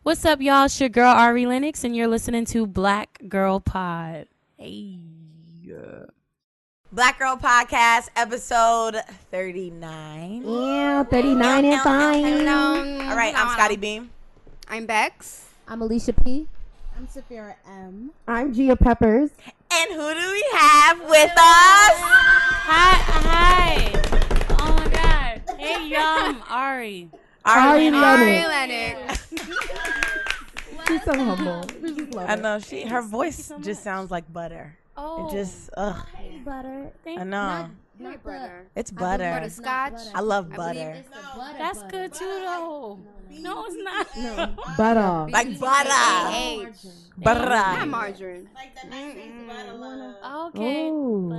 What's up, y'all? It's your girl Ari Lennox, and you're listening to Black Girl Pod. Hey. Black Girl Podcast, episode 39. Yeah, 39 and fine. All right, I'm Scotty Beam. I'm Bex. I'm Alicia P. I'm Saphira M. I'm Gia Peppers. And who do we have with us? Hi. Oh, my God. Hey, y'all. I'm Ari. Ari Lennox. She's so humble. I know, her voice just sounds like butter. Oh. It just, ugh. Butter. I know. Not butter. It's butter. Butterscotch. I love butter. It's the butter. That's good, too, though. No, it's not. No. Butter. Like butter. H. Butter. Not margarine. Like the 90s butter love. Okay. Oh.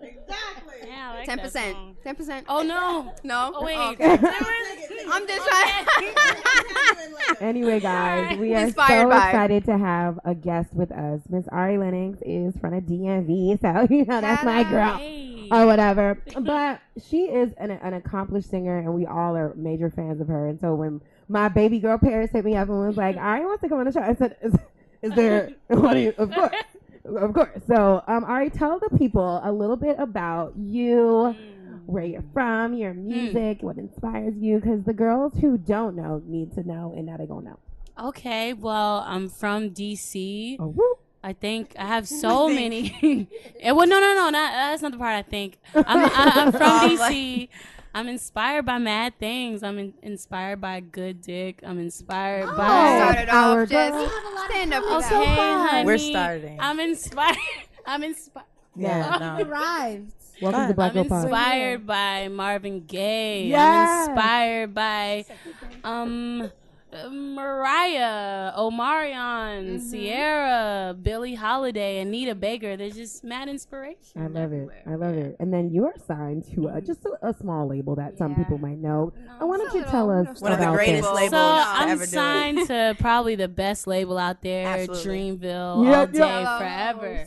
Exactly. Yeah, I like 10%. that song. 10%. Oh, no. No? Oh, wait. Okay. I'm I'm just trying. Anyway, guys, we are Inspired so by. excited to have a guest with us. Miss Ari Lennox is from the DMV, so you know that's my girl. Hey. Or whatever. But she is an accomplished singer, and we all are major fans of her. And so when my baby girl Paris hit me up and was like, Ari wants to come on the show, I said, is there, what do you, of course. Of course. So, Ari, tell the people a little bit about you, where you're from, your music, what inspires you, because the girls who don't know need to know, and now they're going to know. Okay, well, I'm from D.C. Oh, woo. I think I have so many. Well, no, that's not the part I think. I'm from DC. I'm inspired by mad things. I'm inspired by good dick. I'm inspired by. Started our off girl. just stand up for Okay, that. honey. We're starting. I'm inspired. Yeah, no. arrived. Welcome to Black I'm Girl Pod. inspired by Marvin Gaye. Yes. I'm inspired by Mariah, Omarion, Sierra, Billie Holiday, Anita Baker. There's just mad inspiration. I love it. everywhere. I love it. And then you are signed to just a small label that some people might know. No, Why don't you tell us One of the about greatest this? labels So to I'm ever do it. signed to probably the best label out there, Absolutely. Dreamville, all Yep, day, yep. forever.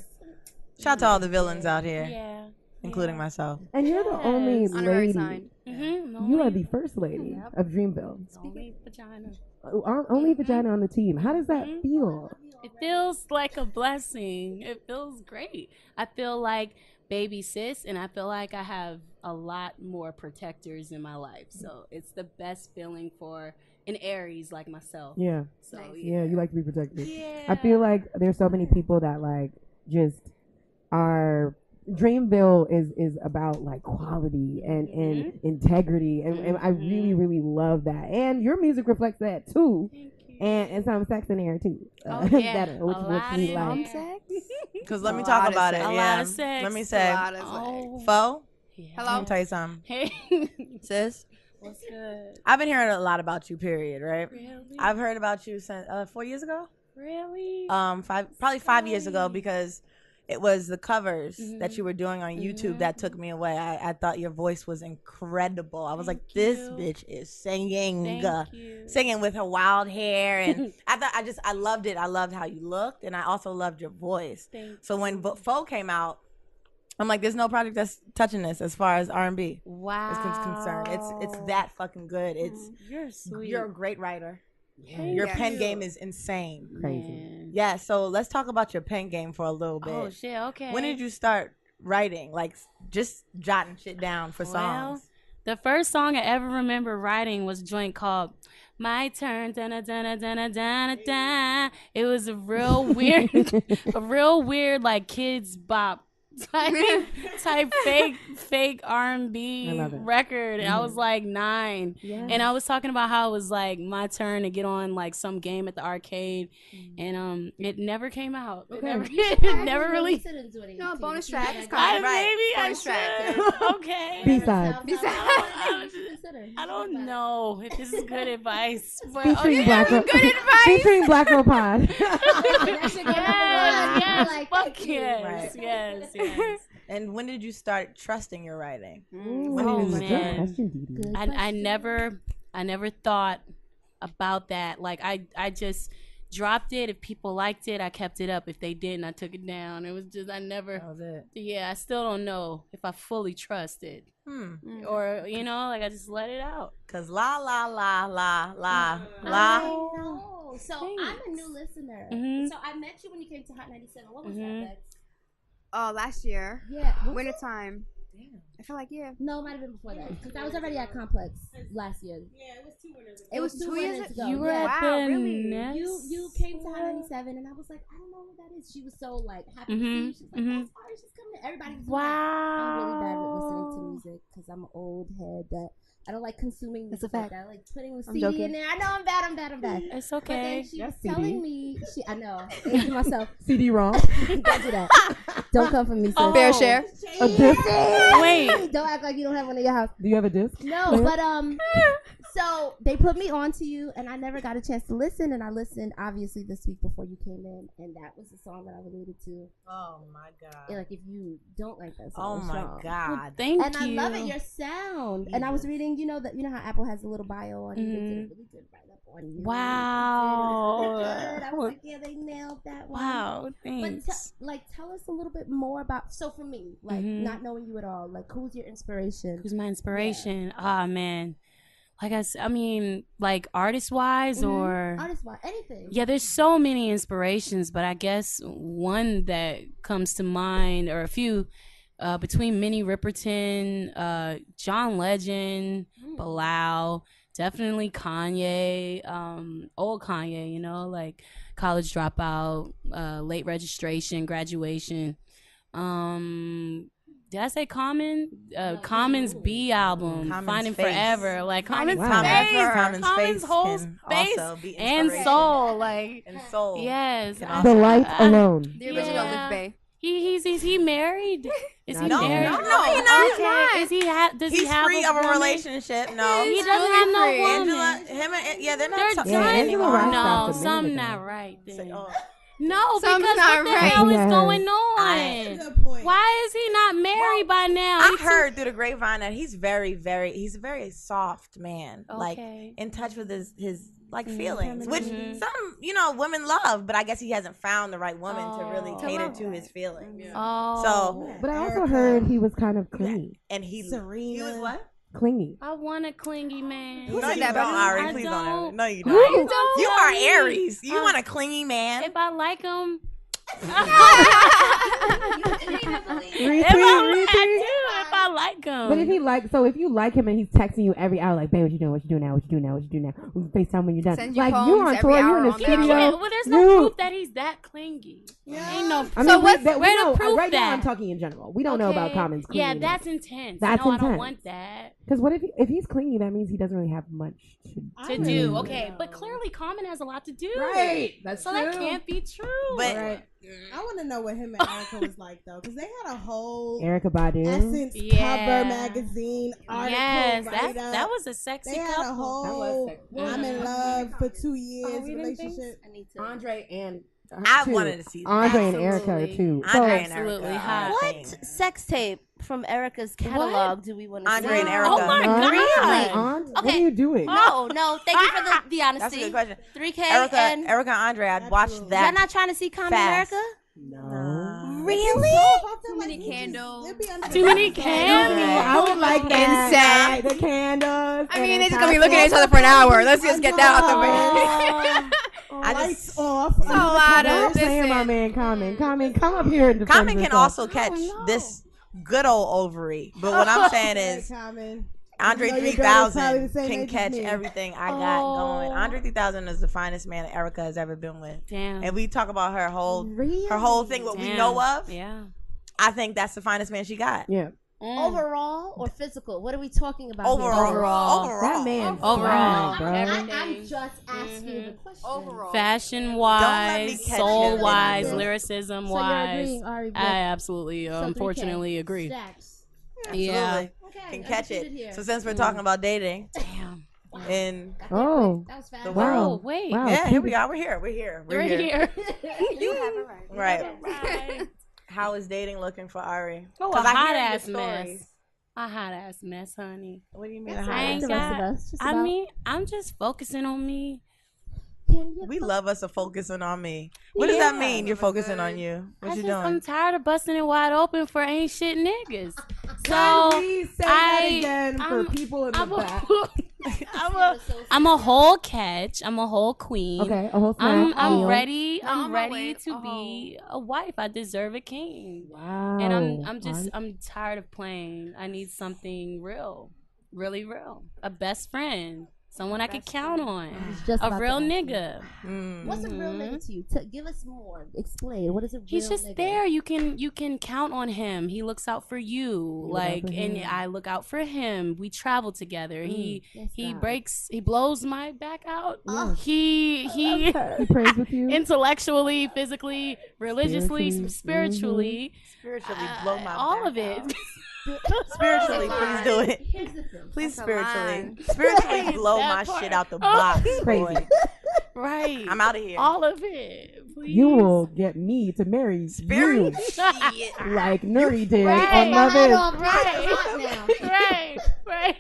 Shout out to all the villains out here, Yeah. including myself. And you're the only Honorary lady. sign. Mm-hmm. You are the first lady of Dreamville. only vagina. Only vagina on the team. How does that feel? It feels like a blessing. It feels great. I feel like baby sis, and I feel like I have a lot more protectors in my life. So it's the best feeling for an Aries like myself. Yeah. So Yeah, you like to be protected. Yeah. I feel like there's so many people that like just are. Dreamville is about like quality and integrity, and I really love that. And your music reflects that too. Thank you. And some sex in there too. Oh, yeah. which A lot we in like. there. Because let me A talk lot of about it. sex. A Yeah. lot of sex. Let me A say, lot of Oh. Fo, Yeah. let Hello? me tell you something. Hey. Sis, What's good? I've been hearing a lot about you, period, right? Really? I've heard about you since 4 years ago. Really? Probably 5 years ago, because it was the covers Mm-hmm. that you were doing on YouTube that took me away. I thought your voice was incredible. I was like, Thank this you. bitch is singing, Thank you. singing with her wild hair, and I loved it. I loved how you looked, and I also loved your voice. Thank So when Fo came out, I'm like, there's no project that's touching this as far as R&B Wow. is concerned. It's that fucking good. It's You're sweet. you're a great writer. Thank Your Yes. pen you. game is insane. Crazy. Man. Yeah, so let's talk about your pen game for a little bit. Oh shit. Okay. When did you start writing? Like just jotting shit down for songs? The first song I ever remember writing was a joint called "My Turn." Dun, dun, dun, dun, dun, dun. It was a real weird, like kids bop type fake R&B I love it. record. And I was like 9. Yeah. And I was talking about how it was like my turn to get on like some game at the arcade, and it never came out. It never really. No, bonus track. It's I, coming. maybe I Bonus track. should. Okay. B-side. I don't know if this is good advice, but Featuring Black Girl. Good advice. Featuring Black Girl Pod. yes, fuck yes, Right. yes. And when did you start trusting your writing? Ooh, Oh, good man. question, Dee Dee. I never thought about that. Like I just dropped it. If people liked it, I kept it up. If they didn't, I took it down. It was just I That never. was it. Yeah, I still don't know if I fully trust it, or like I just let it out. Cause la la la la la I la. know. So I'm a Thanks. new listener. Mhm. So I met you when you came to Hot 97. What was Mhm. that, Bex? Oh, last year. Yeah. Wintertime. I feel like, yeah. No, it might have been before that. Because I was already at Complex last year. Yeah, it was 2 winners. It was 2 years winters ago? ago. You were yeah. at Wow, the really? Nest? You came to Hot 97 and I was like, I don't know who that is. She was so like happy to see you. She was like, that's Ari, she's coming. Everybody was like, I'm really bad at listening to music because I'm an old head that I don't like consuming music. That's a fact. Like that. I like putting the I'm CD joking. in there. I know I'm bad. It's But then okay. she That's was CD. telling me, I know, aging myself. CD-ROM. Don't do that. Don't come for me, sis. Oh. Fair share. A disc? Wait. Don't act like you don't have one in your house. Do you have a disc? No, but so they put me on to you, and I never got a chance to listen. And I listened, obviously, this week before you came in, and that was the song that I related to. Oh my god. And, like, if you don't like that Oh song, it's my wrong. god. Thank And you. I love it, your sound. And I was reading, you know how Apple has a little bio on you. They did a really good write up on you. Wow. It was really good. I was like, yeah, they nailed that one. Wow. But Thanks. tell us a little bit more about. So for me, like not knowing you at all, like who's your inspiration? Who's my inspiration? Ah, man. Like I mean, like artist wise or Artist wise, anything. yeah, there's so many inspirations, but I guess one that comes to mind, or a few, between Minnie Riperton, John Legend, Bilal, definitely Kanye, old Kanye, like College Dropout, Late Registration, Graduation. Did I say Common? Common's B album, Common's Finding Face. Forever. Like Common's Wow. face, Common's Common's face whole can face also be and inspiration. soul. Like And soul. yes, Can I- also The light I- alone. The original Yeah. Lift Bay. Is he married? Is he No, married? no, he's not. Okay. Is he does he He's have free a of a woman? relationship. No. He doesn't have no free. woman. Angela, him and they're They're not done. together Yeah, Angela anymore. Rice No, stopped a minute something ago. not right then. Oh. No, Something's because not what the right. hell is Yeah. going I- on? Good point. Why is he not married by now? I He too- heard through the grapevine that he's he's a very soft man, like Okay. in touch with his like feelings, which Mhm. some women love, but I guess he hasn't found the right woman to really Oh. cater to his feelings. Oh, So But I also Erica. heard he was kind of clingy. and he Serena. was what? Clingy. I want a clingy man. No, said you that, don't, Becky? Ari. I Please don't. don't. No, you Who? don't. Don't You tell are me. Aries. You want a clingy man? If I like him, Retweet, I retweet. do. If I like him, But if you like him and he's texting you every hour, like, babe, what you doing? What you doing now? What you doing now? What you doing now? We can FaceTime when you're done. Send you like, poems you on every tour, you hour in the on that. studio. well, there's no you- proof that he's that clingy. Ain't no. I mean, so we- what's that- we where know- to prove right that? now I'm talking in general. We don't know about Okay. Common's clingy. Yeah, that's intense. That's no, I don't intense. want that Because what if he's clingy? That means he doesn't really have much to do. Okay, but clearly Common has a lot to do. That's So that can't be true. But I want to know what him and Erica was like though, because they had a whole Erica Badu. Essence Yeah. cover magazine article. yes, write-up. that was a sexy They had a couple. whole I'm in love for 2 years reading things? relationship. I need to. Andre and I too. wanted to see that. Andre and Erica Absolutely. too. Andre and Absolutely Erica. hot. are a What thing. sex tape from Erica's catalog do we want to see? Andre and Erica. Oh my Huh? God. My aunt? What Okay. are you doing? No, thank you for the That's a honesty. good question. 3K Erica, and Erica and Andre, I'd watched Absolutely. y'all that. not trying to see Common fast. Erica? No. Really? Too many candles. Too many candles. I would like that. Incense. The candles. I mean, they're just gonna be looking at each other for an hour. Let's just get that out the way. I Lights just off. a lot Don't of say my man Common. Common, come up here and defend Common can yourself. also catch this good old ovary. But what I'm saying is Common. Andre You know your daughter's probably 3000 the same can age as catch me. everything I got going. Oh. Andre 3000 is the finest man that Erica has ever been with. Damn. And we talk about her whole thing, what we Damn. know of. Yeah. I think that's the finest man she got. Yeah. Overall or physical? What are we talking about? Overall. Here? Overall. That man. Overall. fine, bro. I'm just asking the question. Overall. Fashion Don't let wise, me catch soul you. wise, So lyricism So you're wise. agreeing, Ari, with- I absolutely, so 3K. unfortunately, agree. Stacks. Absolutely. Yeah. Okay, Can catch undisputed it. here. So since we're talking about dating Damn. and Got there Oh. quick. That was fast. The Wow. Oh, wait. Wow. yeah, here we are. We're here. We're here. We're We're here. here. You have it right. Right. Right. How is dating looking for Ari? Oh, a 'Cause I hear hot your ass stories. mess. A hot ass mess, honey. What do you mean? That's a all hot I right. ain't The rest of got- us. Just I about- mean, I'm just focusing on me. We love us a focusing on me. What does that mean? You're focusing on you. What you doing? I'm tired of busting it wide open for ain't shit niggas. Can So we say that again for people in the back? I'm a whole catch. I'm a whole queen. Okay, a whole I'm snack meal. ready. No, I'm I'm gonna ready wait. to be a wife. I deserve a king. Wow. And I'm tired of playing. I need something real, really real. A best friend, someone I could count on. Just A about real to ask you. nigga. What's a real nigga to you? Give us more. Explain. What is a real He's just nigga? there. You can count on him. He looks out for you. And I look out for him. We travel together. He blows my back out. Yes. He prays with you. intellectually, physically, religiously, spiritually. Spiritually blow my all back of it. out. Spiritually, please do it. Here's the thing. Please That's a line. spiritually blow my That shit out the box. Crazy. Boy. Right. I'm out of here. All of it. Please. You will get me to marry Spirit. you Shit. like Nuri did Right. on Love Is. Right.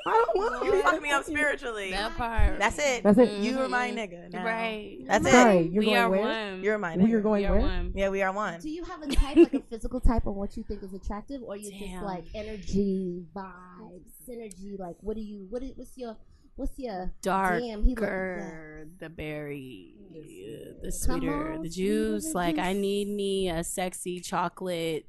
I don't want You fuck me up spiritually. That part. That's it. That's it. You are my nigga. Now. Right. That's Sorry, it. you're We going are where? one. You're my We are nigga. going We are where? one. Yeah, we are one. Do you have a type, like a physical type on what you think is attractive, or you just Damn. like energy, vibes, synergy? Like, what's your damn, he look Darker, the berry, the Come sweeter, on, the sweeter juice. the Like I juice. need me a sexy chocolate.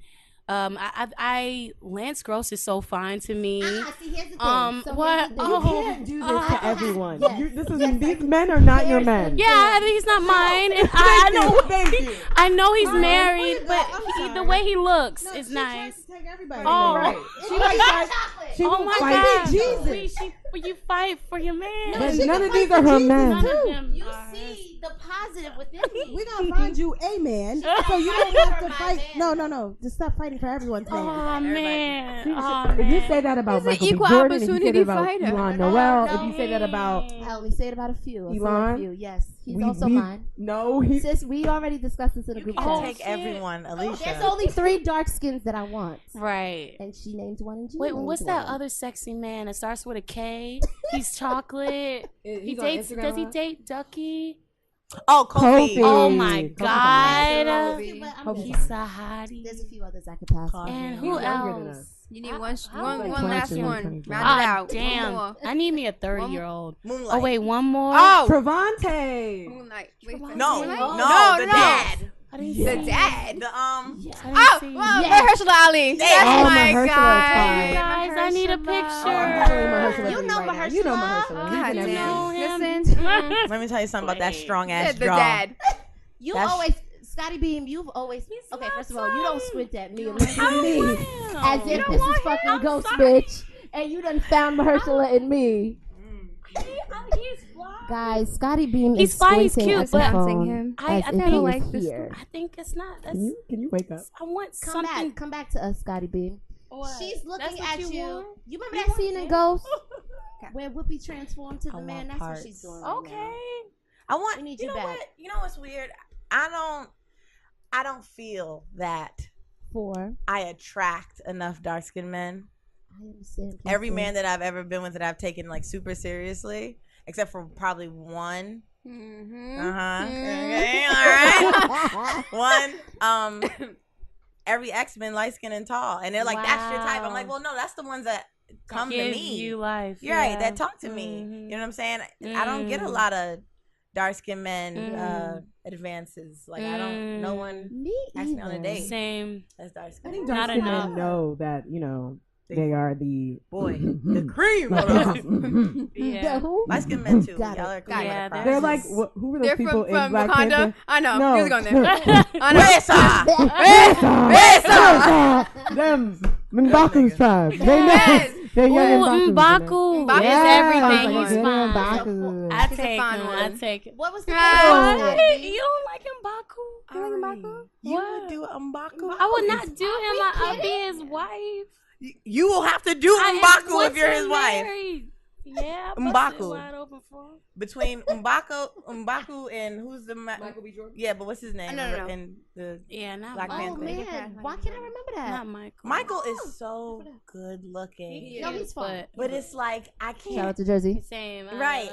Lance Gross is so fine to me. See, here's the thing. What? Here's the thing. You can't do this to everyone. Yes. These men are not your men. Yeah, he's not mine. And I know. Thank you. I know he's married, wait, but I'm the sorry. way he looks is she nice. tries to take everybody. Oh, Right. She likes dark chocolate. She Oh will my fight. God! Jesus. You fight for your man. But none of these are her men. None of them You are. see the positive within me. We're gonna find you a man, so you don't have to fight. No. Just stop fighting for everyone's man. Oh man! If you say that about He's an Michael B. equal Jordan, if you say opportunity that about fighter. Elon No, Noel, no. if you say that about I only say it about a few. A select Elon? few. Yes, he's also mine. No, he's Sis, we already discussed this in a group Can't chat. take everyone, Alicia. There's only 3 dark skins that I want, Right. and she named one and G Wait, named what's that one. other sexy man that starts with a K? He's chocolate. He dates. Does he date Ducky? Oh, Kofi. Kofi. Oh my Kofi. God! Okay, but I'm Kofi. good. He's a hottie. There's a few others I could pass. on. And He's who younger than else? us. You need How- one how like last 22, one. 23. Round it Ah, out. damn! One more. I need me a 30-year-old. Moonlight. Oh wait, one more. Oh! Travante. Moonlight. Wait, No, Moonlight? no, the no. dad. I didn't The see. dad. The I didn't Oh, see. well, Yes. Mahershala Ali. That's Oh, my Mahershala is guy. fine. Guys, I need a I'm picture. doing Mahershala You know right now. Mahershala. You know Mahershala. He's God in everything. know damn. him. Listen. Let me tell you something about that strong ass The jaw. dad. You That's- always, Scotty Beam. You've always. Okay, first of all, you don't squint at me and listen to I me will. as if You this don't is want fucking him? Ghost I'm sorry. Bitch, and you done found Mahershala in me. He's fly. Guys, Scotty Beam He's is fly, he's squinting cute, at the but- phone him. I as if kinda he was like this here. I think it's not. That's, Can you wake up? I want Come something. back, come back to us, Scotty Beam. What? She's looking That's what at you. want? You remember You that scene want in it? Ghost where Whoopi transformed to I the man? want That's what she's parts. doing. Right Okay. I want. We need you you know back. what? You know what's weird? I don't feel that For I attract enough dark skinned men. I understand. Every man that I've ever been with that I've taken like super seriously, except for probably one. Mm-hmm. Okay, all right. One. Every X-Men light skinned and tall, and they're like, "That's your type." I'm like, "Well, no, that's the ones that come to Give me. you life. You're right. yeah. That talk to me. Mhm. You know what I'm saying? I don't get a Mm. lot of dark skinned men Mm. advances. Like I don't. No one Me asked me on a either. date. Same. That's dark I skinned. think Not dark skinned enough. men know that, they are the Boy, the cream. like, Yeah. The who? Light skinned men too. Got Y'all it. are coming Yeah, across. they're like who were those They're people from in Black Wakanda. Panther? I know. No. He was going there. I know. Resa! Them M'Baku's tribe. They know. Yes. They're young Ooh, M'Baku. Mbaku Yes. is everything. Like, He's yeah, fine. M'Baku. I He's a take fine him. one. I take it. What was the Ah. name? What? You don't like Mbaku? You What? would do M'Baku? I would not do him. I'll be his wife. You will have to do M'Baku if you're his wife. Married. Yeah, I M'Baku. busted wide open for him. Between M'Baku and who's the Michael B. Jordan? Yeah, but what's his name? No. And the Yeah, not Black Oh Michael. Panther. man, why can't I remember that? Not Michael. Michael is so good looking. No, he's fine. But it's like I Shout can't. out to Jersey. Same. Right.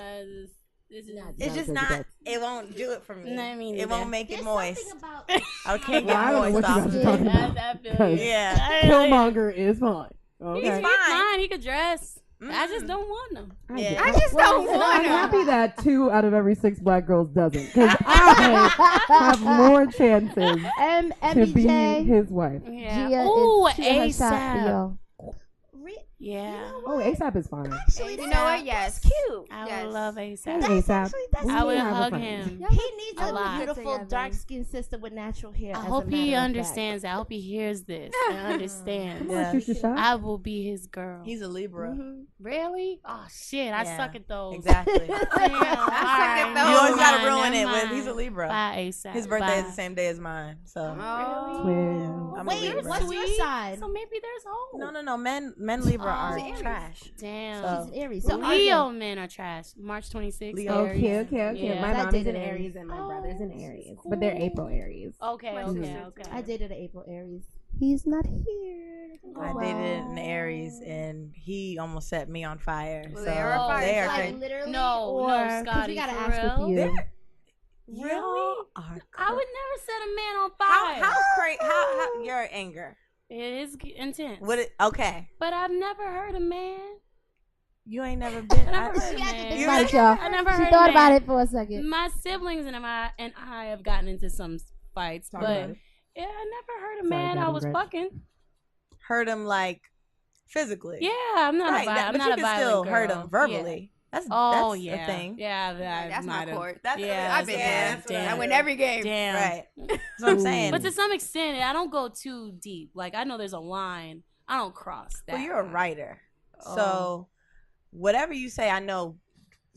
This is It's just not. It won't do it for me. No, I mean, it won't make it moist. About I can't Well, I get don't know moist what you off. guys are talking about. I feel 'Cause you. Yeah. Killmonger is fine. Okay. He's fine. He could dress. I just Mm. don't want him. Yeah. I just don't And want I'm him. happy that 2 out of every 6 black girls doesn't, because I have more chances to be MBJ. his wife. Yeah. Gia Ooh, is shooting her shot, ASAP. yo. Yeah. Oh, ASAP is fine. Actually, You know what? Yes. Cute. I yes. would love Hey, ASAP. ASAP. that's I would have a hug friend. him. He needs A a lot. beautiful Together. dark-skinned sister with natural hair. I as hope a he matter of understands. I hope he hears this and understands. Come on, Yeah. shoot your shot. I will be his girl. He's a Libra. Really? Oh shit! I Yeah. suck at those. Exactly. Damn, suck at alright, those. You always gotta never ruin mind, it never with. He's a mind. Libra. Bye, ASAP. His birthday is Bye. the same day as mine. So. Oh. Twins. I'm a Wait, Libra. what's your Sweet. side? So maybe there's hope. No. Men Libra are Oh. trash. Damn. So- She's an Aries. So Leo men are trash. March 26th. Leo. Aries. Okay. Yeah. My I mommy's dated an an Aries and my Oh, brother's an this is Aries, but they're cool. April Aries. Okay. Okay. I dated an April Aries. He's not here. I dated an Aries and he almost set me on fire. Well, so they are fire they are signs. crazy. literally, No, or no, Scotty, we gotta for ask real? with you. Really? I would never set a man on How fire. crazy? How your anger? It is intense. What? Okay. But I've never heard a man. You ain't never been. I never heard She a had to think man. You about it, really- y'all. I never She heard thought a about man. it for a second. My siblings and I have gotten into some fights, Talk but about it. yeah, I never heard a Sorry, man I Gabby was Gretch. fucking. Hurt him like physically. Yeah, I'm not Right. a That- I'm but not you a can violent still girl. hurt him Yeah. verbally. Oh That's yeah, a thing. yeah. That's my might've- court. Yeah, I've been there. that's what I I win do. every game. Damn. Right. That's what I'm saying. But to some extent, I don't go too deep. Like I know there's a line. I don't cross that. Well, you're a line. writer, Oh. so whatever you say, I know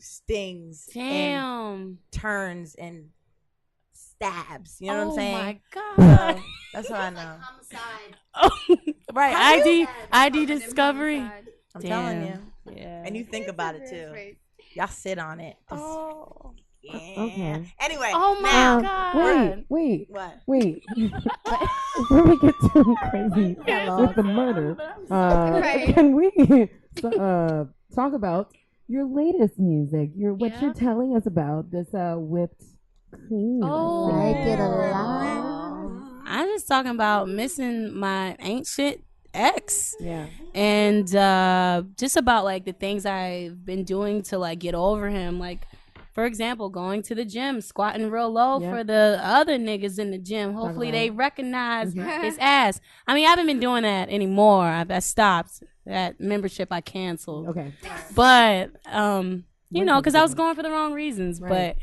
stings and Damn. turns and stabs. You know what I'm Oh saying? my So, god. that's what I know. Right. ID discovery. I'm Damn. telling you. Yeah. And you think about it too. Y'all sit on it. Oh. Yeah. Okay. Anyway. Oh my now, god. Wait. What? Before we get too crazy with the murder, Right. can we talk about your latest music? What Yeah. you're telling us about this whipped cream? Oh. I like it a lot. I'm just talking about missing my ancient ex. Yeah. And just about like the things I've been doing to like get over him. Like, for example, going to the gym, squatting real low Yeah. for the other niggas in the gym. Hopefully they recognize his ass. I mean, I haven't been doing that anymore. I stopped. That membership I canceled. Okay. But you know, because I was going for the wrong reasons. Right. But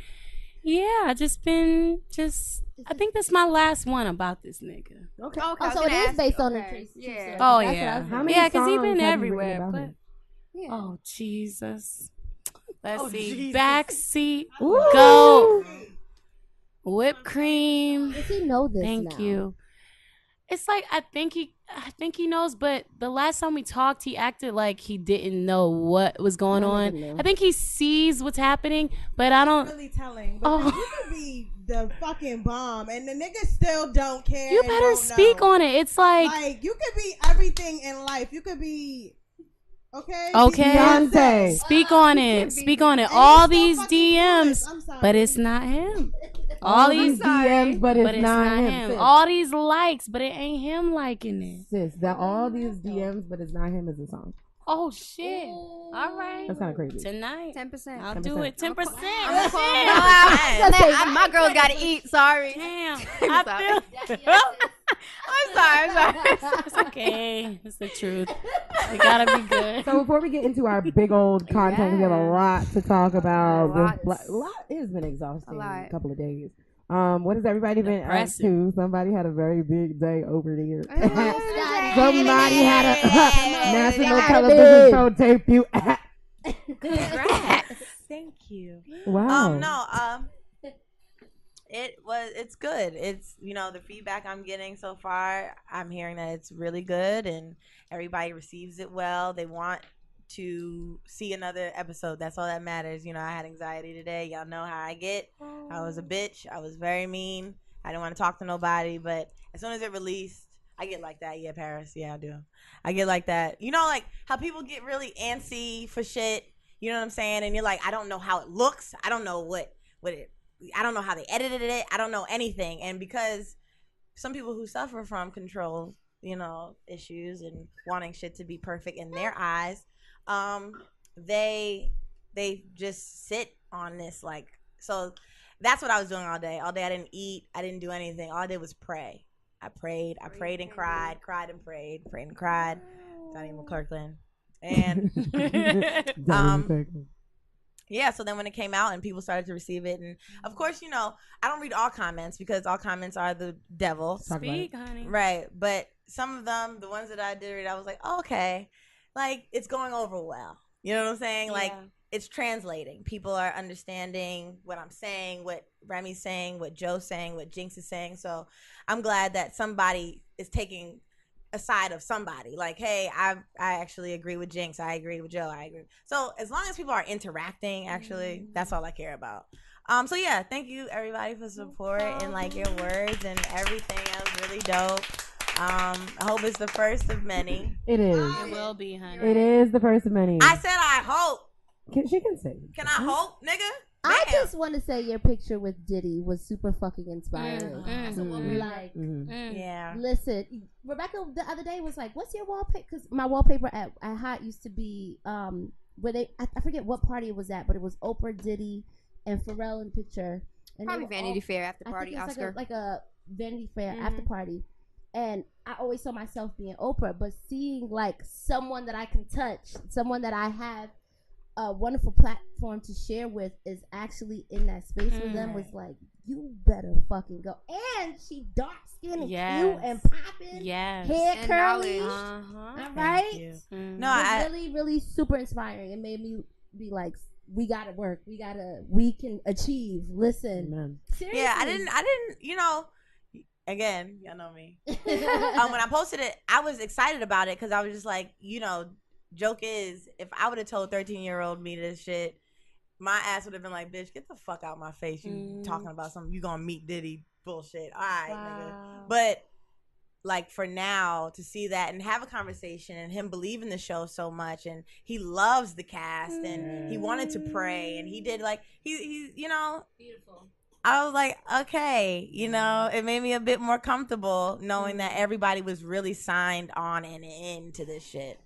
yeah, I think that's my last one about this nigga. Okay. Oh, so it is based on the true Yeah. story. Oh That's what I yeah, was How many yeah, because he songs been have you written everywhere. about But him? oh Jesus, let's Oh, see, Jesus. backseat, Ooh. go, whipped cream. Does he know this Thank now? you. It's like I think he knows, but the last time we talked, he acted like he didn't know what was going I on. didn't know. I think he sees what's happening, but I don't. Really telling, but Oh. you could be the fucking bomb, and the niggas still don't care. You and better don't speak know. on it. It's like Like you could be everything in life. You could be okay. Okay. Beyonce. speak on it. Speak on it. And All he's these still fucking DMs, clueless. I'm sorry. but it's not him. All these DMs, but it's not him. Sis. All these likes, but it ain't him liking it. Sis, that all these DMs, but it's not him as a song. Oh shit! All right, That's kind of crazy. tonight 10%. I'll 10%. do it. 10%. My girls gotta eat. Sorry. Damn, I'm I feel. I'm sorry. It's okay. It's the truth. We gotta be good. So before we get into our big old content, we have a lot to talk about. A A lot has been exhausting. A lot. Couple of days. What has everybody been up Depressing. to? Somebody had a very big day over there. Somebody Somebody had a national Yeah. television show debut. Congrats. Thank you. Wow. No, it's good. It's, the feedback I'm getting so far, I'm hearing that it's really good and everybody receives it well. They want to see another episode. That's all that matters. I had anxiety today. Y'all know how I get. I was a bitch. I was very mean. I didn't want to talk to nobody, but as soon as it released, I get like that. Yeah, Paris. Yeah, I do. I get like that. Like how people get really antsy for shit. You know what I'm saying? And you're like, I don't know how it looks. I don't know I don't know how they edited it. I don't know anything. And because some people who suffer from control, issues and wanting shit to be perfect in their eyes, they just sit on this so that's what I was doing all day. All day I didn't eat, I didn't do anything. All I did was pray. I prayed and cried and prayed and cried. Donnie McClurkin. And yeah, so then when it came out and people started to receive it, and of course, I don't read all comments because all comments are the devil. Speak, honey. Right, but some of them, the ones that I did read, I was like, oh, okay, like it's going over well. You know what I'm saying? Yeah. Like it's translating. People are understanding what I'm saying, what Remy's saying, what Joe's saying, what Jinx is saying. So I'm glad that somebody is taking a side of somebody. Like, hey, I actually agree with Jinx. I agree with Joe. I agree. So as long as people are interacting, actually, that's all I care about. So yeah, thank you everybody for support and like your words and everything. That was really dope. I hope it's the first of many. It is. It will be, honey. It is the first of many. I said I hope. She can say. Can I hope, nigga? I Damn. just want to say your picture with Diddy was super fucking inspiring. Like, yeah. Listen, Rebecca the other day was like, "What's your wallpaper?" Because my wallpaper at Hot used to be where I forget what party it was at, but it was Oprah, Diddy, and Pharrell in the picture. And probably Vanity Fair after party. I think Oscar, like a Vanity Fair after party. And I always saw myself being Oprah, but seeing like someone that I can touch, someone that I have a wonderful platform to share with is actually in that space with them was like, you better fucking go. And she dark skinned and cute and popping, hair and curly. All right? No, it was really, really super inspiring. It made me be like, we gotta work. We can achieve. Listen. Seriously. Yeah, I didn't. Again, y'all know me. When I posted it, I was excited about it because I was just like, joke is, if I would have told 13-year-old me this shit, my ass would have been like, bitch, get the fuck out my face. You talking about something, you gonna meet Diddy bullshit. All right, nigga. But like for now to see that and have a conversation and him believe in the show so much and he loves the cast and he wanted to pray and he did like he beautiful. I was like, okay, it made me a bit more comfortable knowing that everybody was really signed on and into this shit.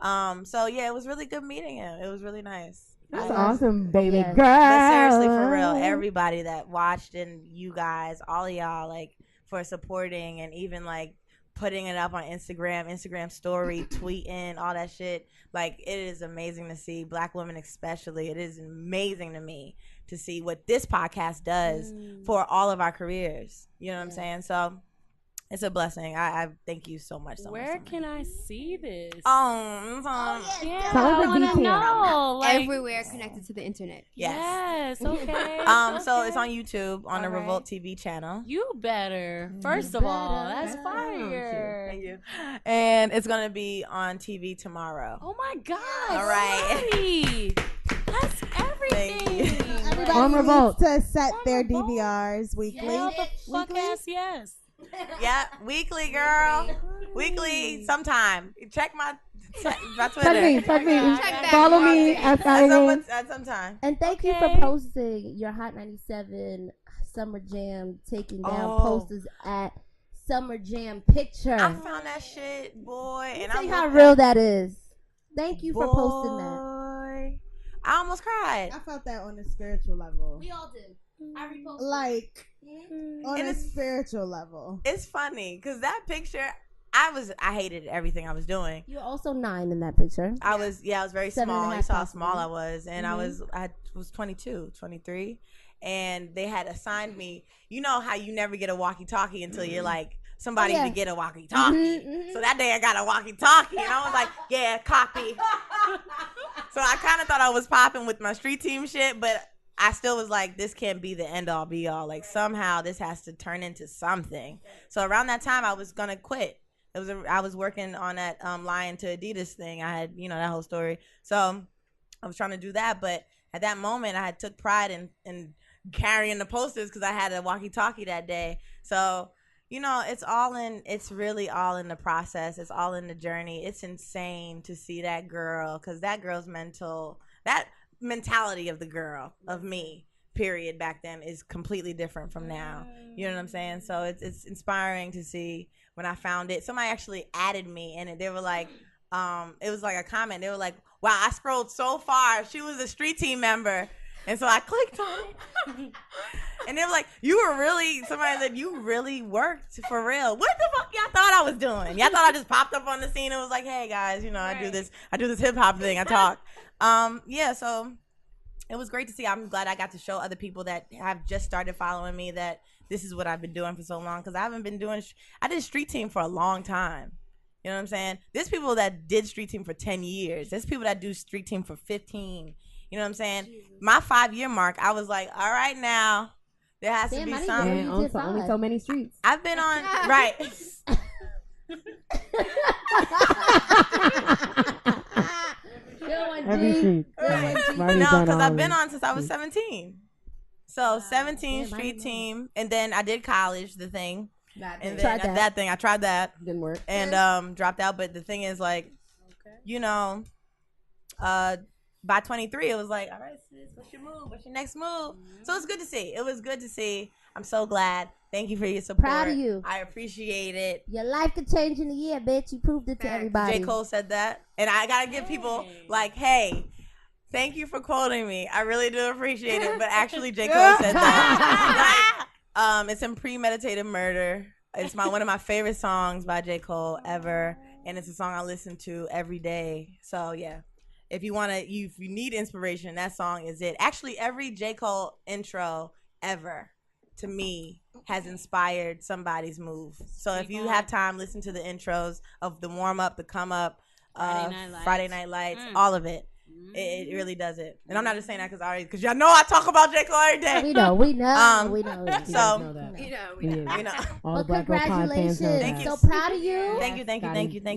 So yeah, it was really good meeting him. It was really nice. That's awesome, baby girl. But seriously, for real, everybody that watched and you guys, all of y'all, like for supporting and even like putting it up on Instagram story, tweeting, all that shit. Like it is amazing to see Black women, especially. It is amazing to me to see what this podcast does for all of our careers. You know what I'm saying? So it's a blessing. I thank you so much. Where can I see this? Yeah. Tell I us the want to details. know. Like, everywhere connected to the internet. Yes. Okay. So it's on YouTube on the All right. Revolt TV channel. You better. First of all, that's fire. Thank you. And it's gonna be on TV tomorrow. Oh my God. All right. Sorry. That's everything. Everybody On needs Revolt. to set their DVRs weekly. Hell the fuck Weekly? ass yes. Yeah, weekly, girl. Weekly, sometime. Check my Twitter. Check me. Check Follow that. me At some time. And thank you Okay. for posting your Hot 97 Summer Jam, taking down posters at Summer Jam picture. I found that shit, boy. Let me And tell I you how real that is. Thank you for posting that. I almost cried. I felt that on a spiritual level. We all did. I reposted. Like, on And a it's- spiritual level. It's funny because that picture, I hated everything I was doing. You're also 9 in that picture. I was very 7 and a small. You half saw how possibly. small I was, and I was 22, 23, and they had assigned me. You know how you never get a walkie-talkie until you're like somebody to get a walkie-talkie. So that day I got a walkie-talkie, and I was like, yeah, copy. So I kind of thought I was popping with my street team shit, but I still was like, this can't be the end all be all. Like somehow this has to turn into something. So around that time I was gonna quit. I was working on that Lion to Adidas thing. I had that whole story. So I was trying to do that, but at that moment I had took pride in carrying the posters because I had a walkie-talkie that day. So it's really all in the process. It's all in the journey. It's insane to see that girl because that girl's mental. That mentality of the girl of me. Period. Back then is completely different from now. You know what I'm saying? So it's inspiring to see. When I found it, somebody actually added me in it. They were like, it was like a comment. They were like, wow, I scrolled so far. She was a street team member. And so I clicked on it. And they were like, somebody said, you really worked for real. What the fuck y'all thought I was doing? Y'all thought I just popped up on the scene and was like, hey guys, I do this hip hop thing. I talk. Yeah, so it was great to see. I'm glad I got to show other people that have just started following me that this is what I've been doing for so long. Because I haven't been doing, I did street team for a long time. You know what I'm saying? There's people that did street team for 10 years. There's people that do street team for 15. You know what I'm saying? Jesus. My 5-year mark, I was like, all right now, there has to be something. And only so many streets. I've been on, right. Every street. No, because I've been on since I was 17. So 17 street team, and then I did college, the thing. And then that thing, I tried that. Didn't work. And dropped out. But the thing is, like, by 23, it was like, all right, sis, what's your move? What's your next move? So it's good to see. It was good to see. I'm so glad. Thank you for your support. Proud of you. I appreciate it. Your life could change in a year, bitch. You proved it to everybody. J. Cole said that. And I got to give people, like, hey, thank you for quoting me. I really do appreciate it. But actually, J. Cole said that. It's in Premeditated Murder. It's one of my favorite songs by J. Cole ever. And it's a song I listen to every day. So, yeah. If you need inspiration, that song is it. Actually, every J. Cole intro ever, to me, has inspired somebody's move. So if you have time, listen to the intros of the warm up, the come up, Friday Night Lights, all of it. It really does it. And I'm not just saying that because y'all know I talk about J. Cole every day. We know. So, we know. All well, Black Girl Pod fans know that. Thank you. So proud of you. Thank you.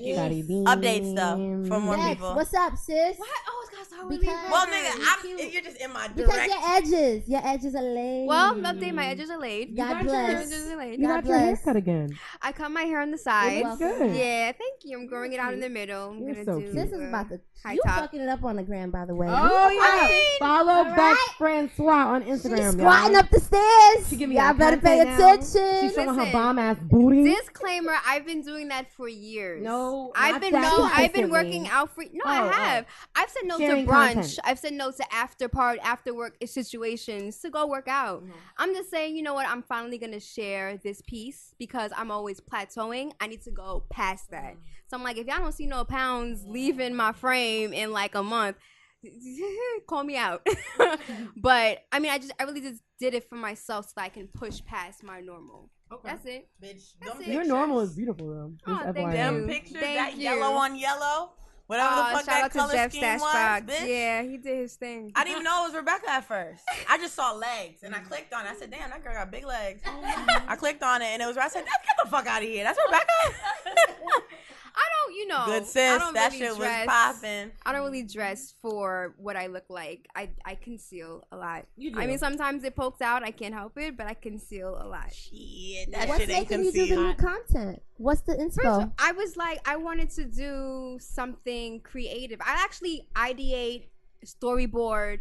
Yes. Updates though for more people. What's up, sis? What? Oh, it's gonna start with Well, nigga, you're just in my direct. Because your edges are laid. Well, update, my edges are laid. God bless. You got your haircut again. I cut my hair on the sides. It's good. Yeah, thank you. I'm growing it out in the middle. I'm You're gonna so do cute. This is about to. high You top. fucking it up on the gram, by the way. Oh yeah. Follow All Beck right. Francois on Instagram. She's squatting y'all. up the stairs. She give me Y'all eye better pay contact now. attention. She's showing her Listen. bomb ass booty. Disclaimer: I've been doing that for years. No, I've not been that I've been consistently. working out for. No, I have. I've said no Sharing to brunch. content. I've said no to after work situations to go work out. I'm just saying, you know what? I'm finally gonna share this piece because I'm always plateauing. I need to go past that. So I'm like, if y'all don't see no pounds leaving my frame in like a month, call me out. But I mean, I really just did it for myself so that I can push past my normal. Okay. That's it. Bitch, Your normal is beautiful though. Oh, Just thank FYI. you. them pictures, Thank that you. yellow on yellow, whatever the fuck Shout that out to color Jeff scheme was, Stashbox. bitch. Yeah, he did his thing. I didn't even know it was Rebecca at first. I just saw legs and I clicked on it. I said, damn, that girl got big legs. I clicked on it and it was I said, get the fuck out of here. That's Rebecca. I don't, you know. Good sis. I don't That really shit dress, was popping. I don't really dress for what I look like. I conceal a lot. You do. I mean, sometimes it pokes out. I can't help it, but I conceal a lot. Shit, that What's shit ain't making you do the concealed. new content? What's the First, inspo? I was like, I wanted to do something creative. I actually ideate, storyboard,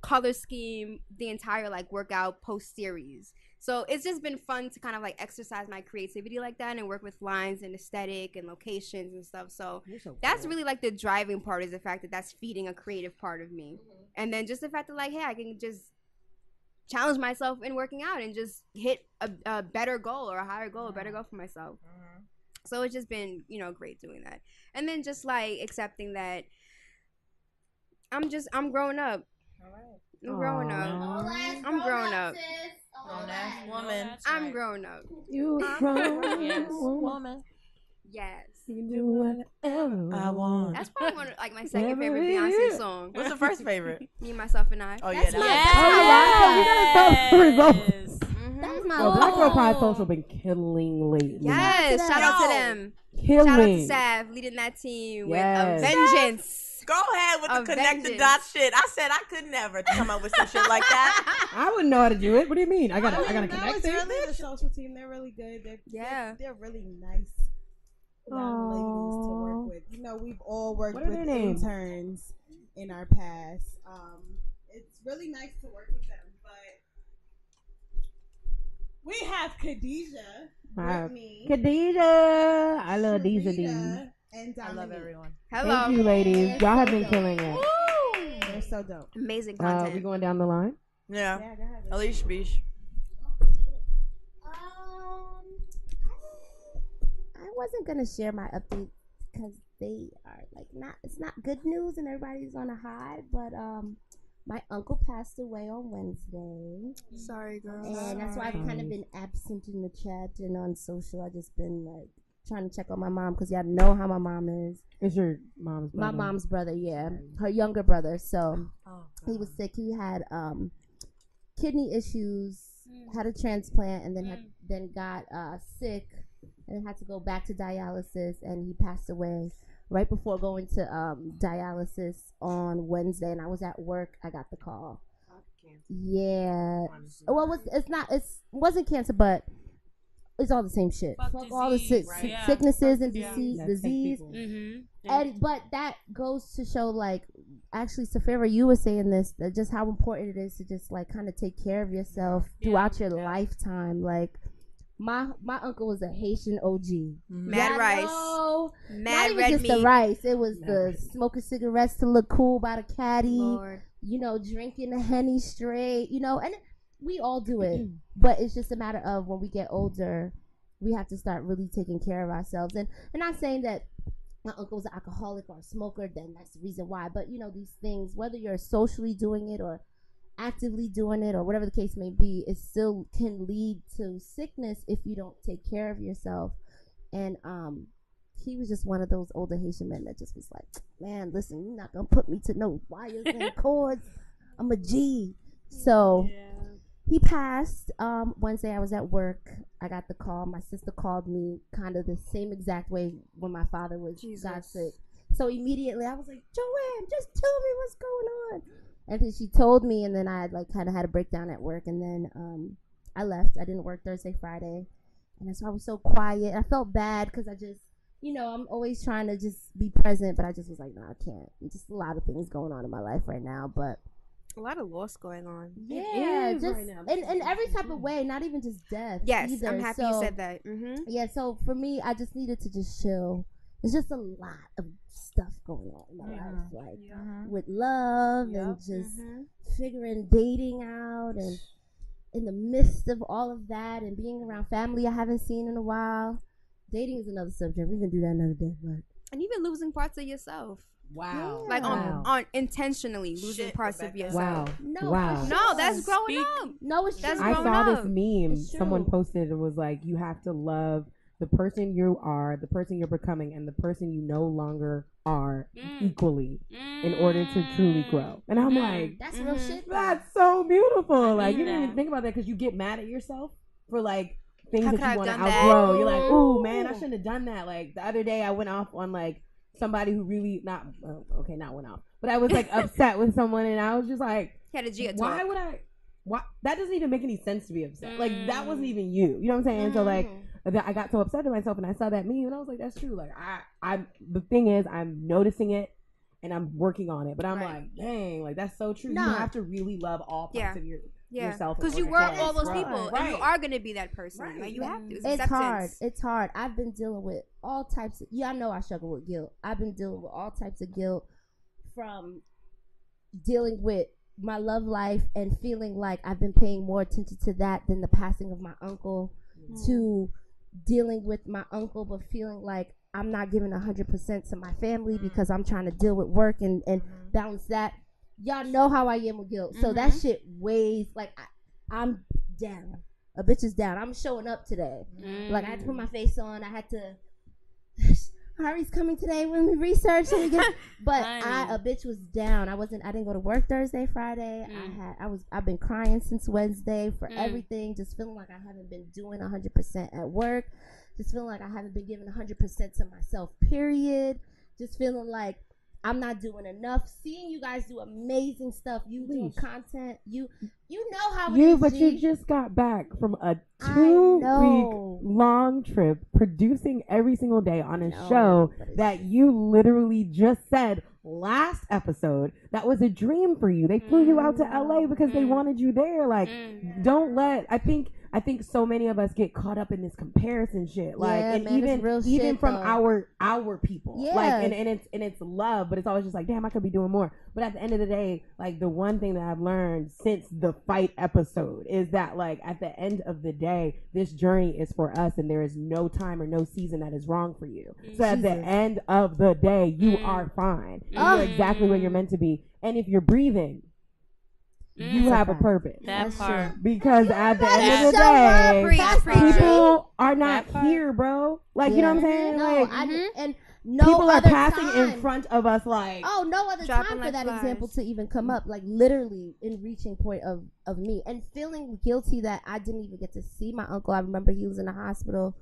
color scheme the entire like workout post series. So it's just been fun to kind of like exercise my creativity like that and work with lines and aesthetic and locations and stuff. So that's really like the driving part, is the fact that that's feeding a creative part of me. And then just the fact that like, hey, I can just challenge myself in working out and just hit a better goal or a higher goal, a better goal for myself. So it's just been, you know, great doing that. And then just like accepting that I'm growing up. I'm growing up. I'm growing up. Grown-ass woman. I'm growing up. You grown Yes. woman. Yes. You do whatever I want. That's probably one of like my second favorite Beyonce song. What's the first favorite? Me, Myself, and I. Oh, That's yeah. my- That Oh, yeah. We gotta tell the results. Mhm. That's my Yo, Black Girl Pod goal. Social been killing lately. Yes. Shout out to Yo. them. Killing. Shout out to Sav leading that team with Yes. a vengeance. Go ahead with the A connected vengeance. dots shit. I said I could never come up with some shit like that. I wouldn't know how to do it. What do you mean? I gotta No, connect it's it. really the social team. They're really good. They're really nice young ladies to work with. You know, we've all worked What are with their names? interns in our past. it's really nice to work with them, but we have Khadijah, Brittany, Khadijah. I love Deezy Sharita, Dee. and Dominique. I love everyone. Hello. Thank you, ladies. Y'all have been killing it. They're so dope. Amazing We content. going down the line? Yeah. Go ahead. Alicia Beach. I wasn't gonna share my update because they are like it's not good news and everybody's on a high, but my uncle passed away on Wednesday. Sorry, girl. And that's why I've kind of been absent in the chat and on social. I just been like trying to check on my mom because y'all know how my mom is. It's your mom's brother. My mom's brother, yeah, her younger brother. So he was sick. He had kidney issues, had a transplant, and then got sick, and then had to go back to dialysis, and he passed away right before going to dialysis on Wednesday. And I was at work. I got the call. Yeah. Well, it wasn't cancer, but it's all the same shit. Fuck all the sicknesses and disease. But that goes to show, like, actually, Safira, you were saying this, that just how important it is to just like kind of take care of yourself throughout your lifetime. Like, my uncle was a Haitian OG. Mad rice. Not even red just meat. the rice. It was the smoking cigarettes to look cool by the caddy. Lord. You know, drinking the Henny straight. You know, and we all do it. But it's just a matter of when we get older, we have to start really taking care of ourselves. And not saying that my uncle was an alcoholic or a smoker, then that's the reason why. But, you know, these things, whether you're socially doing it or actively doing it or whatever the case may be, it still can lead to sickness if you don't take care of yourself. And he was just one of those older Haitian men that just was like, man, listen, you're not gonna put me to no wires and cords. I'm a G. So he passed Wednesday. I was at work. I got the call. My sister called me kind of the same exact way when my father got sick. So immediately I was like, Joanne, just tell me what's going on. And then she told me, and then I had like kind of had a breakdown at work, and then I left. I didn't work Thursday, Friday, and so I was so quiet. I felt bad because I just, you know, I'm always trying to just be present, but I just was like, no, I can't. Just a lot of things going on in my life right now, but a lot of loss going on. Yeah, just right now. in every type of way, not even just death. Yes, either. I'm happy you said that. Yeah, so for me, I just needed to just chill. There's just a lot of stuff going on in my life, like with love and just figuring dating out, and in the midst of all of that, and being around family I haven't seen in a while. Dating is another subject. We can do that another day, but and even losing parts of yourself. Wow. Like on intentionally losing parts of yourself. Wow. No, that's growing up. No, it's that's true. I saw up. this meme someone posted. It was like, you have to love the person you are, the person you're becoming, and the person you no longer are equally in order to truly grow. And I'm like, that's real shit. That's so beautiful. Like, you didn't even think about that because you get mad at yourself for like things that you want to outgrow. You're like, ooh, man, I shouldn't have done that. Like the other day I went off on like somebody who really not went off, but I was like upset with someone, and I was just like, why would I? Why? That doesn't even make any sense to be upset. Like that wasn't even you. You know what I'm saying? So like, I got so upset at myself, and I saw that meme, and I was like, that's true. Like I the thing is, I'm noticing it, and I'm working on it. But I'm like, dang, like that's so true. You have to really love all parts of yourself, because you were all those people, and you are gonna be that person. Like you have to. It's hard. It's hard. I've been dealing with all types of. I know I struggle with guilt. I've been dealing with all types of guilt, from dealing with my love life and feeling like I've been paying more attention to that than the passing of my uncle, to dealing with my uncle but feeling like I'm not giving 100% to my family because I'm trying to deal with work and balance that. Y'all know how I am with guilt. So that shit weighs. Like I'm down. A bitch is down. I'm showing up today. Like I had to put my face on. I had to. Harry's coming today when we research and we get. But a bitch was down. I didn't go to work Thursday, Friday. I've been crying since Wednesday for everything. Just feeling like I haven't been doing 100% at work. Just feeling like I haven't been giving 100% to myself. Period. Just feeling like I'm not doing enough. Seeing you guys do amazing stuff. You doing content. You know how it is. But you just got back from a 2-week long trip producing every single day on a show that you literally just said last episode that was a dream for you. They flew you out to LA because they wanted you there. Like, don't let. I think so many of us get caught up in this comparison shit. Like, Yeah, and man, it's real even shit, from though. our people. Yeah. Like, and it's love, but it's always just like, damn, I could be doing more. But at the end of the day, like, the one thing that I've learned since the fight episode is that, like, at the end of the day, this journey is for us, and there is no time or no season that is wrong for you. So at the end of the day, you are fine. You're exactly where you're meant to be. And if you're breathing, you have a purpose. That part. Because at the end of the day, people are not here, bro. Like, you know what I'm saying? No, like, and no people are other passing time. in front of us, like, oh, no other Dropping time for like that flies. example to even come up, like literally in reaching point of me and feeling guilty that I didn't even get to see my uncle. I remember he was in the hospital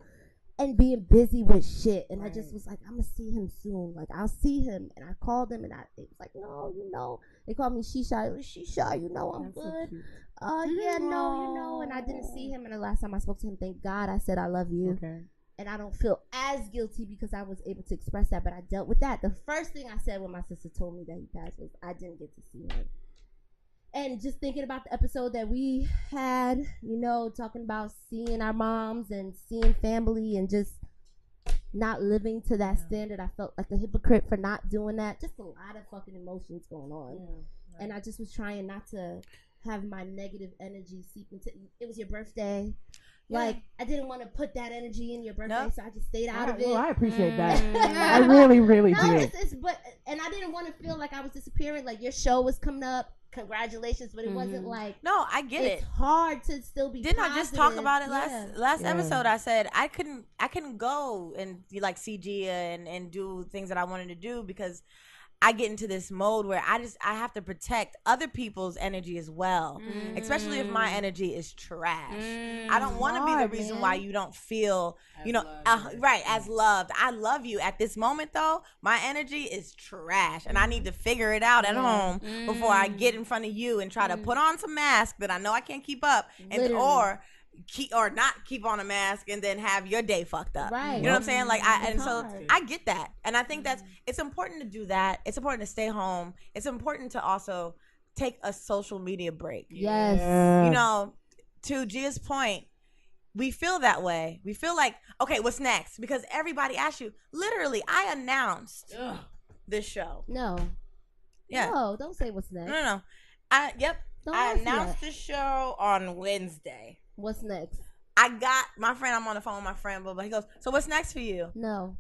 and being busy with shit, and I just was like, I'm gonna see him soon, like I'll see him. And I called him, and it was like, no, you know, they called me Shisha. Shisha, you know, I'm good. Yeah, no, you know. And I didn't see him, and the last time I spoke to him, thank God, I said I love you. okay. And I don't feel as guilty because I was able to express that, but I dealt with that. The first thing I said when my sister told me that he passed was I didn't get to see him. And just thinking about the episode that we had, you know, talking about seeing our moms and seeing family and just not living to that standard, I felt like a hypocrite for not doing that. Just a lot of fucking emotions going on. And I just was trying not to have my negative energy seep into it. Was your birthday. Like, I didn't want to put that energy in your birthday, so I just stayed out of it. Well, I appreciate that. I really, really do. And I didn't want to feel like I was disappearing. Like, your show was coming up. Congratulations, but it wasn't like. No, I get it's it. Hard to still be. Didn't positive. I just talk about it last episode? I said I couldn't go and like see Gia and do things that I wanted to do because I get into this mode where I have to protect other people's energy as well, especially if my energy is trash. I don't want to be the reason why you don't feel, as loved. I love you at this moment though. My energy is trash, and I need to figure it out at home before I get in front of you and try to put on some mask that I know I can't keep up, and or not keep on a mask and then have your day fucked up. Right. You know what I'm saying? Like I get that. And I think it's important to do that. It's important to stay home. It's important to also take a social media break. Yes. Yeah. You know, to Gia's point, we feel that way. We feel like, okay, what's next? Because everybody asks you. Literally, I announced this show. No. Yeah. No, don't say what's next. No. I announced the show on Wednesday. What's next? I got my friend. I'm on the phone with my friend, but he goes, so what's next for you? No.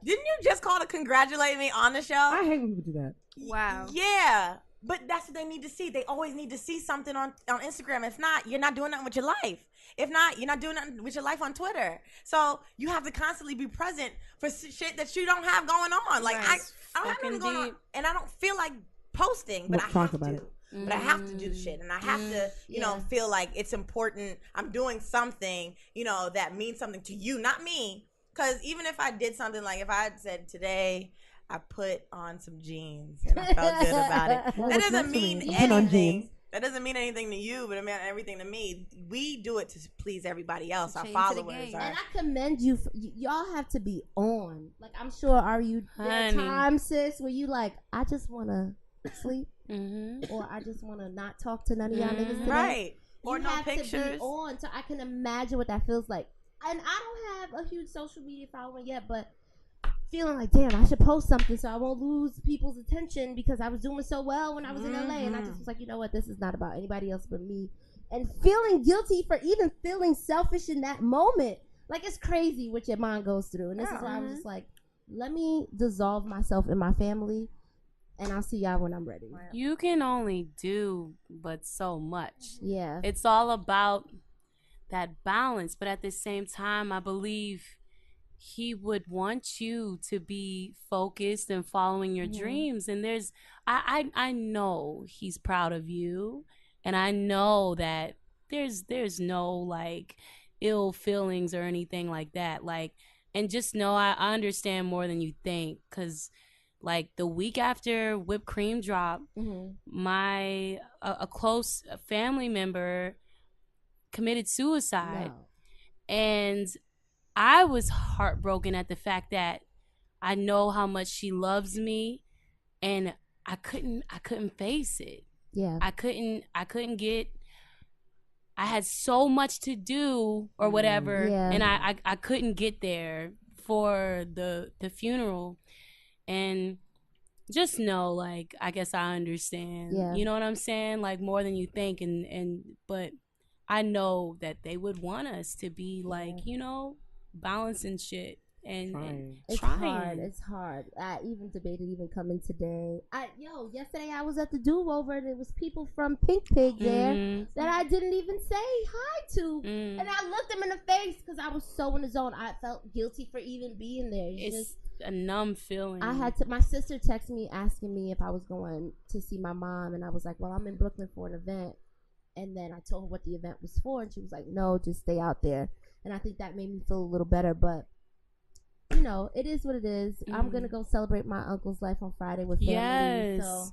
Didn't you just call to congratulate me on the show? I hate when people do that. Wow. Yeah, but that's what they need to see. They always need to see something on Instagram. If not, you're not doing nothing with your life. If not, you're not doing nothing with your life on Twitter. So you have to constantly be present for shit that you don't have going on. Like I don't have anything going on, and I don't feel like posting, but I have to. But I have to do the shit, and I have to, you know, feel like it's important. I'm doing something, you know, that means something to you, not me. Because even if I did something like if I had said today I put on some jeans and I felt good about it, that doesn't mean anything. That doesn't mean anything to you, but it meant everything to me. We do it to please everybody else, our followers. And I commend you. Y'all have to be on. Like, I'm sure, are you there times, sis, where you like, I just want to sleep? Or I just want to not talk to none of y'all niggas today. Right. Or you no have pictures. To be on, so I can imagine what that feels like. And I don't have a huge social media following yet, but feeling like, damn, I should post something so I won't lose people's attention because I was doing so well when I was in LA. And I just was like, you know what? This is not about anybody else but me. And feeling guilty for even feeling selfish in that moment. Like, it's crazy what your mind goes through. And this is why I was just like, let me dissolve myself in my family. And I'll see y'all when I'm ready. You can only do but so much. Yeah. It's all about that balance. But at the same time, I believe he would want you to be focused and following your dreams. And I know he's proud of you. And I know that there's no like ill feelings or anything like that. Like, and just know I understand more than you think. 'Cause like the week after Whipped Cream dropped, my a close family member committed suicide. And I was heartbroken at the fact that I know how much she loves me and I couldn't face it. Yeah. I couldn't get. I had so much to do or whatever, and I couldn't get there for the funeral, and just know, like, I guess I understand. Yeah. You know what I'm saying? Like, more than you think, and but I know that they would want us to be like, balancing shit and it's trying. hard. It's hard. I even debated even coming today. Yesterday I was at the do-over and there was people from Pink Pig there that I didn't even say hi to, and I looked them in the face because I was so in the zone. I felt guilty for even being there. It's just a numb feeling. My sister texted me asking me if I was going to see my mom, and I was like, well, I'm in Brooklyn for an event. And then I told her what the event was for, and she was like, no, just stay out there. And I think that made me feel a little better, but it is what it is. I'm gonna go celebrate my uncle's life on Friday with family. So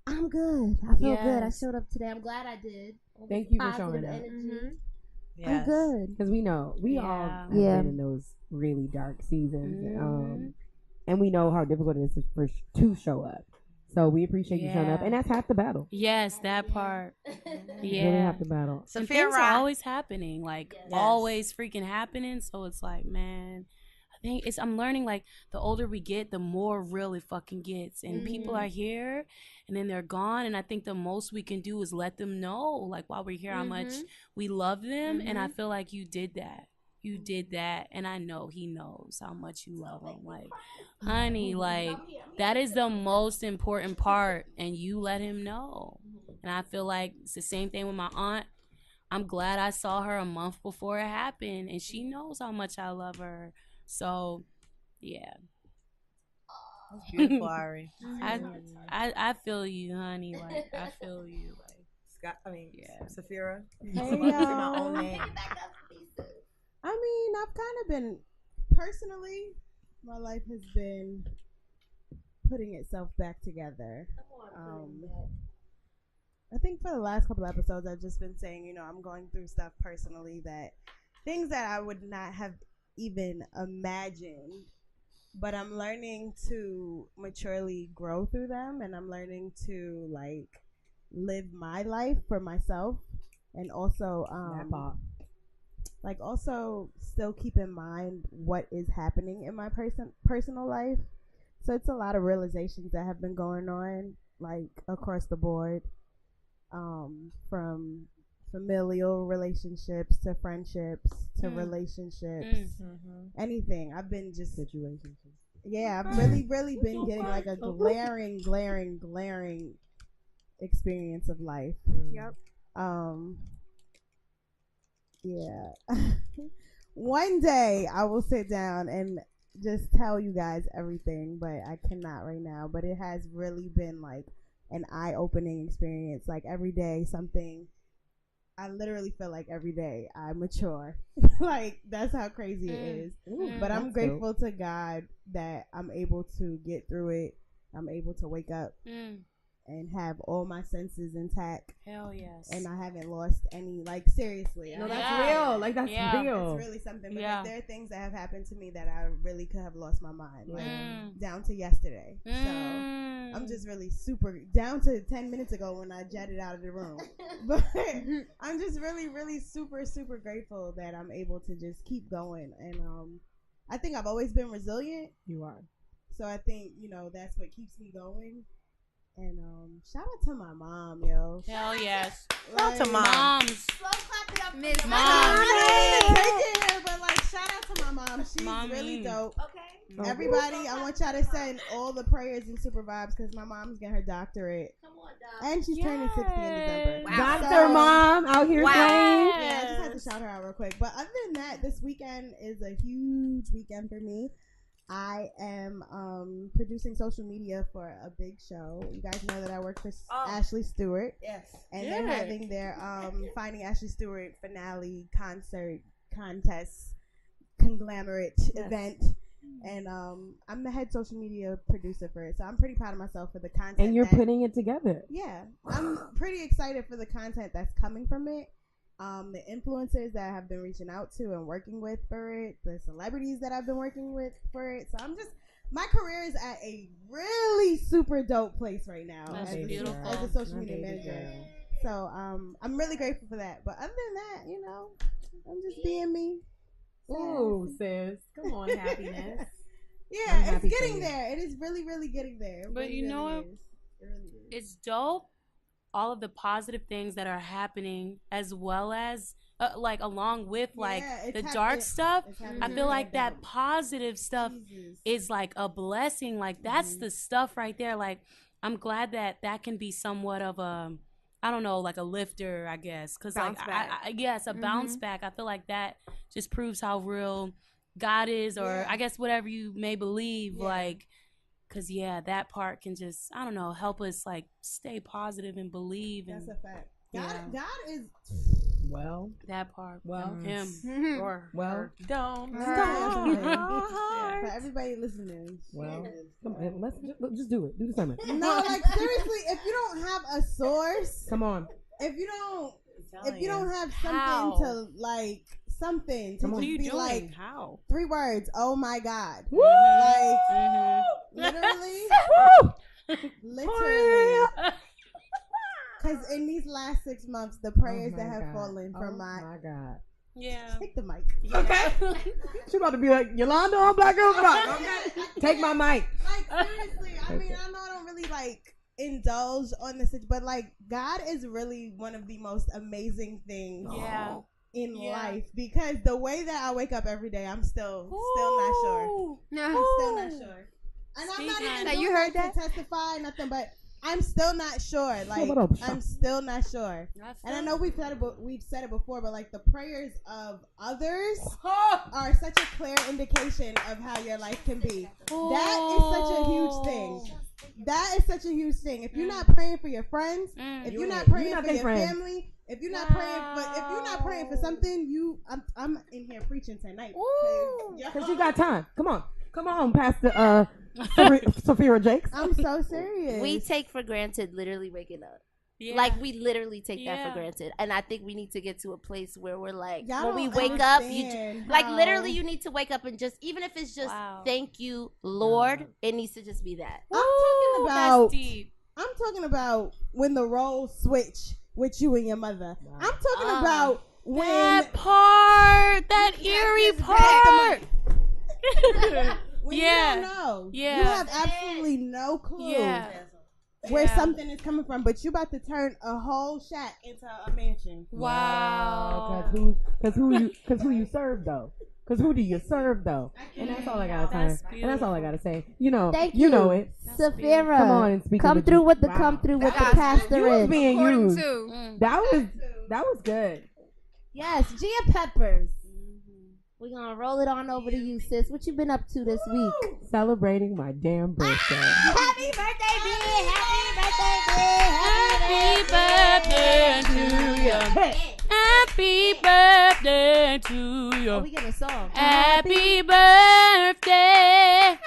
I'm good. I feel good. I showed up today. I'm glad I did. Thank you for showing up. I'm good. Because we know we all have been in those really dark seasons, and we know how difficult it is to show up. So we appreciate you showing up, and that's half the battle. Yes, that part. Really half the battle. So things are always happening, like always freaking happening. So it's like, man, I think I'm learning, like, the older we get, the more real it fucking gets, and people are here, and then they're gone, and I think the most we can do is let them know, like, while we're here, how much we love them, and I feel like you did that. You did that, and I know he knows how much you love him. Like, honey, like, that is the most important part, and you let him know. And I feel like it's the same thing with my aunt. I'm glad I saw her a month before it happened, and she knows how much I love her. So, yeah. That's beautiful, Ari. I feel you, honey. Like, I feel you. Like, Scott, Safira. Hey, my own name. I mean, I've kind of been, personally, my life has been putting itself back together. I think for the last couple episodes, I've just been saying, I'm going through stuff personally, things that I would not have even imagined, but I'm learning to maturely grow through them, and I'm learning to, like, live my life for myself, and also also still keep in mind what is happening in my personal life. So it's a lot of realizations that have been going on, like, across the board, from familial relationships to friendships to relationships, anything. I've been just situations. Yeah, I've really been getting like a glaring experience of life. Yep. Yeah. One day I will sit down and just tell you guys everything, but I cannot right now. But it has really been like an eye-opening experience. Like every day something, I literally feel like every day I mature. Like that's how crazy it is. But I'm grateful to God that I'm able to get through it. I'm able to wake up and have all my senses intact. Hell yes. And I haven't lost any, like, seriously. No, that's real. Like, that's real. It's really something. But there are things that have happened to me that I really could have lost my mind. Like, down to yesterday. So, I'm just really super, down to 10 minutes ago when I jetted out of the room. But I'm just really, really super, super grateful that I'm able to just keep going. And I think I've always been resilient. You are. So I think, that's what keeps me going. And shout out to my mom, yo. Hell yes. Shout out to moms. Slow clap it up, Miss Mom. I didn't take it here, but like shout out to my mom. She's really dope. Okay. Everybody, I want y'all to send all the prayers and super vibes because my mom's getting her doctorate. Come on, Doc. And she's turning 60 in December. Wow. Dr. Mom out here playing. Yeah, I just had to shout her out real quick. But other than that, this weekend is a huge weekend for me. I am producing social media for a big show. You guys know that I work for Ashley Stewart. Yes. And they're having their Finding Ashley Stewart finale concert contest conglomerate event. And I'm the head social media producer for it. So I'm pretty proud of myself for the content. And you're putting it together. Yeah. I'm pretty excited for the content that's coming from it. The influencers that I have been reaching out to and working with for it, the celebrities that I've been working with for it. So my career is at a really super dope place right now. That's as, beautiful. as a social media manager. So I'm really grateful for that. But other than that, you know, I'm just being me. Ooh, sis. Come on, happiness. Yeah, I'm it's happy for getting you. there. It is really, really getting there. It But really, you know really what? is. It really is. It's dope. All of the positive things that are happening, as well as like along with like Yeah, it's the dark stuff. it's I happening feel like together. that positive stuff Jesus. is like a blessing. Like that's the stuff right there. Like I'm glad that that can be somewhat of a, I don't know, like a lifter, I guess. Cause like Bounce back. yes, a bounce back. I feel like that just proves how real God is, or Yeah. I guess whatever you may believe. Yeah. Like, cause yeah, that part can just, I don't know, help us like stay positive and believe. And That's a fact. God is. Well, that part. well, Him Mhm. or well, her. Don't Definitely. stop. For everybody listening. well. Come on, let's just do it. Do the sermon. No, like seriously, if you don't have a source, Come on. if you don't have something How? to like something to Come just on. What are you be doing? like How? 3 words. Oh my God. Woo! Like literally, literally. Because in these last 6 months, the prayers Oh that my have God. fallen Oh from my God. Yeah. take the mic. Okay. She about to be like Yolanda on Black Girls Rock. Okay. Take my mic. Like seriously, I mean, I know I don't really like indulge on this, but like God is really one of the most amazing things Yeah. in Yeah. life, because the way that I wake up every day, I'm still not sure. I'm still not sure. And I'm not Speak, even honey. doing You heard that to testify nothing, but I'm still not sure. Like what up? I'm still not sure. And I know we've said it before, but like the prayers of others are such a clear indication of how your life can be. That is such a huge thing. That is such a huge thing. If you're not praying for your friends, if you're not praying for your family, if you're not praying for something, I'm in here preaching tonight. Because you got time. Come on, Pastor Sophia Jakes. I'm so serious. We take for granted literally waking up. Yeah. Like we literally take that Yeah. for granted, and I think we need to get to a place where we're like, Y'all when we don't wake up, understand like how- literally, you need to wake up and just, even if it's just Wow. thank you, Lord. It needs to just be that. That's deep. I'm talking about when the roles switch with you and your mother. Wow. I'm talking about when That part, that eerie part. when Yeah. you don't know. Yeah. You have absolutely no clue Yeah. where Yeah. something is coming from, but you about to turn a whole shack into a mansion. Wow. Because who you serve though? Because who do you serve though? And that's all I gotta say. That's And that's all I gotta say. You know, Thank you know you. it. Saphira, Come on and speak. come of the through truth. with the Wow. come through with the Yes. pastor You was in. being According used. to That was good. Yes, Gia Peppers. We're gonna roll it on over to you, sis. What you been up to this week? Celebrating my damn birthday. Happy birthday, B! Happy birthday, Happy birthday to you. Hey. Happy birthday to Oh, you. we get a song. Happy birthday.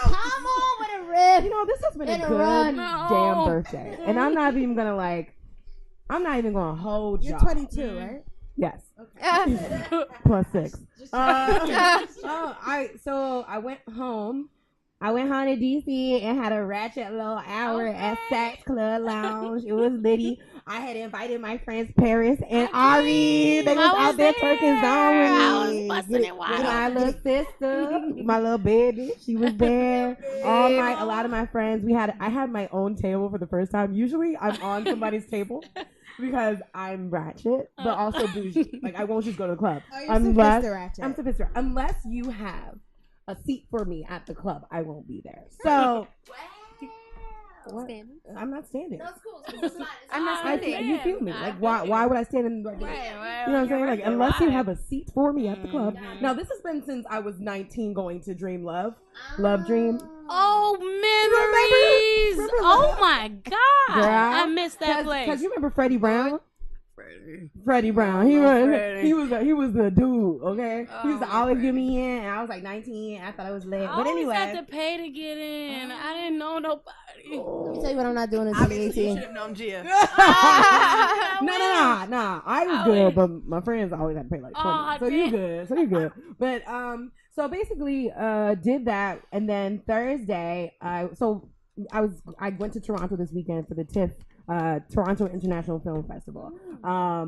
Come on with a riff. You know, this has been a And a good run. damn birthday. And I'm not even gonna hold You're y'all. 22, right? Yes. Okay. Plus 6. I went home. I went home to DC and had a ratchet little hour at Saks Club Lounge. It was litty. I had invited my friends Paris and Ari. They was out there twerking zone with me. I was busting it wild. My little sister, my little baby, she was there. A lot of my friends. I had my own table for the first time. Usually, I'm on somebody's table because I'm ratchet, but also bougie. Like I won't just go to the club Oh, you're sophisticated. I'm sophisticated. Unless you have a seat for me at the club, I won't be there. So what? I'm not standing. That's cool. I'm not I standing. you feel me? Like why would I stand in like, Right, you know what I'm saying? Like unless you have a seat for me at the club. Mhm. Now this has been since I was 19 going to Dream Love Dream. Oh, memories. Remember Oh, my God. Girl. I missed that place. Because you remember Freddie Brown? Freddie Brown. He was the dude, okay? He used to always give me in, and I was like 19. I thought I was lit. I But always anyway. had to pay to get in. I didn't know nobody. Let me tell you what I'm not doing in Obviously, you 2018. should have known Gia. Nah. I was good, but my friends always had to pay like 20. Oh, So you damn. good. But So basically, did that, and then Thursday, I went to Toronto this weekend for the TIFF, Toronto International Film Festival,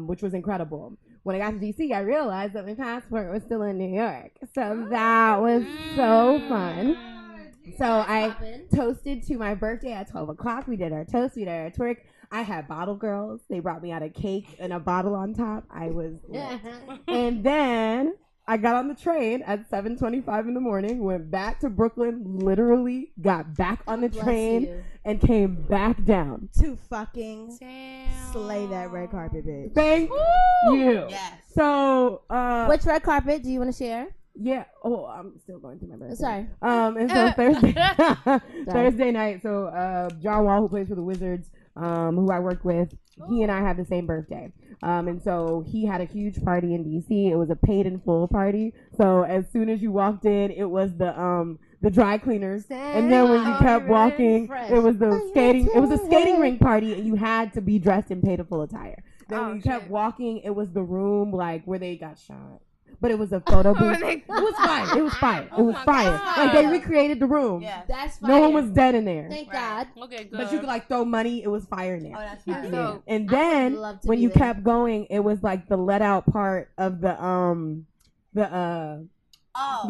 which was incredible. When I got to DC, I realized that my passport was still in New York, so that was so fun. So I toasted to my birthday at 12 o'clock. We did our toast, we did our twerk. I had bottle girls. They brought me out a cake and a bottle on top. I was lit. And then I got on the train at 7:25 in the morning, went back to Brooklyn, literally got back on the train and came back down. To fucking slay that red carpet, bitch. Thank you. Yes. So, Which red carpet do you want to share? yeah. Oh, I'm still going through my birthday. Sorry. And so Thursday night. So, John Wall, who plays for the Wizards, who I work with, he and I have the same birthday. And so he had a huge party in DC. It was a paid in full party. So as soon as you walked in, it was the dry cleaners. And then when you kept walking, it was the skating. It was a skating rink party, and you had to be dressed in paid in full attire. Then when you kept walking, it was the room like where they got shot. But it was a photo booth. It was fire. It was fire. It was fire. Like they recreated the room. Yes. That's fire. No one was dead in there. Thank Right. God. Okay, good. But you could like throw money. It was fire in there. Oh, that's Yeah. fine. So- And I would then love to when be you there. kept going, it was like the let out part of the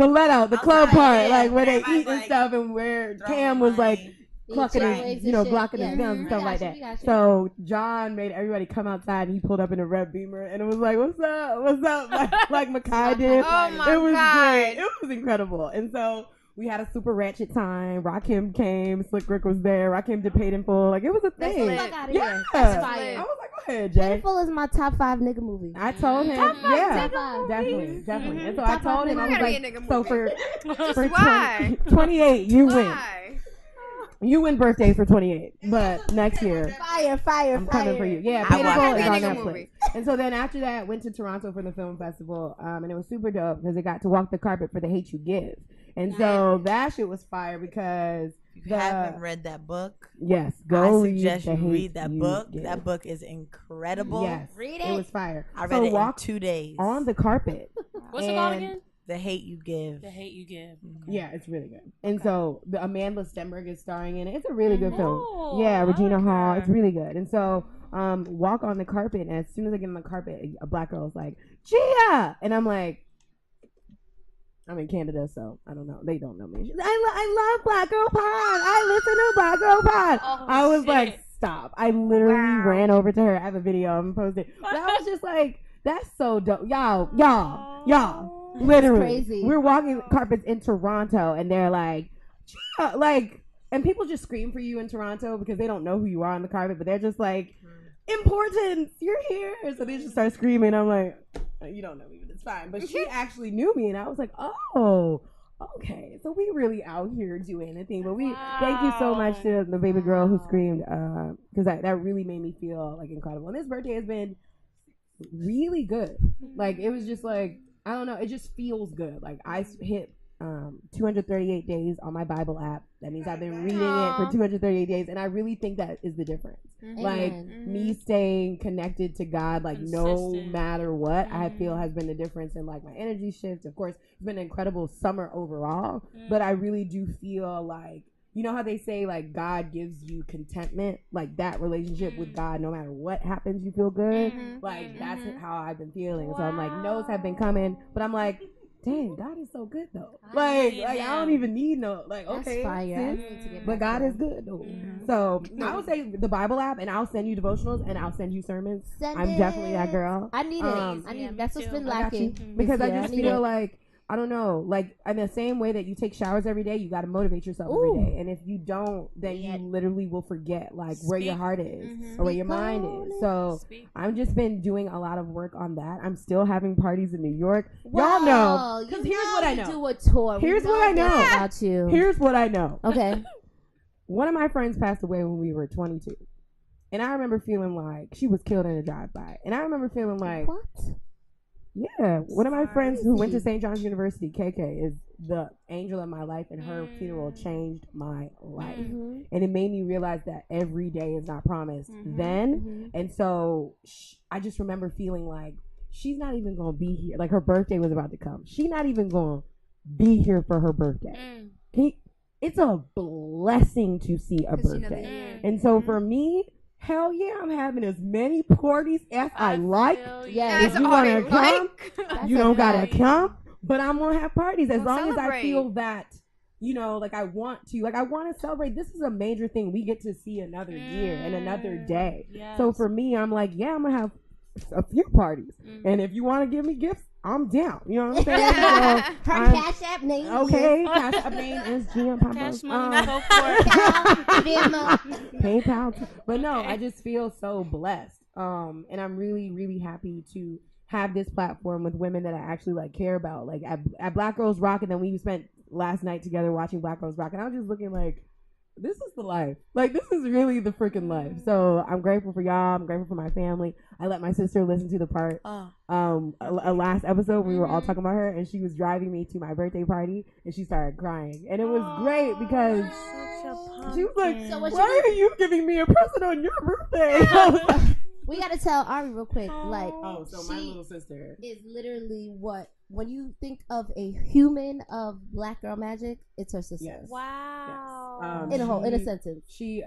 let out, the club outside, part, yeah. like where they Everybody's, eat and like, stuff, and where throwing Cam was like money. clucking Eat his, legs you know, and shit. blocking his Yeah. gums and We stuff got like you, that. we got you. So John made everybody come outside, and he pulled up in a red Beamer, and it was like, "What's up? What's up?" Like Makai did. Oh my It was God. great. It was incredible. And so we had a super ratchet time. Rakim came, Slick Rick was there. Rakim did Paid in Full. Like it was a That's thing. the fuck out of Yeah. here. That's I fire. was like, go ahead, Jay. Pitiful is my top 5 nigga movie. I told him, Top yeah, five. definitely. And so Top I told five him, I nigga was movie. like, Gotta be a nigga so movie. for Why? 28, you win. Why? You win birthdays for 28, but next year Fire. I'm coming for you. Yeah, I Paid in watched Full that. is on Nigga Netflix. movie. And so then after that, went to Toronto for the film festival, and it was super dope because they got to walk the carpet for The Hate You Give. And so that shit was fire because If you haven't read that book, yes, I go suggest read you The Hate read that You book. Give. That book is incredible. Yes, Read it it. was fire. I read so it in walk 2 days. on the carpet. What's it called and- again? The Hate You Give. The Hate You Give. Yeah, it's really good. And so the Amanda Stenberg is starring in it. It's a really good film. Oh, Yeah, I Regina like Hall. her. It's really good. And so walk on the carpet, and as soon as I get on the carpet, a black girl is like, Gia! And I'm like, I'm in Canada, so I don't know. They don't know me. She's like, I love Black Girl Pod. I listen to Black Girl Pod. Oh, I was shit. like, stop. I literally Wow. ran over to her. I have a video. I'm posting. But I was just like, that's so dope. Y'all. Literally. crazy. We're walking carpets in Toronto, and they're like, Gia, like, and people just scream for you in Toronto because they don't know who you are on the carpet, but they're just like, importance, you're here. So they just start screaming. I'm like, you don't know me, but it's fine. But she actually knew me, and I was like, oh, okay. So we really out here doing anything. But we thank you so much to the baby girl who screamed, because that really made me feel like incredible. And this birthday has been really good. Like it was just like, I don't know, it just feels good. Like I hit 238 days on my Bible app. That means I've been reading it for 238 days, and I really think that is the difference. Like me staying connected to God, like no Consistent. matter what, I feel has been the difference in like my energy shift. Of course, it's been an incredible summer overall, but I really do feel like, you know how they say like God gives you contentment, like that relationship with God, no matter what happens, you feel good. Like that's how I've been feeling. So I'm like, no's have been coming, but I'm like, dang, God is so good though. Like I don't even need no, like, That's okay, fire. I sis, need to get but back God to is good though. So I would say the Bible app, and I'll send you devotionals, and I'll send you sermons. Send I'm definitely that it. girl. I need it. Um, I need Yeah, that's me what's too. been I got you. lacking. Because I this year. just need feel it. like, I don't know, like in the same way that you take showers every day, you got to motivate yourself every day. And if you don't, then you literally will forget like where your Speak. heart is or where your mind is. So Speak. I've just been doing a lot of work on that. I'm still having parties in New York. Whoa, Y'all know. you Because here's what I you know. Do a tour. Here's We what I this know. about you. Here's what I know. Okay. One of my friends passed away when we were 22. And I remember feeling like she was killed in a drive-by. And I remember feeling like, What? yeah, one of my friends who went to St. John's University, KK, is the angel of my life, and her funeral changed my life. Mm-hmm. And it made me realize that every day is not promised then. And so I just remember feeling like she's not even going to be here. Like her birthday was about to come. She's not even going to be here for her birthday. It's a blessing to see a 'Cause you know birthday. And so for me, hell yeah, I'm having as many parties as I like. Yes. If you want to come, That's you a don't got to fact. come. But I'm going to have parties as We'll long as I celebrate. feel that, you know, like I want to celebrate. This is a major thing. We get to see another year and another day. So for me, I'm like, yeah, I'm going to have a few parties. And if you want to give me gifts, I'm down. You know what I'm saying? So Her Cash App name. okay, Cash App name is GM Papa. Cash money, go for it. PayPal. But no, I just feel so blessed. And I'm really, really happy to have this platform with women that I actually like care about. Like at Black Girls Rock, and then we spent last night together watching Black Girls Rock, and I was just looking like, this is the life. Like, this is really the freaking life. So I'm grateful for y'all. I'm grateful for my family. I let my sister listen to the part. A last episode we were all talking about her, and she was driving me to my birthday party, and she started crying, and it was great because she was like, So "Why are you giving me a present on your birthday?" We gotta tell Ari real quick. Like, so my little sister is literally what when you think of a human of Black Girl Magic, it's her sister. Yes. Wow. Yes. In a sentence. She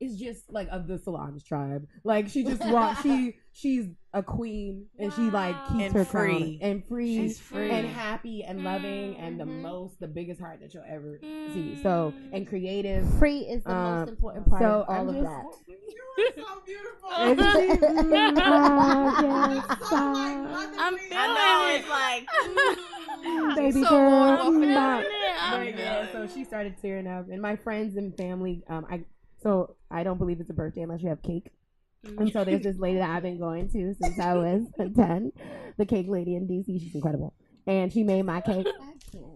is just like of the Solange tribe. Like she just she's a queen, and she like keeps And her free. crown and free. She's free. And happy and loving and the biggest heart that you'll ever see. So and creative. Free is the most important part of all of that. You're so beautiful. I'm I know, it's like, baby So girl. warm. Yeah, so she started tearing up, and my friends and family. I don't believe it's a birthday unless you have cake. And so there's this lady that I've been going to since I was 10, the cake lady in DC. She's incredible, and she made my cake.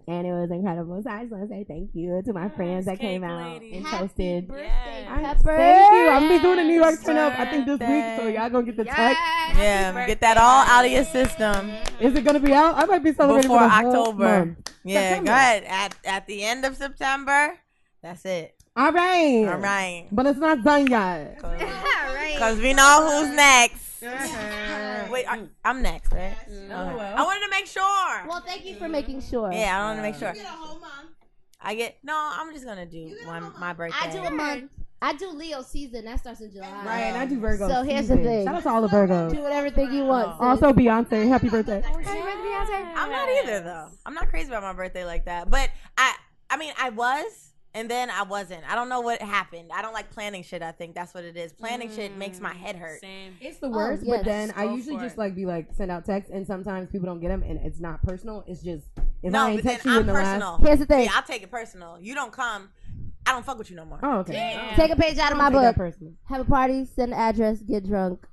And it was incredible. So I just want to say thank you to my friends that came out and toasted. Pepper. Thank you. I'm gonna be doing a New York turn up, I think, this week. So y'all gonna get the text. yeah, get that all out of your system Is it gonna be out? I might be celebrating before for the whole October. month. Yeah, September. go ahead. At the end of September, that's it. All right. All right. But it's not done yet. Because we know who's next. Wait, I'm next, right? Okay. I wanted to make sure. Well, thank you for making sure. Yeah, I wanted to make sure. You get a whole month. I'm just going to do my birthday. I do a month. I do Leo season. That starts in July. Right, and I do Virgo. So here's the season. thing. Shout out to all the Virgos. Do whatever thing you want. sis. Also, Beyonce, happy birthday. I'm not either, though. I'm not crazy about my birthday like that. But I mean, I was, and then I wasn't. I don't know what happened. I don't like planning shit, I think. That's what it is. Planning shit makes my head hurt. Same. It's the worst, yes. but then I Go usually for just it. send out texts, and sometimes people don't get them, and it's not personal. It's just if No, I ain't but then text you I'm in the personal. last. Here's the thing. Yeah, I'll take it personal. You don't come, I don't fuck with you no more. Oh, okay. Damn. Take a page out of my Don't take that book. personal. Have a party, send an address, get drunk,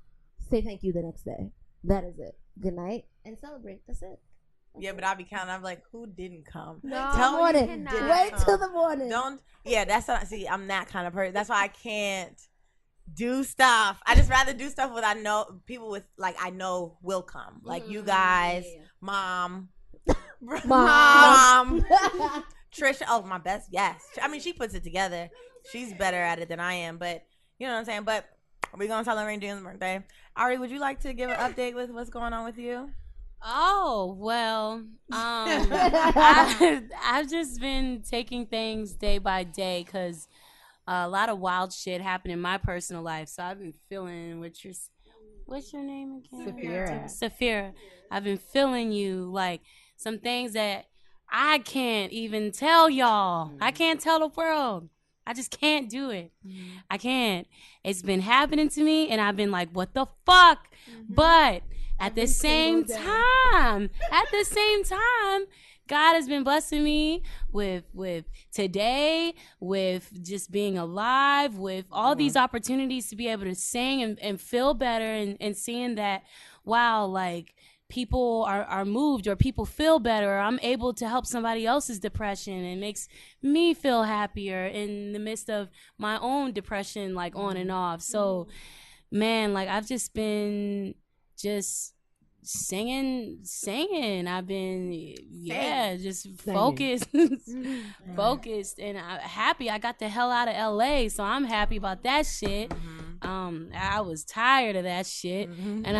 say thank you the next day. That is it. Good night and celebrate. That's it. Yeah, but I'll be counting. I'm like, who didn't come? No. Tell me Morning. who didn't Wait come. till the morning. Don't. Yeah, that's what I see. I'm that kind of person. That's why I can't do stuff. I just rather do stuff with people with like I know will come. Like you guys, mom, mom, Trisha. Oh, my best. Yes. I mean, she puts it together. She's better at it than I am. But you know what I'm saying. But we're gonna celebrate June's birthday. Ari, would you like to give an update with what's going on with you? Oh, well, I've just been taking things day by day because a lot of wild shit happened in my personal life. So I've been feeling what's your name again? Saphira. I've been feeling you like some things that I can't even tell y'all. I can't tell the world. I just can't do it. I can't. It's been happening to me, and I've been like, what the fuck? But at the same time, God has been blessing me with today, with just being alive, with all these opportunities to be able to sing and feel better and seeing that, wow, like people are moved or people feel better or I'm able to help somebody else's depression and makes me feel happier in the midst of my own depression, like on and off. So, man, like I've just been singing. I've been just focused focused and happy. I got the hell out of LA, so I'm happy about that shit. I was tired of that shit, and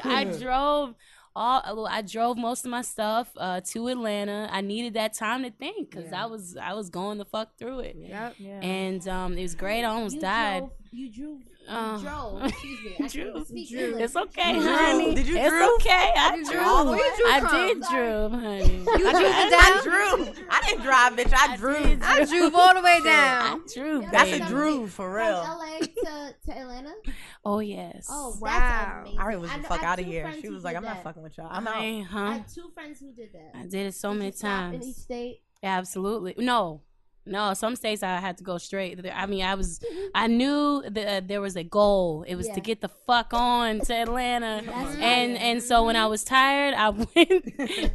I drove I drove most of my stuff to Atlanta. I needed that time to think because I was going the fuck through it. Yep. Yeah. And it was great. I almost died. You drove. Excuse me. I can't speak English. It's okay, You honey. drove. Did you It's drew? okay. I You drew. drove? Where you drew I from? did drew, honey. You drew it I down. drew. I didn't drive, bitch. I drew. did. I drove all the way I down. drew, Yeah, That's baby. a drew for real. From LA to Atlanta. Oh yes. Oh Wow. that's amazing. Ari was the fuck I out have of two here. friends She who was like, did I'm not that. fucking with y'all. I'm out. I Huh? have two friends who did that. I did it so Did many you stop in each times. state. Absolutely. No, some states I had to go straight. I mean, I knew that there was a goal. It was to Yeah. get the fuck on to Atlanta. That's And so when I was tired, I went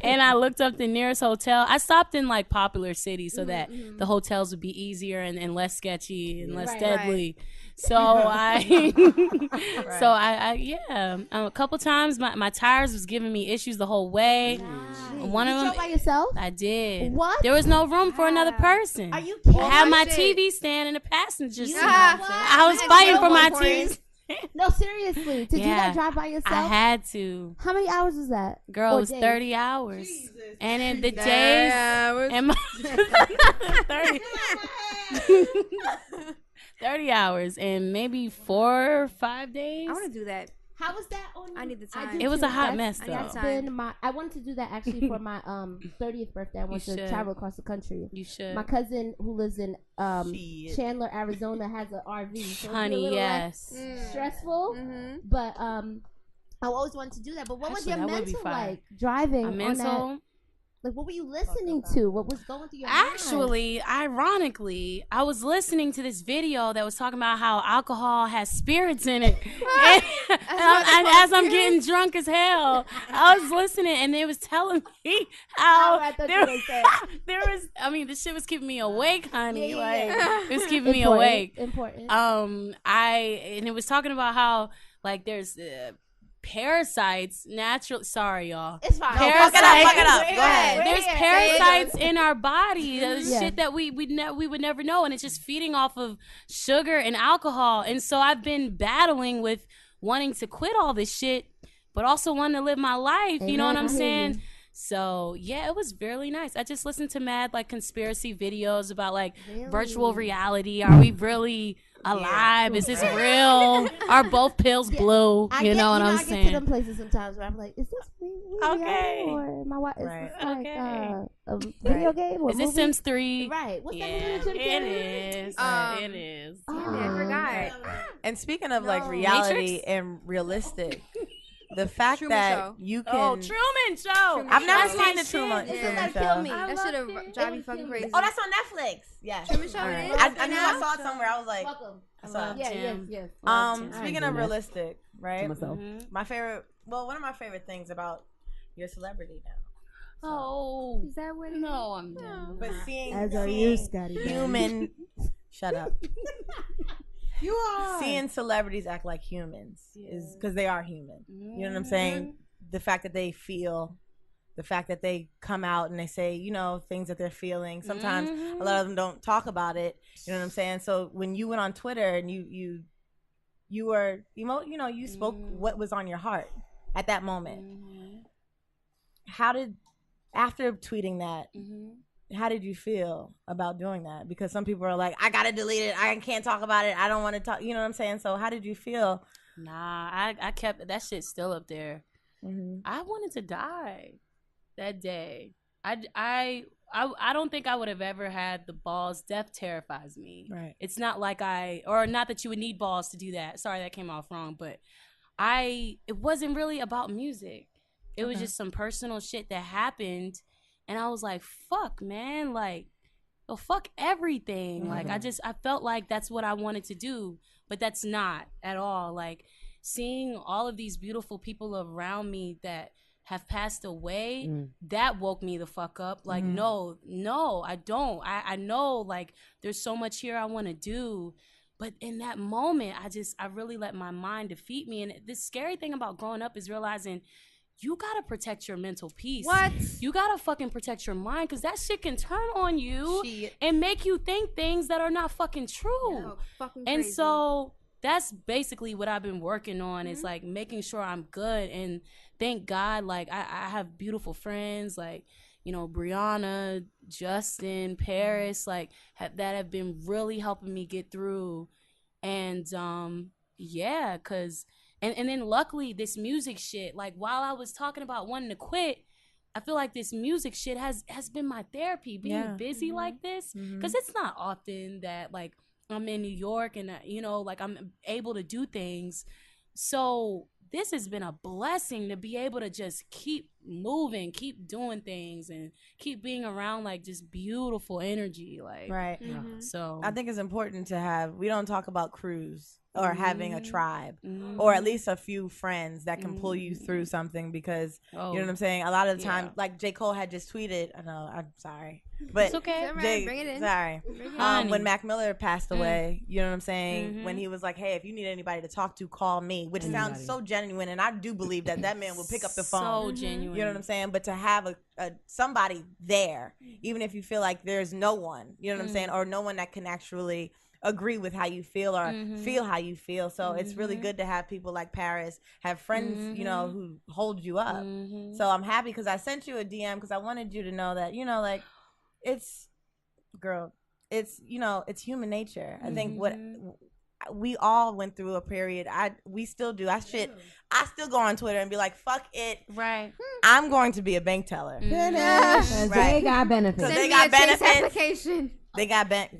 and I looked up the nearest hotel. I stopped in like popular cities so that the hotels would be easier and less sketchy and less Right. deadly. So a couple times my tires was giving me issues the whole way. One you of drove them by yourself? I did. What? There was no room for another person. Are you kidding? I had my shit. TV stand in the passenger seat. Ah, I was I fighting know for my one point. TV. No, seriously. To do Yeah. that drive by yourself? I had to. How many hours was that? Girl, Or it was days? 30 hours. And in the days Yeah, and my 30 hours and maybe 4 or 5 days. I want to do that. How was that on? I need the do time. It was too. a hot That's- mess, I need That's the been my. I wanted to do that actually for my 30th birthday. I wanted to should. travel across the country. You should. My cousin who lives in Shit. Chandler, Arizona, has an RV. So it'd be a Honey, little less yes. stressful. Mm-hmm. But I always wanted to do that. But what was Actually, your that would be mental fire. like driving A on that? mental. Like, what were you listening to? What was going through your mind? Actually, ironically, I was listening to this video that was talking about how alcohol has spirits in it. and as I'm getting drunk as hell, I was listening and they was telling me how I thought you there, were gonna say. there was, I mean, this shit was keeping me awake, honey. Yeah, like, yeah. it was keeping me Important, awake. Important. And it was talking about how, like, there's parasites sorry y'all, it's fine. Parasites. Fuck it up. Go ahead. there's Yeah. parasites in our body, Yeah. shit that we would never know, and it's just feeding off of sugar and alcohol. And so I've been battling with wanting to quit all this shit, but also wanting to live my life. You know what Amen. I'm I hear saying? you. So yeah, it was really nice. I just listened to mad like conspiracy videos about like Really? virtual reality. Are we really alive? Is this real? Are both pills blue? You know what I'm I get to saying? them places sometimes where I'm like, is this real Okay. or my wife? Is Right. this like Okay. a video game or Is this movie? Sims 3? Right. What's Yeah, that movie with Jim it Carrey? is. Um, It is. Oh, I forgot. And speaking of like No. reality Matrix? and realistic, the fact Truman that Show. you can. Oh, Truman Show. I've never That's my seen the shit. Truman, Yeah. Truman That'd Show. kill me. I That loved should have it. drive It me would fucking kill me. crazy. Oh, that's on Netflix. Yeah. Truman Show. Alright. It is. I Right knew now? I saw it somewhere. I was like, Welcome. I saw it. Yeah, yes, Jim. yes. Speaking I of do realistic, right? myself. Mhm. My favorite, one of my favorite things about your celebrity now. Oh, Is that what it is? no, I'm not. But seeing, As are you, seeing Scotty. human, shut up. You are. Seeing celebrities act like humans is because they are human. You know what I'm saying? The fact that they feel, the fact that they come out and they say, you know, things that they're feeling. Sometimes a lot of them don't talk about it. You know what I'm saying? So when you went on Twitter and you were you spoke what was on your heart at that moment. How did, after tweeting that, how did you feel about doing that? Because some people are like, I gotta delete it. I can't talk about it. I don't want to talk. You know what I'm saying? So how did you feel? Nah, I kept that shit still up there. I wanted to die that day. I don't think I would have ever had the balls. Death terrifies me. Right. It's not like not that you would need balls to do that. Sorry, that came off wrong, but it wasn't really about music. It was just some personal shit that happened, and I was like, fuck, man, like, oh, fuck everything. Like, I felt like that's what I wanted to do, but that's not at all. Like, seeing all of these beautiful people around me that have passed away, that woke me the fuck up. Like, no, I don't. I know, like, there's so much here I want to do. But in that moment, I really let my mind defeat me. And the scary thing about growing up is realizing you gotta protect your mental peace. What? You gotta fucking protect your mind, because that shit can turn on you Shit. and make you think things that are not fucking true. Oh, fucking And crazy. so that's basically what I've been working on, is like making sure I'm good. And thank God, like I have beautiful friends, like, you know, Brianna, Justin, Paris, like that have been really helping me get through. And yeah, cause and then luckily this music shit, like while I was talking about wanting to quit, I feel like this music shit has been my therapy. Being busy like this, because it's not often that like I'm in New York and you know, like I'm able to do things. So this has been a blessing to be able to just keep moving, keep doing things, and keep being around like just beautiful energy. Like, Right. so I think it's important to have. We don't talk about crews or having a tribe, Mhm. or at least a few friends that can pull you through something, because you know what I'm saying. A lot of the time, like J. Cole had just tweeted. I know. I'm sorry, but It's okay. It's all right, Jay, bring it in. sorry. Bring it in. Honey. When Mac Miller passed away, you know what I'm saying? Mhm. When he was like, "Hey, if you need anybody to talk to, call me," which sounds so genuine, and I do believe that that man will pick up the phone. So genuine. You know what I'm saying? But to have a somebody there, even if you feel like there's no one, you know what I'm saying, or no one that can actually agree with how you feel or feel how you feel. So it's really good to have people like Paris, have friends, you know, who hold you up. So I'm happy because I sent you a DM because I wanted you to know that, you know, like it's, girl, it's, you know, it's human nature. I think what we all went through a period. We still do. I still go on Twitter and be like, fuck it. Right. I'm going to be a bank teller. Because they got benefits. Because Send they me got a Chase benefits. application. They got benefits.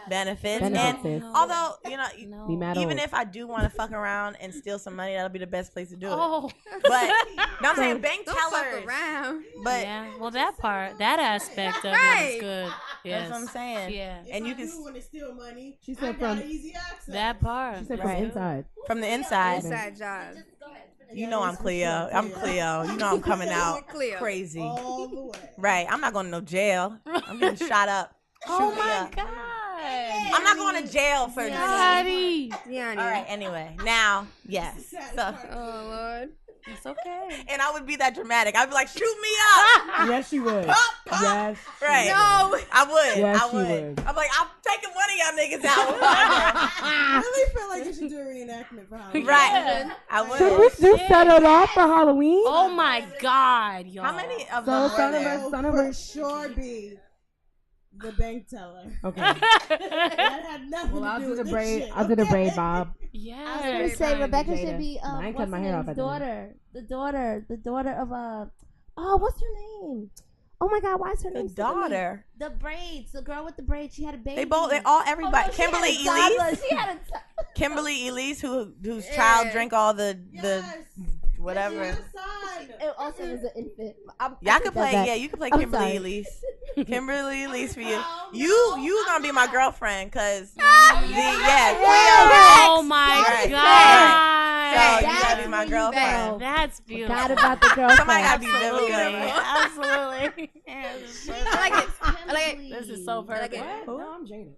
And Benefits. although, you know, Be mad even old. if I do want to fuck around and steal some money, that'll be the best place to do it. Oh, But no, I'm saying bank Don't tellers. fuck around. But yeah. Well, that part, that aspect of it Right. is good. Yes. that's what I'm saying. Yeah. And you can want to steal money. She said from easy access. That part. she said from Right. inside. from the inside. Inside job. You know I'm Cleo. I'm Cleo. You know I'm coming out Cleo. crazy. All the way. Right. I'm not going to no jail. I'm getting shot up. Oh Shoot me my up. God. I'm not going to jail for this. Daddy. Yeah, All right. Anyway, now, yes. So, Oh Lord. It's okay. and I would be that dramatic. I'd be like, shoot me up. Yes, she would. Pop, pop. Yes. Right. No. I would. Yes, I she would. would. I'm like, I'm taking one of y'all niggas out. I really feel like you should do a reenactment for Halloween. Right. I Should we would. just set it off for Halloween? Oh my God, y'all. How many of So them were son of there? a son of For a. sure be the bank teller. Okay. That had nothing Well, I'll to do do the with braid. this shit. I'll do the braid, Bob. I was Yes. gonna say Rebecca Jada. should be I ain't what's cut my her hair name's off at the daughter. The daughter of oh, what's her name? Oh my God, why is her The name slipping me? daughter. The braids, the girl with the braids. She had a baby. They everybody. Oh, no, she had Kimberly a toddler. Elise. She had a Kimberly Elise, whose child drank all the whatever. It also was an infant. Y'all could play. Yeah, you could play I'm Kimberly sorry. Elise. Kimberly Elise for you. You gonna be my girlfriend, cause Cleo. Oh my Right. God. So you That's gotta be my when you girlfriend. That's beautiful. Forgot about the girlfriend. Somebody gotta be Absolutely. Vivica. Absolutely. I like it. I like it. This is so I like perfect. it. No, I'm Jada.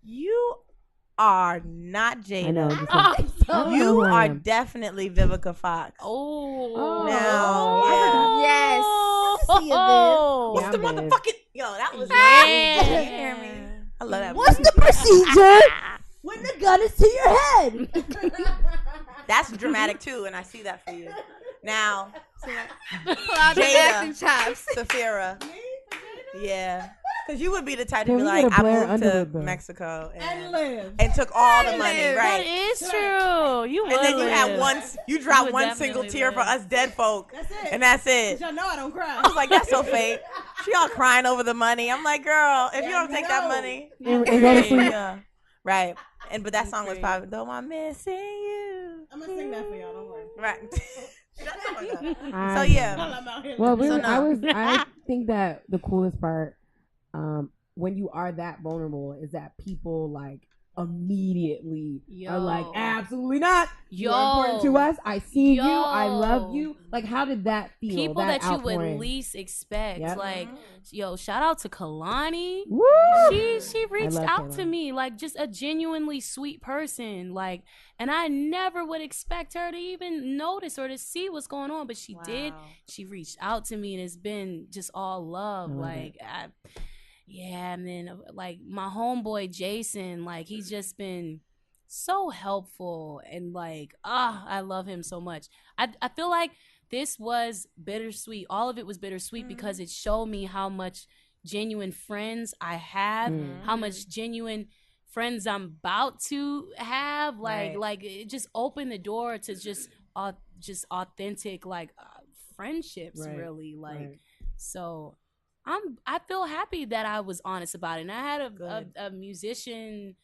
You are not Jada. I know. Just Oh, I don't know You who I are am. definitely Vivica Fox. Oh. Now, Yes. See you, Viv. Oh. what's Yeah, the I'm dead. motherfucking that was Yeah. You hear me? I love that. What's movie. the procedure when the gun is to your head? That's dramatic too, and I see that for you. Now, Pull out the Jada. acting chops. Saphira. Yeah. Because you would be the type to Can be we like, get a I Blair moved to Underwood though? Mexico And live. and took all the money, live. That right? is true. You would And then you had live. you dropped would one single definitely tear for live. us dead folk, That's it. and that's it. Y'all know I don't cry. I was like, that's so fake. She all crying over the money. I'm like, girl, if you don't take that No. money, And go to sleep. yeah, right. But that song was probably "Though I'm Missing You." I'm gonna sing that for y'all. Don't worry. Right. Shut the fuck up. So I- yeah, I'm out here. Well, So no. I think that the coolest part, when you are that vulnerable, is that people like immediately are like, Yo. absolutely not. You are Yo. important to us. I see you. I Yo. love you. Like, how did that feel? People that you would outpouring? least expect. Yep. Like, yo, shout out to Kalani. Woo! She reached love out to Kalani. me, like, just a genuinely sweet person, like, and I never would expect her to even notice or to see what's going on, but she did. She reached out to me, and it's been just all love. I love Like, yeah, and then like my homeboy Jason, like he's just been so helpful and like I love him so much. I feel like this was bittersweet. All of it was bittersweet because it showed me how much genuine friends I have, how much genuine friends I'm about to have. Like it just opened the door to just authentic like friendships, really. Like so I feel happy that I was honest about it. And I had a musician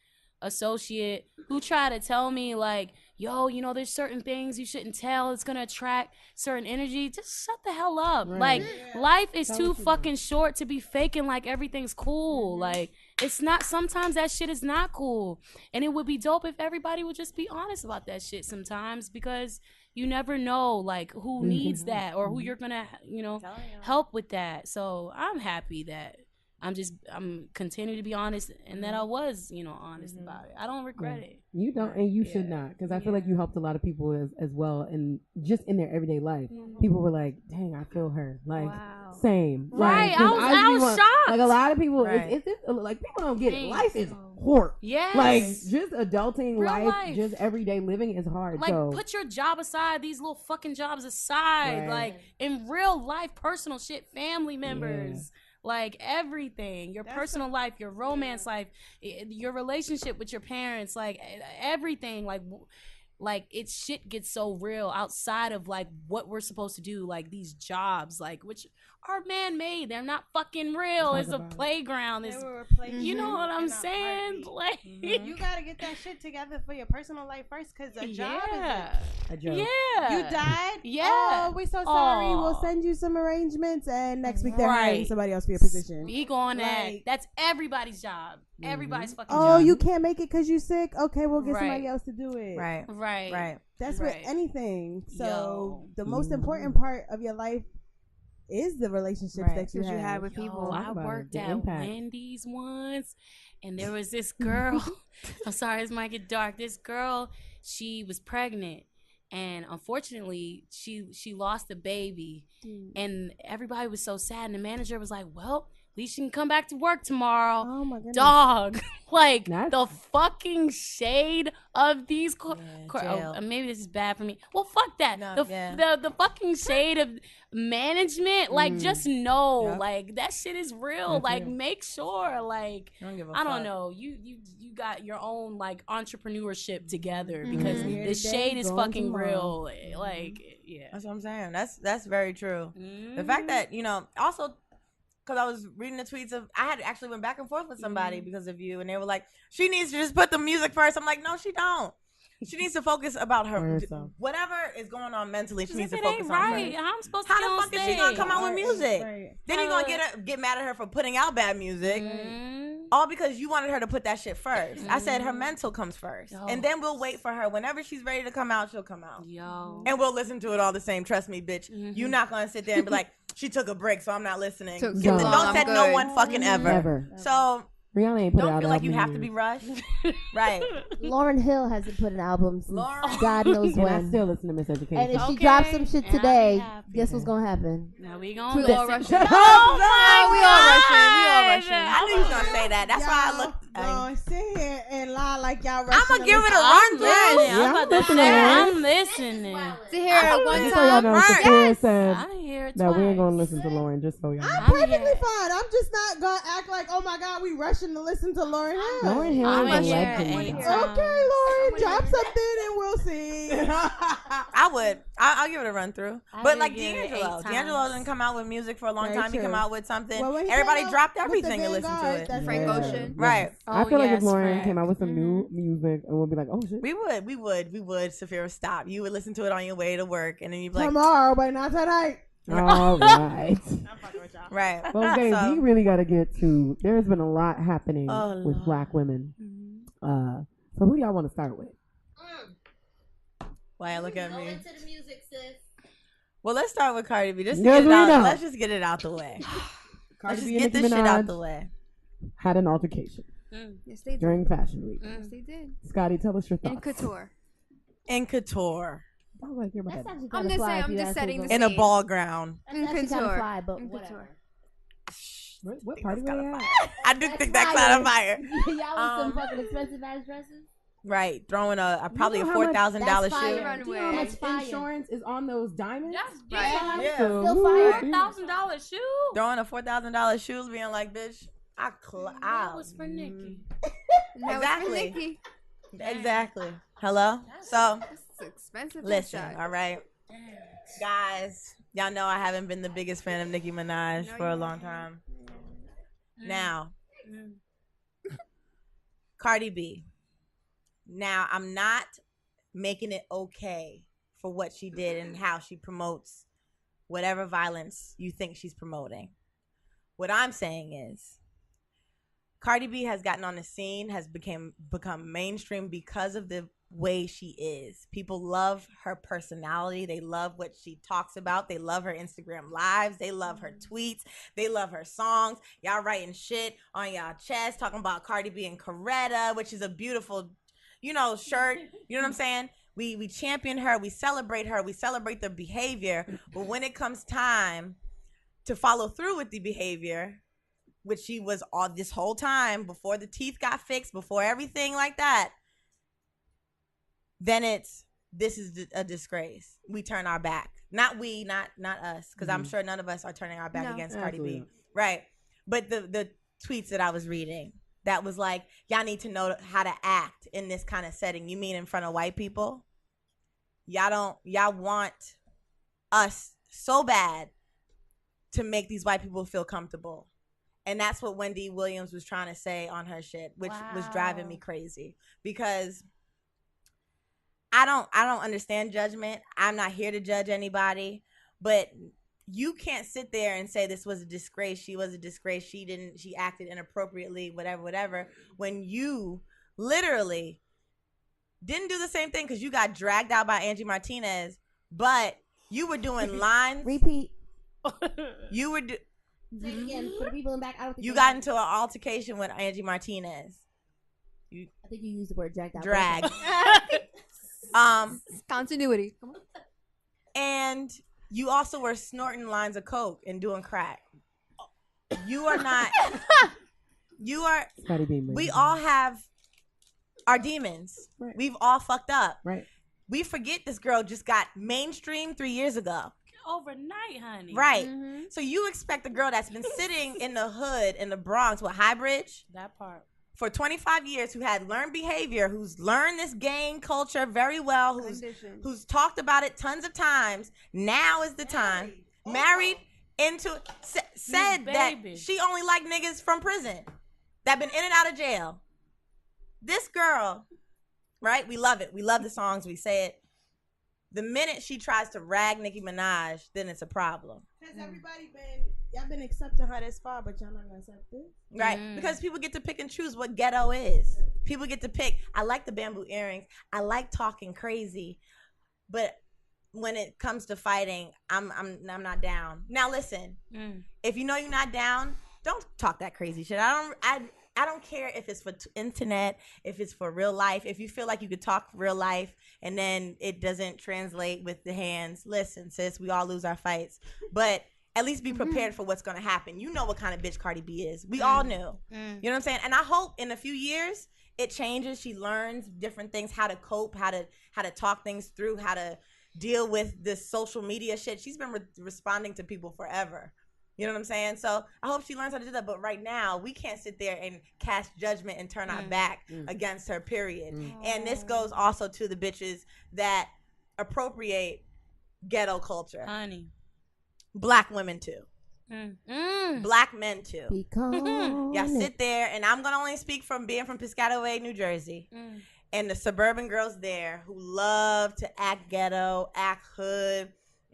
associate who tried to tell me like, yo, you know, there's certain things you shouldn't tell. It's gonna attract certain energy. Just shut the hell up. Like life is too fucking short to be faking like everything's cool. Like it's not. Sometimes that shit is not cool. And it would be dope if everybody would just be honest about that shit sometimes, because you never know like who needs that or who you're gonna, you know, help with that. So I'm happy that I'm continuing to be honest, and that I was, you know, honest about it. I don't regret it. You don't, and you should not, because I feel like you helped a lot of people as well, and just in their everyday life, people were like, "Dang, I feel her." Like, same, right? Like, I was shocked. Like a lot of people, it's like people don't get it. Life is hard. Yes. Like just adulting Real life, just everyday living is hard. Like so put your job aside, these little fucking jobs aside. Like in real life, personal shit, family members. Like everything, your personal life, your romance life, your relationship with your parents, like everything, like it shit gets so real outside of like what we're supposed to do, like these jobs, like which are man-made. They're not fucking real. It's a playground. It's, you know what I'm saying? Like you gotta get that shit together for your personal life first, because a job is a joke. You died? Yeah. Oh, we're so sorry. We'll send you some arrangements, and next week they're hiring somebody else for your position. Speak on that. That's everybody's job. Everybody's fucking job. Oh, you can't make it because you sick? Okay, we'll get somebody else to do it. Right. That's with anything. So the most important part of your life is the relationships that you have with people. I worked at Wendy's once, and there was this girl. I'm sorry, this might get dark. This girl, she was pregnant, and unfortunately, she lost a baby, and everybody was so sad. And the manager was like, "Well, at least you can come back to work tomorrow." Oh my goodness. Dog, like the fucking shade of these maybe this is bad for me. Well, fuck that. The fucking shade of management, like just know like that shit is real. Like make sure, like I don't know, you got your own like entrepreneurship together, because the shade is fucking real. Like that's what I'm saying. That's very true. The fact that, you know, also because I was reading the tweets of, I had actually went back and forth with somebody because of you, and they were like, she needs to just put the music first. I'm like, no, she don't. She needs to focus about her whatever is going on mentally. She needs to focus on her. I'm supposed How to the fuck is she gonna come out with music? Then you're gonna get mad at her for putting out bad music, all because you wanted her to put that shit first. I said her mental comes first, and then we'll wait for her. Whenever she's ready to come out, she'll come out. And we'll listen to it all the same. Trust me, bitch. You're not gonna sit there and be like, she took a break, so I'm not listening. Don't say no one fucking ever. So Rihanna ain't put don't out feel like you have to be rushed. Right. Lauryn Hill hasn't put an album since God knows when. And I still listen to Miseducation. And if she drops some shit today, guess what's gonna happen? Now we gonna all rushing. Oh my we all rushing. I knew you was gonna say that. That's why I looked. Don't sit here and lie like y'all rushing. I'm gonna give it a run through. I'm listening. To hear it one Just so y'all know, Sophia said I hear it that we ain't twice. gonna listen to Lauren. Just so y'all know. I'm perfectly fine. I'm just not gonna act like, oh my God, we rushing to listen to Lauryn Hill. Lauryn Hill I'm is a gonna hear legend. it. Okay, Lauren, drop something and we'll see. I would. I'll give it a run through. But like give it D'Angelo 8 didn't times. come out with music for a long Very time. He true. come out with something. Well, when he Everybody came out dropped with the everything to listen to Vanguard, it. that's Frank Ocean. Right. I feel like if Lauren Frank. came out with some new music, and we'll be like, oh shit. We would. Saphira, stop. You would listen to it on your way to work, and then you'd be like, Tomorrow, but not tonight. All right. right. Well, babe, So- we really got to get to. There's been a lot happening with Black women. So who do y'all want to start with? Why you look at me? Into the music, sis. Well, let's start with Cardi B. Yes, we know. Let's just get it out the way. Cardi Let's just B get and this Nicki shit out Minaj the way. had an altercation Yes, they did. during Fashion Week. Yes, they did. Scotty, tell us your In thoughts. couture. In couture. I would like to hear about That's that. actually I'm kind of just fly. saying, if I'm you just ask setting me, the In a scene. ball ground. That's In actually kind of couture. fly, but In whatever. couture. What think party that's were kinda you at? fire. I do think that's kind of fire. Y'all was some fucking expensive ass dresses. Right, throwing probably You a know how much- $4,000 That's fire. shoe. Run Do you know how much That's fire. insurance is on those diamonds? That's Right. yeah. Yeah. Still fire. $4,000 shoe. Throwing a $4,000 shoes, being like, bitch, That was for Nikki. That Exactly. was for Nikki. Exactly. Hello. So It's expensive. listen, shot. all right, guys. Y'all know I haven't been the biggest fan of Nicki Minaj No, for a you long time. Now, Mm. Cardi B. Now, I'm not making it okay for what she did and how she promotes whatever violence you think she's promoting. What I'm saying is Cardi B has gotten on the scene, has become mainstream because of the way she is. People love her personality. They love what she talks about. They love her Instagram lives. They love her tweets. They love her songs. Y'all writing shit on y'all chest, talking about Cardi B and Coretta, which is a beautiful, shirt. You know what I'm saying? We champion her. We celebrate her. We celebrate the behavior. But when it comes time to follow through with the behavior, which she was all this whole time before the teeth got fixed, before everything like that, then this is a disgrace. We turn our back. Not we, not us, because I'm sure none of us are turning our back against Cardi B. Right. But the tweets that I was reading, that was like, y'all need to know how to act in this kind of setting. You mean in front of white people? Y'all want us so bad to make these white people feel comfortable. And that's what Wendy Williams was trying to say on her shit, which was driving me crazy, because I don't understand judgment. I'm not here to judge anybody, but you can't sit there and say this was a disgrace. She was a disgrace. She acted inappropriately, whatever, when you literally didn't do the same thing, because you got dragged out by Angie Martinez, but you were doing lines. Repeat. You were Say it again for the people in back. I don't think you they got know. into an altercation with Angie Martinez. I think you used the word jacked out. Drag. Continuity. And you also were snorting lines of coke and doing crack. You are not. You are. Cardi B, We all have our demons. Right. We've all fucked up. Right. We forget this girl just got mainstream 3 years ago. Overnight, honey. Right. Mm-hmm. So you expect a girl that's been sitting in the hood in the Bronx with Highbridge That part. for 25 years, who had learned behavior, who's learned this gang culture very well, who's talked about it tons of times. Now is the time. Married into said that she only liked niggas from prison that been in and out of jail. This girl, right? We love it. We love the songs. We say it. The minute she tries to rag Nicki Minaj, then it's a problem. Has everybody y'all been accepting her this far, but y'all not gonna accept this? Right. Because people get to pick and choose what ghetto is. People get to pick. I like the bamboo earrings. I like talking crazy. But when it comes to fighting, I'm not down. Now listen, if you know you're not down, don't talk that crazy shit. I don't care if it's for internet, if it's for real life. If you feel like you could talk real life and then it doesn't translate with the hands, listen, sis, we all lose our fights. But at least be prepared for what's going to happen. You know what kind of bitch Cardi B is. We all knew. You know what I'm saying? And I hope in a few years it changes. She learns different things, how to cope, how to talk things through, how to deal with this social media shit. She's been responding to people forever. You know what I'm saying? So I hope she learns how to do that. But right now, we can't sit there and cast judgment and turn our back against her, period. And this goes also to the bitches that appropriate ghetto culture. Honey. Black women, too. Black men, too. Y'all sit there, and I'm going to only speak from being from Piscataway, New Jersey. And the suburban girls there who love to act ghetto, act hood.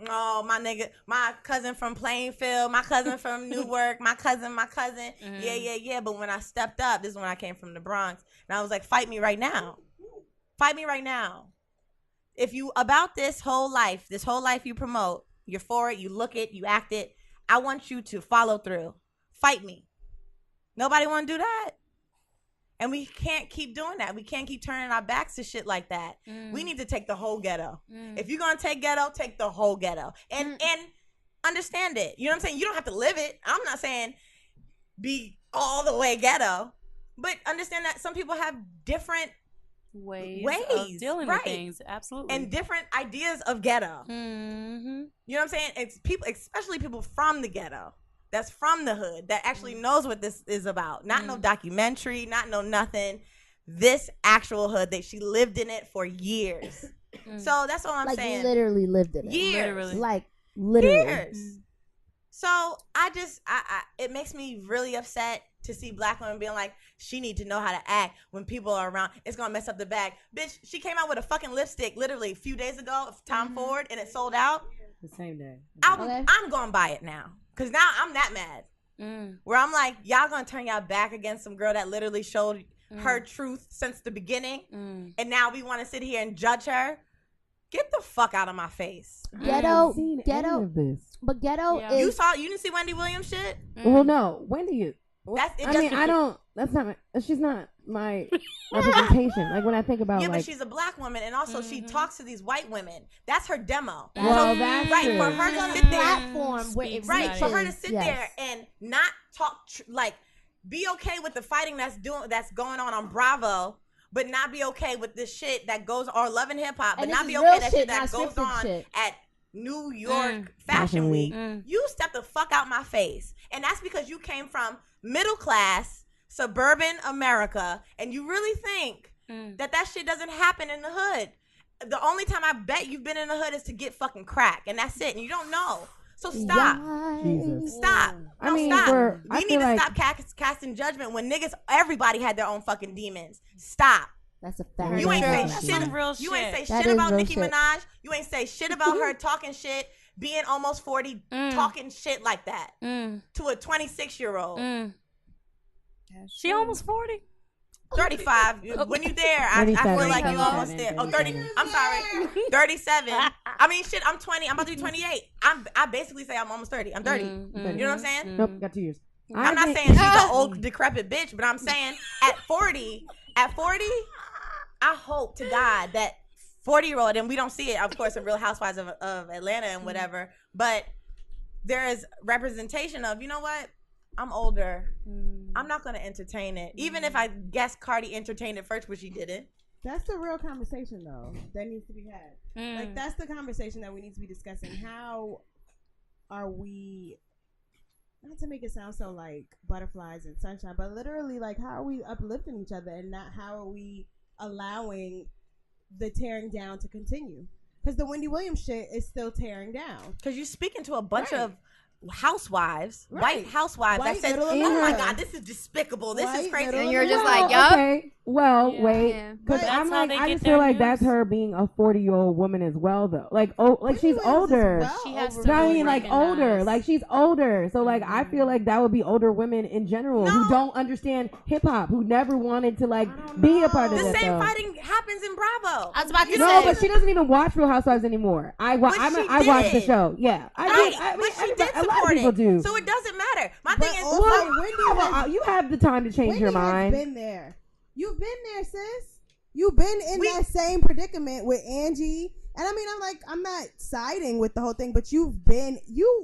Oh, my nigga, my cousin from Plainfield, my cousin from Newark, my cousin. Yeah. But when I stepped up, this is when I came from the Bronx. And I was like, fight me right now. Fight me right now. If you about this whole life you promote, you're for it, you look it, you act it, I want you to follow through. Fight me. Nobody want to do that. And we can't keep doing that. We can't keep turning our backs to shit like that. We need to take the whole ghetto. If you're going to take ghetto, take the whole ghetto. And understand it. You know what I'm saying? You don't have to live it. I'm not saying be all the way ghetto, but understand that some people have different ways ways of dealing with things. Absolutely. And different ideas of ghetto. Mm-hmm. You know what I'm saying? It's people, especially people from the ghetto, that's from the hood, that actually knows what this is about. Not no documentary, not no nothing. This actual hood that she lived in it for years. So that's all I'm like saying. Literally lived in it. Years. Literally. Like literally. Years. So I it makes me really upset to see black women being like, she need to know how to act when people are around. It's gonna mess up the bag. Bitch, she came out with a fucking lipstick literally a few days ago of Tom Ford, and it sold out. The same day. I'm gonna buy it now. Cause now I'm that mad. Where I'm like, y'all gonna turn y'all back against some girl that literally showed her truth since the beginning. And now we wanna sit here and judge her. Get the fuck out of my face. Ghetto. Of this. But ghetto is. You didn't see Wendy Williams shit? Well, no. Wendy is. I don't. That's not. She's not my representation. Like when I think about. Yeah, like, but she's a black woman, and also she talks to these white women. That's her demo. Well, that's right true. for her to sit there. Platform where it Right for her to reaches. sit there and not talk like be okay with the fighting that's going on Bravo. But not be okay with this shit that goes, or Love and Hip Hop, but And not this be is okay real that shit, shit that not goes scripted on shit. at New York Fashion Week. You step the fuck out my face. And that's because you came from middle class, suburban America, and you really think that shit doesn't happen in the hood. The only time I bet you've been in the hood is to get fucking crack, and that's it. And you don't know. So stop. Jesus. Stop. I mean, stop. We I need feel to like- stop casting judgment when niggas, everybody had their own fucking demons. Stop. That's a fact. You ain't say That's shit. some real You ain't say shit. That shit is about real Nicki shit. Minaj. You ain't say shit about her talking shit, being almost 40, talking shit like that to a 26-year-old. She almost 40. 35. When you there, I feel 37, like you 37, almost there. Oh, 30. I'm sorry. 37. I mean, shit, I'm 20. I'm about to be 28. I basically say I'm almost 30. I'm 30. You know what I'm saying? Nope, got 2 years. I'm not saying she's an old, decrepit bitch, but I'm saying at 40, I hope to God that 40-year-old, and we don't see it, of course, in Real Housewives of Atlanta and whatever, but there is representation of, you know what? I'm older. I'm not going to entertain it. Even if I guess Cardi entertained it first, but she didn't. That's the real conversation, though, that needs to be had. Like, that's the conversation that we need to be discussing. How are we, not to make it sound so like butterflies and sunshine, but literally, like, how are we uplifting each other and not how are we allowing the tearing down to continue? Because the Wendy Williams shit is still tearing down. Because you're speaking to a bunch of housewives, Right. white housewives White that said, middle oh my America. God, this is despicable. This is White crazy. middle And you're just America. like, yup. Okay. Well, Yeah. wait. Yeah. Because That's I'm how like, they I get just their feel like news. that's her being a 40-year-old woman as well, though. Like, like Wendy she's Williams is older. well She has over to No, I really mean, like recognize. older. Like she's older. So like I feel like that would be older women in general No. who don't understand hip hop, who never wanted to like be a part of The it. same though. fighting happens in Bravo. I was about to No, say. but she doesn't even watch Real Housewives anymore. I But she watched the did. show. Yeah, I Right, did. I mean, but she did everybody- a lot of support people it. do. So it doesn't matter. My But thing is, also, Well, Wendy has- you have the time to change Wendy your mind. has been there. You've been there, sis. You've been in We- that same predicament with Angie. And I mean, I'm not siding with the whole thing, but you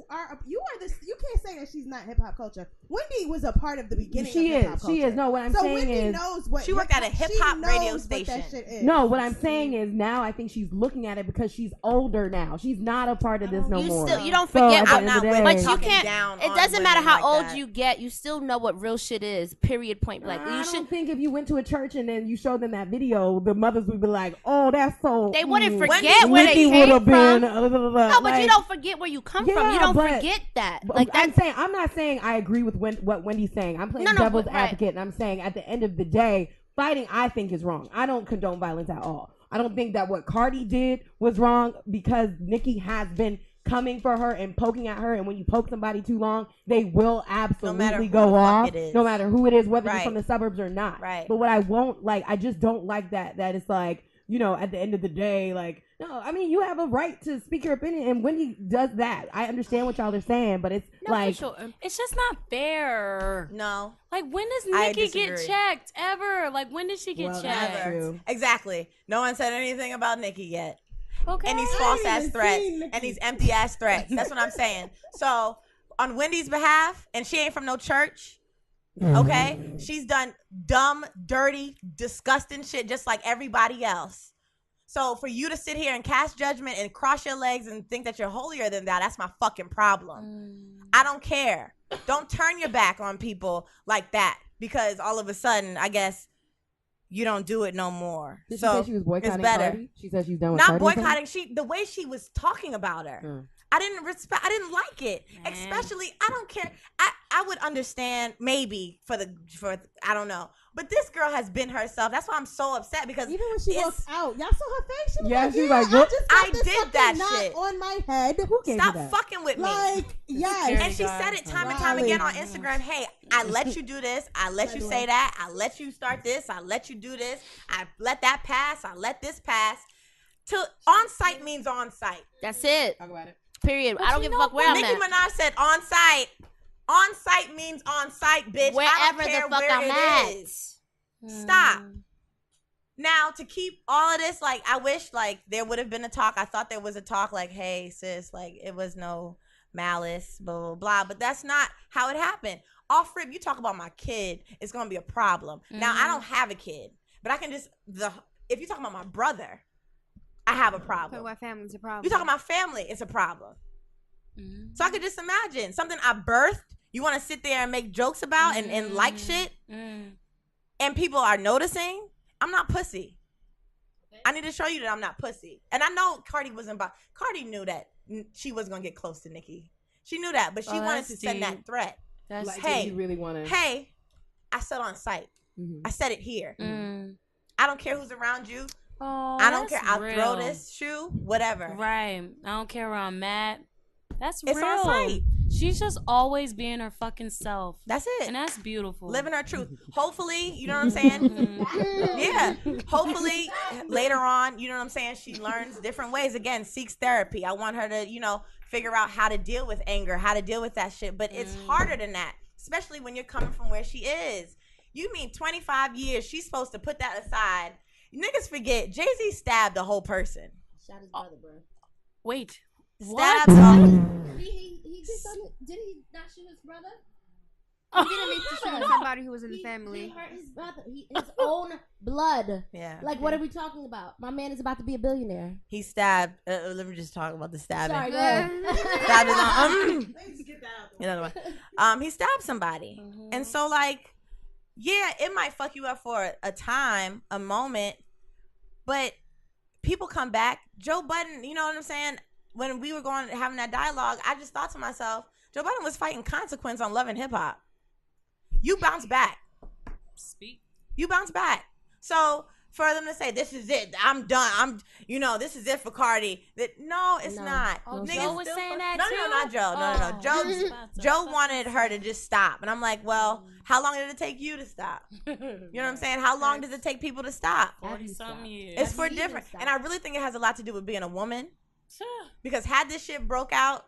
are this. You can't say that she's not hip hop culture. Wendy was a part of the beginning. She of hip hop is. culture. She is. No, what I'm so saying Wendy is. knows what She worked at a hip-hop she radio knows what station. that shit is. No, what I'm saying is now I think she's looking at it because she's older now. She's not a part of this no You more. still, you don't So forget at the what, I'm end not of the with day- but you talking can't. down It on doesn't matter women how like old that. you get. You still know what real shit is. Period. Point blank. I You don't should. think if you went to a church and then you showed them that video, the mothers would be like, "Oh, that's so." They wouldn't mm, forget where Wendy they would came have from. been. No, but you like- don't forget where you come from. Yeah, You don't but- forget that. But Like I'm that. saying, I'm not saying I agree with what Wendy's saying. I'm playing No, no, devil's but- right. advocate, and I'm saying at the end of the day, fighting I think is wrong. I don't condone violence at all. I don't think that what Cardi did was wrong because Nicki has been coming for her and poking at her, and when you poke somebody too long, they will absolutely who go the fuck off, it is. no matter who it is, whether Right. you're from the suburbs or not. Right. But what I won't like, I just don't like that it's like, you know, at the end of the day, like, no, I mean, you have a right to speak your opinion, and Wendy does that. I understand what y'all are saying, but it's No, like, for sure. It's just not fair. No. Like, when does I Nikki get disagree. checked ever? Like, when did she get Well, checked? that's true. Exactly. No one said anything about Nicki yet. Okay. And these I false ain't ass even threats seen Nicki. and these empty ass threats. That's what I'm saying. So on Wendy's behalf, and she ain't from no church, Okay? She's done dumb, dirty, disgusting shit just like everybody else. So for you to sit here and cast judgment and cross your legs and think that you're holier than that's my fucking problem. I don't care. Don't turn your back on people like that because all of a sudden, I guess, you don't do it no more. Did so she say she was boycotting it's better. Cardi? She said she's done with Not Cardi. boycotting. The way she was talking about her. I didn't like it. Especially, I don't care. I would understand maybe for I don't know. But this girl has been herself. That's why I'm so upset because even when she walks out, y'all saw her face. She was yeah, like, she's like, I did that shit on my head. Who gave Stop you that? fucking with me. Like, yes. And she said it time and time again on Instagram. Hey, I let you do this. I let you say that. I let you start this. I let you do this. I let that pass. I let this pass. On site means on site. That's it. Talk about it. Period. I don't give a fuck where I'm Nicki at. Minaj said on site. On site means on site, bitch. Wherever I don't care the fuck where I'm it at. is. Stop. Now to keep all of this, like I wish like there would have been a talk. I thought there was a talk like, hey sis, like it was no malice, blah blah blah. But that's not how it happened. Off rip, you talk about my kid, it's gonna be a problem. Now I don't have a kid, but I can just if you talk about my brother, I have a problem. Talk about family's a problem. You talking about family, it's a problem. So I could just imagine something I birthed. You want to sit there and make jokes about and like shit, and people are noticing. I'm not pussy. I need to show you that I'm not pussy. And I know Cardi knew that she wasn't gonna get close to Nicki. She knew that, but she wanted to send that threat. That's like, hey, you really want to? Hey, I said on site. I said it here. I don't care who's around you. Oh, I don't care. I'll real. throw this shoe, whatever. Right. I don't care where I'm at. It's real. On site. She's just always being her fucking self. That's it. And that's beautiful. Living her truth. Hopefully, you know what I'm saying? Yeah. Hopefully, later on, you know what I'm saying? She learns different ways. Again, seeks therapy. I want her to, figure out how to deal with anger, how to deal with that shit. But it's harder than that, especially when you're coming from where she is. You mean 25 years, she's supposed to put that aside. Niggas forget, Jay-Z stabbed the whole person. Shot his brother, bro. Wait. Stabbed He did he not shoot his brother? He didn't mean to shoot somebody who was in the family. He hurt his brother. His own blood. Yeah. Like, what are we talking about? My man is about to be a billionaire. He stabbed. Let me just talk about the stabbing. Sorry, go ahead. Stabbed he stabbed somebody, and so like, yeah, it might fuck you up for a time, a moment, but people come back. Joe Budden, you know what I'm saying? When we were having that dialogue, I just thought to myself, Joe Budden was fighting consequence on Love and Hip Hop. You bounce back. You bounce back. So for them to say, this is it, I'm done, this is it for Cardi. No, it's not. Oh, Niggas Joe was saying that too? No, not Joe. No. Joe wanted her to just stop. And I'm like, well, how long did it take you to stop? You know what I'm saying? How long does it take people to stop? 40-some years. It's for different. And I really think it has a lot to do with being a woman. Because had this shit broke out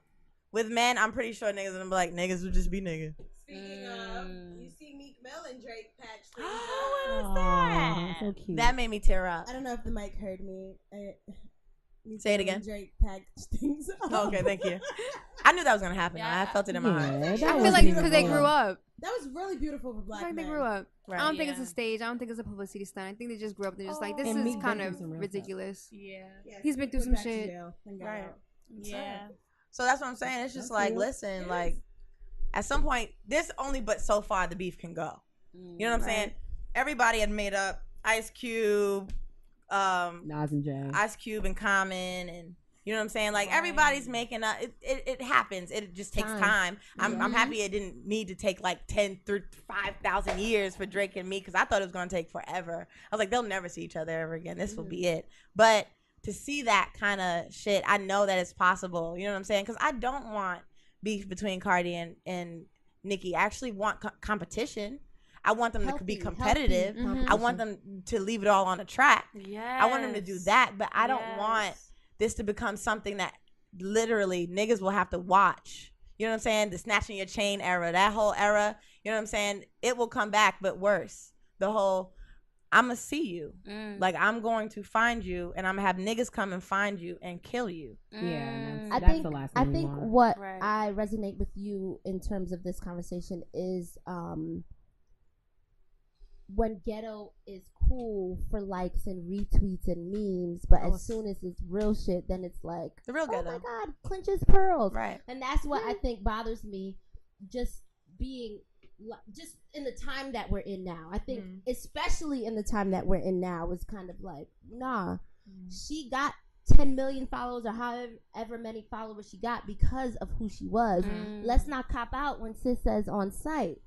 with men, I'm pretty sure niggas would be like, niggas would just be niggas. Speaking of, you see Meek Mill and Drake patch things what was that? So cute. That made me tear up. I don't know if the mic heard me. Say it again. Drake packed things up. Okay, thank you. I knew that was gonna happen. Yeah. I felt it in my heart. I feel like because they grew up. That was really beautiful for black men. They grew up. Right. I don't think it's a stage. I don't think it's a publicity stunt. I think they just grew up. They're just like, this is kind of ridiculous. Yeah. He's been through some shit. Right. Yeah. So that's what I'm saying. It's just like, listen, like, at some point, there's only but so far the beef can go. You know what I'm saying? Everybody had made up. Ice Cube, Nas and Jay. Ice Cube and Common, and you know what I'm saying? Like, everybody's making up. It happens. It just takes time. I'm happy it didn't need to take like 10 through 5,000 years for Drake and me, because I thought it was going to take forever. I was like, they'll never see each other ever again. This will be it. But to see that kind of shit, I know that it's possible. You know what I'm saying? Because I don't want beef between Cardi and Nicki. I actually want competition. I want them to be competitive. I want them to leave it all on the track. I want them to do that. But I don't want this to become something that literally niggas will have to watch. You know what I'm saying? The snatching your chain era, that whole era, you know what I'm saying? It will come back, but worse. The whole, I'm going to see you. Like, I'm going to find you, and I'm going to have niggas come and find you and kill you. Yeah, that's the last I thing think what I resonate with you in terms of this conversation is when ghetto is cool for likes and retweets and memes, but as soon as it's real shit, then it's like the real ghetto. Oh my God, clinches pearls. Right. And that's what I think bothers me, just being just in the time that we're in now. I think especially in the time that we're in now is kind of like, nah, she got 10 million followers or however many followers she got because of who she was. Let's not cop out when sis says on site.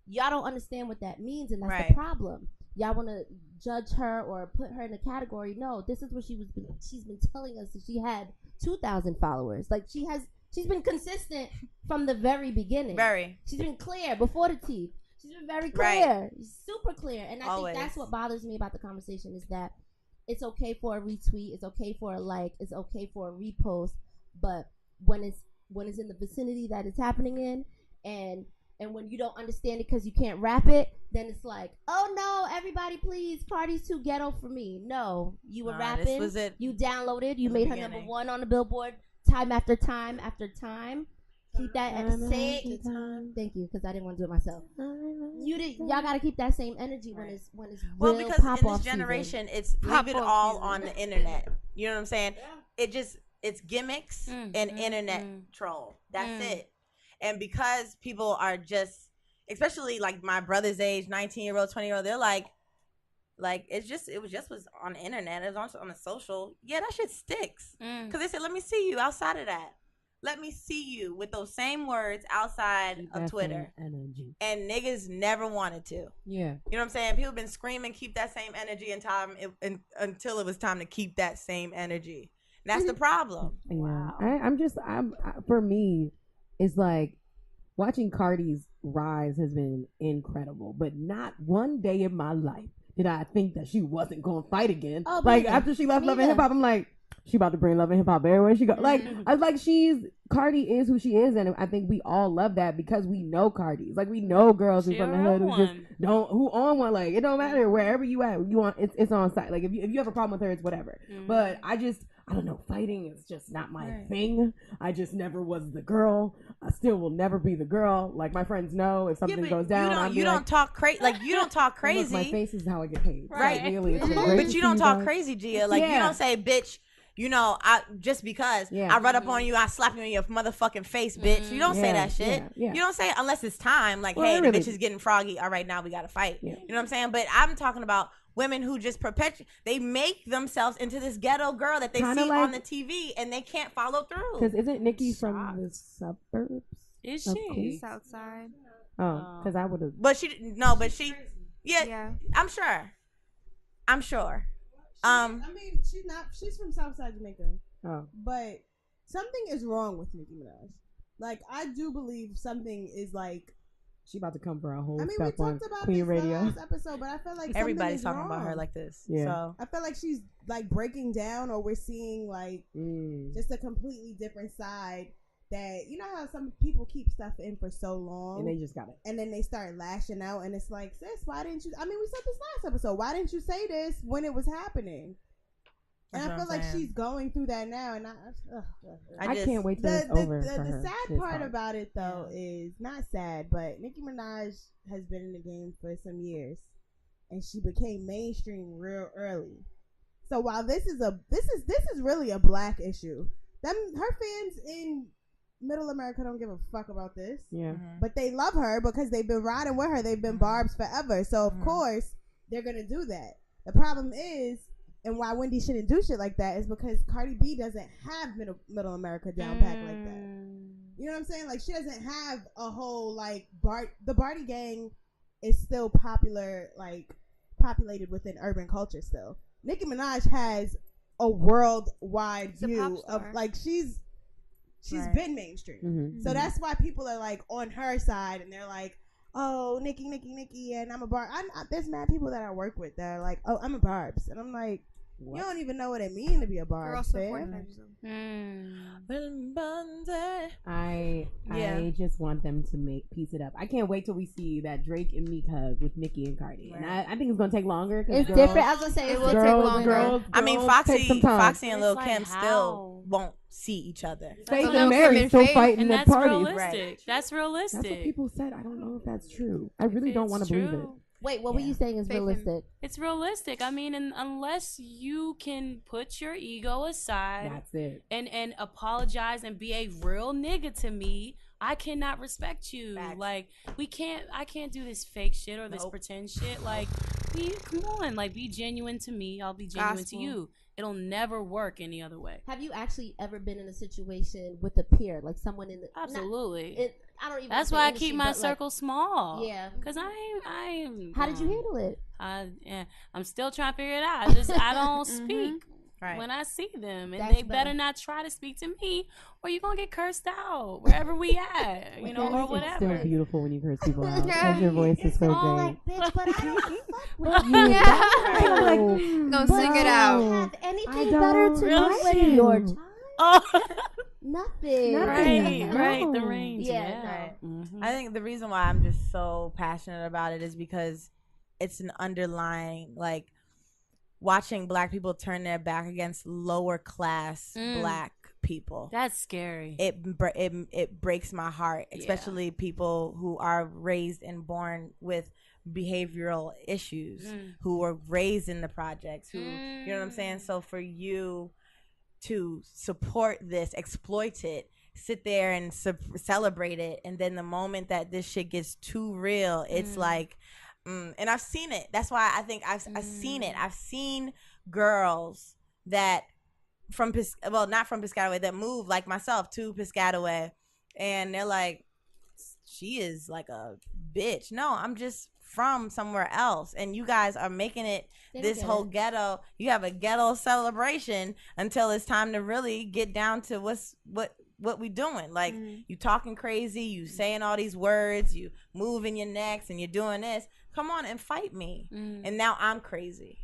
Y'all don't understand what that means, and that's the problem. Y'all want to judge her or put her in a category. No, this is what she's been telling us that she had 2,000 followers. Like she's been consistent from the very beginning. She's been clear before the teeth. She's been very clear, super clear. And I think that's what bothers me about the conversation is that it's okay for a retweet, it's okay for a like, it's okay for a repost, but when it's in the vicinity that it's happening in, and when you don't understand it because you can't rap it, then it's like, oh no, everybody please, Cardi's too ghetto for me. No, you were rapping, you downloaded, you made her number one on the Billboard time after time after time. Keep that same. Thank you, because I didn't want to do it myself. Y'all gotta keep that same energy when it's well, real because pop in this off generation, season. it's leave it all on the internet. You know what I'm saying? It's gimmicks and internet troll. That's it. And because people are just, especially like my brother's age, 19-year-old, 20-year-old, they're like it was on the internet. It was also on the social. Yeah, that shit sticks. Because they said, let me see you outside of that. Let me see you with those same words outside of Twitter. Energy. And niggas never wanted to. Yeah. You know what I'm saying? People been screaming, keep that same energy until it was time to keep that same energy. And that's the problem. Yeah. Wow. For me, it's like watching Cardi's rise has been incredible, but not one day in my life did I think that she wasn't going to fight again. Oh, like after she left Love and Hip Hop, I'm like, she about to bring Love and Hip Hop everywhere she go. Like I was like, Cardi is who she is, and I think we all love that because we know Cardi's. Like we know girls who from the hood who on one. Like it don't matter wherever you at, you want it's on site. Like if you have a problem with her, it's whatever. But I don't know, fighting is just not my thing. I just never was the girl. I still will never be the girl. Like my friends know if something goes down, you don't talk crazy. Like you don't talk crazy. My face is how I get paid. Right. So really, but you don't talk crazy, Gia. Like you don't say, bitch. You know, I just because I run up on you, I slap you in your motherfucking face, bitch. You don't say that shit. You don't say it unless it's time. Like, hey, the bitch is getting froggy. All right, now we gotta fight. You know what I'm saying? But I'm talking about women who just they make themselves into this ghetto girl that they see on the TV and they can't follow through. Because isn't Nikki from the suburbs? Is she? Southside. Oh, because I would have. But yeah, I'm sure. I mean, she's from Southside Jamaica. Oh. But something is wrong with Nicki Minaj. Like, I do believe something is like. She about to come for a whole we step on talked about Queen this Radio. last episode, but I feel like everybody's talking wrong. about her like this. Yeah. So I feel like she's like breaking down, or we're seeing like just a completely different side. That you know how some people keep stuff in for so long, and they just got it, and then they start lashing out, and it's like, sis, why didn't you? I mean, we said this last episode. Why didn't you say this when it was happening? And I feel like she's going through that now, and I can't wait till it's over. The sad part about it, though, is not sad, but Nicki Minaj has been in the game for some years, and she became mainstream real early. So while this is really a black issue, her fans in Middle America don't give a fuck about this. Yeah. But they love her because they've been riding with her. They've been Barbs forever. So of course they're gonna do that. The problem is, and why Wendy shouldn't do shit like that, is because Cardi B doesn't have Middle America down pack like that. You know what I'm saying? Like she doesn't have a whole like the Barty gang is still populated within urban culture still. Nicki Minaj has a worldwide view of like she's been mainstream. So that's why people are like on her side, and they're like, oh, Nicki, and I'm a Barb. There's mad people that I work with that are like, oh, I'm a Barbs. And I'm like, what? You don't even know what it means to be a Barbs fan. I just want them to piece it up. I can't wait till we see that Drake and Meek hug with Nicki and Cardi. And I think it's gonna take longer. It's different. I was gonna say it will take longer. I mean, Foxy and Lil Kim still won't see each other. Faith and Mary still fighting at parties. Realistic. That's realistic. That's what people said. I don't know if that's true. I really don't want to believe it. Wait, what were you saying is Faith in- realistic? It's realistic. I mean, and unless you can put your ego aside That's it. and apologize and be a real nigga to me, I cannot respect you. Facts. Like, I can't do this fake shit or this Nope. pretend shit. Like, come on, like, be genuine to me. I'll be genuine Gospel. to you. It'll never work any other way. Have you actually ever been in a situation with a peer, like someone in the Absolutely. I don't even. That's say why I industry, keep my but, like, circle small. Yeah. Cause I ain't. How did you handle it? I'm still trying to figure it out. I don't speak Right. when I see them, and That's they better better. not try to speak to me, or you're gonna get cursed out wherever we at, or It's whatever. still beautiful when you curse people out because your voice is so all great. Bitch, but I don't fuck with you. Yeah. Like, Go sing it out. Have anything I better don't to really do with see your you. time? Oh, Nothing. Nothing. right, the No. range. Yeah, Yeah. Right. Mhm. I think the reason why I'm just so passionate about it is because it's an underlying, like, watching black people turn their back against lower class black people. That's scary. It breaks my heart, especially people who are raised and born with behavioral issues, who were raised in the projects, who you know what I'm saying. So for you to support this, exploit it, sit there and celebrate it, and then the moment that this shit gets too real, it's like, and I've seen it. That's why I think I've seen it. I've seen girls that not from Piscataway, that move like myself to Piscataway, and they're like, she is like a bitch. No, I'm just from somewhere else, and you guys are making it this whole ghetto. You have a ghetto celebration until it's time to really get down to what we doing. Like, you talking crazy, you saying all these words, you moving your necks, and you're doing this. Come on and fight me. And now I'm crazy.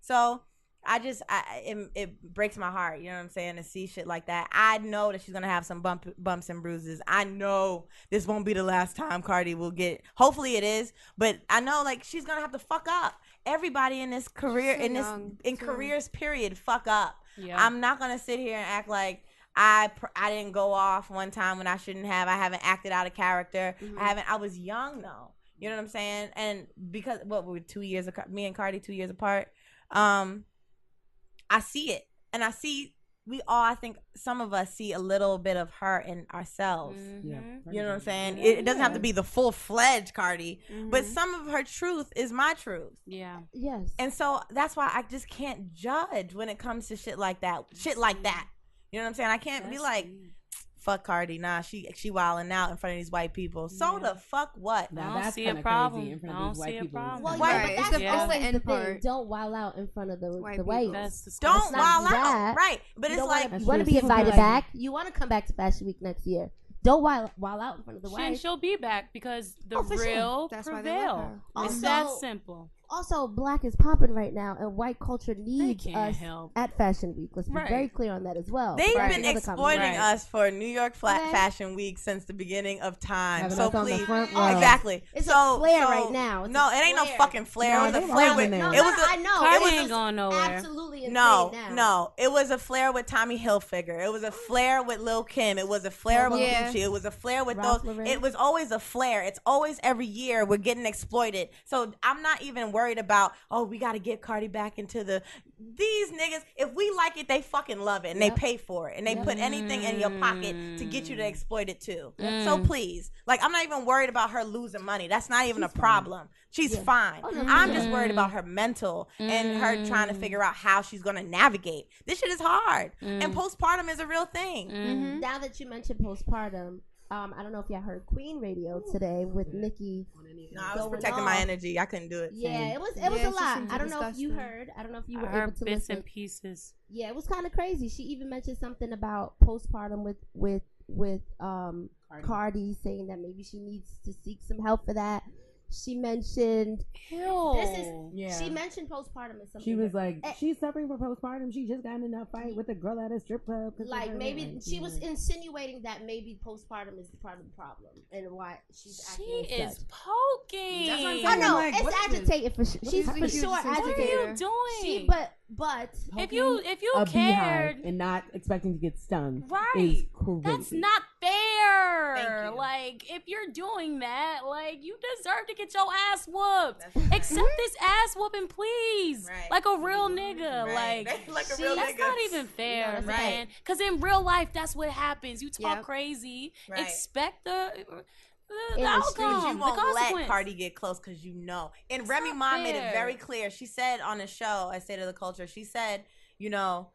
So it breaks my heart, you know what I'm saying, to see shit like that. I know that she's gonna have some bumps and bruises. I know this won't be the last time Cardi will get. Hopefully it is, but I know, like, she's gonna have to fuck up. Everybody in this career, in careers, period, fuck up. Yeah. I'm not gonna sit here and act like I didn't go off one time when I shouldn't have. I haven't acted out of character. I was young though. You know what I'm saying? And because we're 2 years, me and Cardi 2 years apart. I see it, and I see I think some of us see a little bit of her in ourselves. Yeah. You know what I'm saying? It doesn't have to be the full-fledged Cardi, but some of her truth is my truth. Yeah. Yes. And so that's why I just can't judge when it comes to shit like that. You know what I'm saying? I can't be like, fuck Cardi. Nah, she wilding out in front of these white people. So the fuck what? Now, I don't that's see a kinda problem. crazy in front I of don't these see white a people. problem. Well, Right, yeah, but but that's that's the always the thing. part. Don't wild out in front of the White whites. people. That's disgusting. Don't wild out. that. Right. But You it's don't like, you want to be People feel invited like- back. You want to come back to Fashion Week next year. Don't wild out in front of the whites. She'll be back because the Oh, for sure. real That's why they love prevail. her. It's Also- that simple. Also, black is popping right now, and white culture needs can't us help. at Fashion Week. Let's be Right. very clear on that as well. they've That's been another exploiting conversation. Right. us for New York Okay. Fashion Week since the beginning of time. Having So us on the please, front row. exactly. It's so, a flare so- right now. It's no, a it ain't no flare. fucking flare. No, it was a they've flare always with. been there. It was I know. Cardi it was ain't going nowhere. Absolutely insane no, now. no. It was a flare with Tommy Hilfiger. It was a flare with Lil Kim. It was a flare with Yeah. Gucci. It was a flare with Ralph those. Lauren. It was always a flare. It's always every year we're getting exploited. So I'm not even worried about, oh, we got to get Cardi back into these niggas. If we like it, they fucking love it, and they pay for it, and they put anything in your pocket to get you to exploit it too. So please, like, I'm not even worried about her losing money. That's not even a problem. She's fine. Oh, no, I'm just worried about her mental and her trying to figure out how she's gonna navigate. This shit is hard, and postpartum is a real thing. Now that you mentioned postpartum, I don't know if y'all heard Queen Radio today with Nikki. No, I was going protecting off. my energy. I couldn't do it. Yeah, it was Yeah, a she lot. seemed I don't know if you disgusting. heard. I don't know if you I were heard able to bits listen. and pieces. Yeah, it was kind of crazy. She even mentioned something about postpartum with Cardi, saying that maybe she needs to seek some help for that. She mentioned she mentioned postpartum and something. She was like, she's suffering from postpartum. She just got in a fight with a girl at a strip club. like maybe she was insinuating that maybe postpartum is part of the problem and why she's acting She as is such. poking. That's what I'm I saying. know Like, it's what is agitating for sure. She's for huge sure sense of What are agitated. you doing? She but if you a cared, beehive and not expecting to get stung right? is crazy. That's not fair. fair. you. Like, if you're doing that, like, you deserve to get your ass whooped. That's right. Accept this ass whooping, please. Right. Like a real nigga. Right. Like Like a real that's nigga. not even fair, that's man. Because in real life, that's what happens. You talk Yep. crazy. Right. Expect the the outcome. street. But you the won't let consequence. Cardi get close because you know. And That's Remy not Ma made it fair. very clear. She said on the show, I State of the Culture, she said, you know,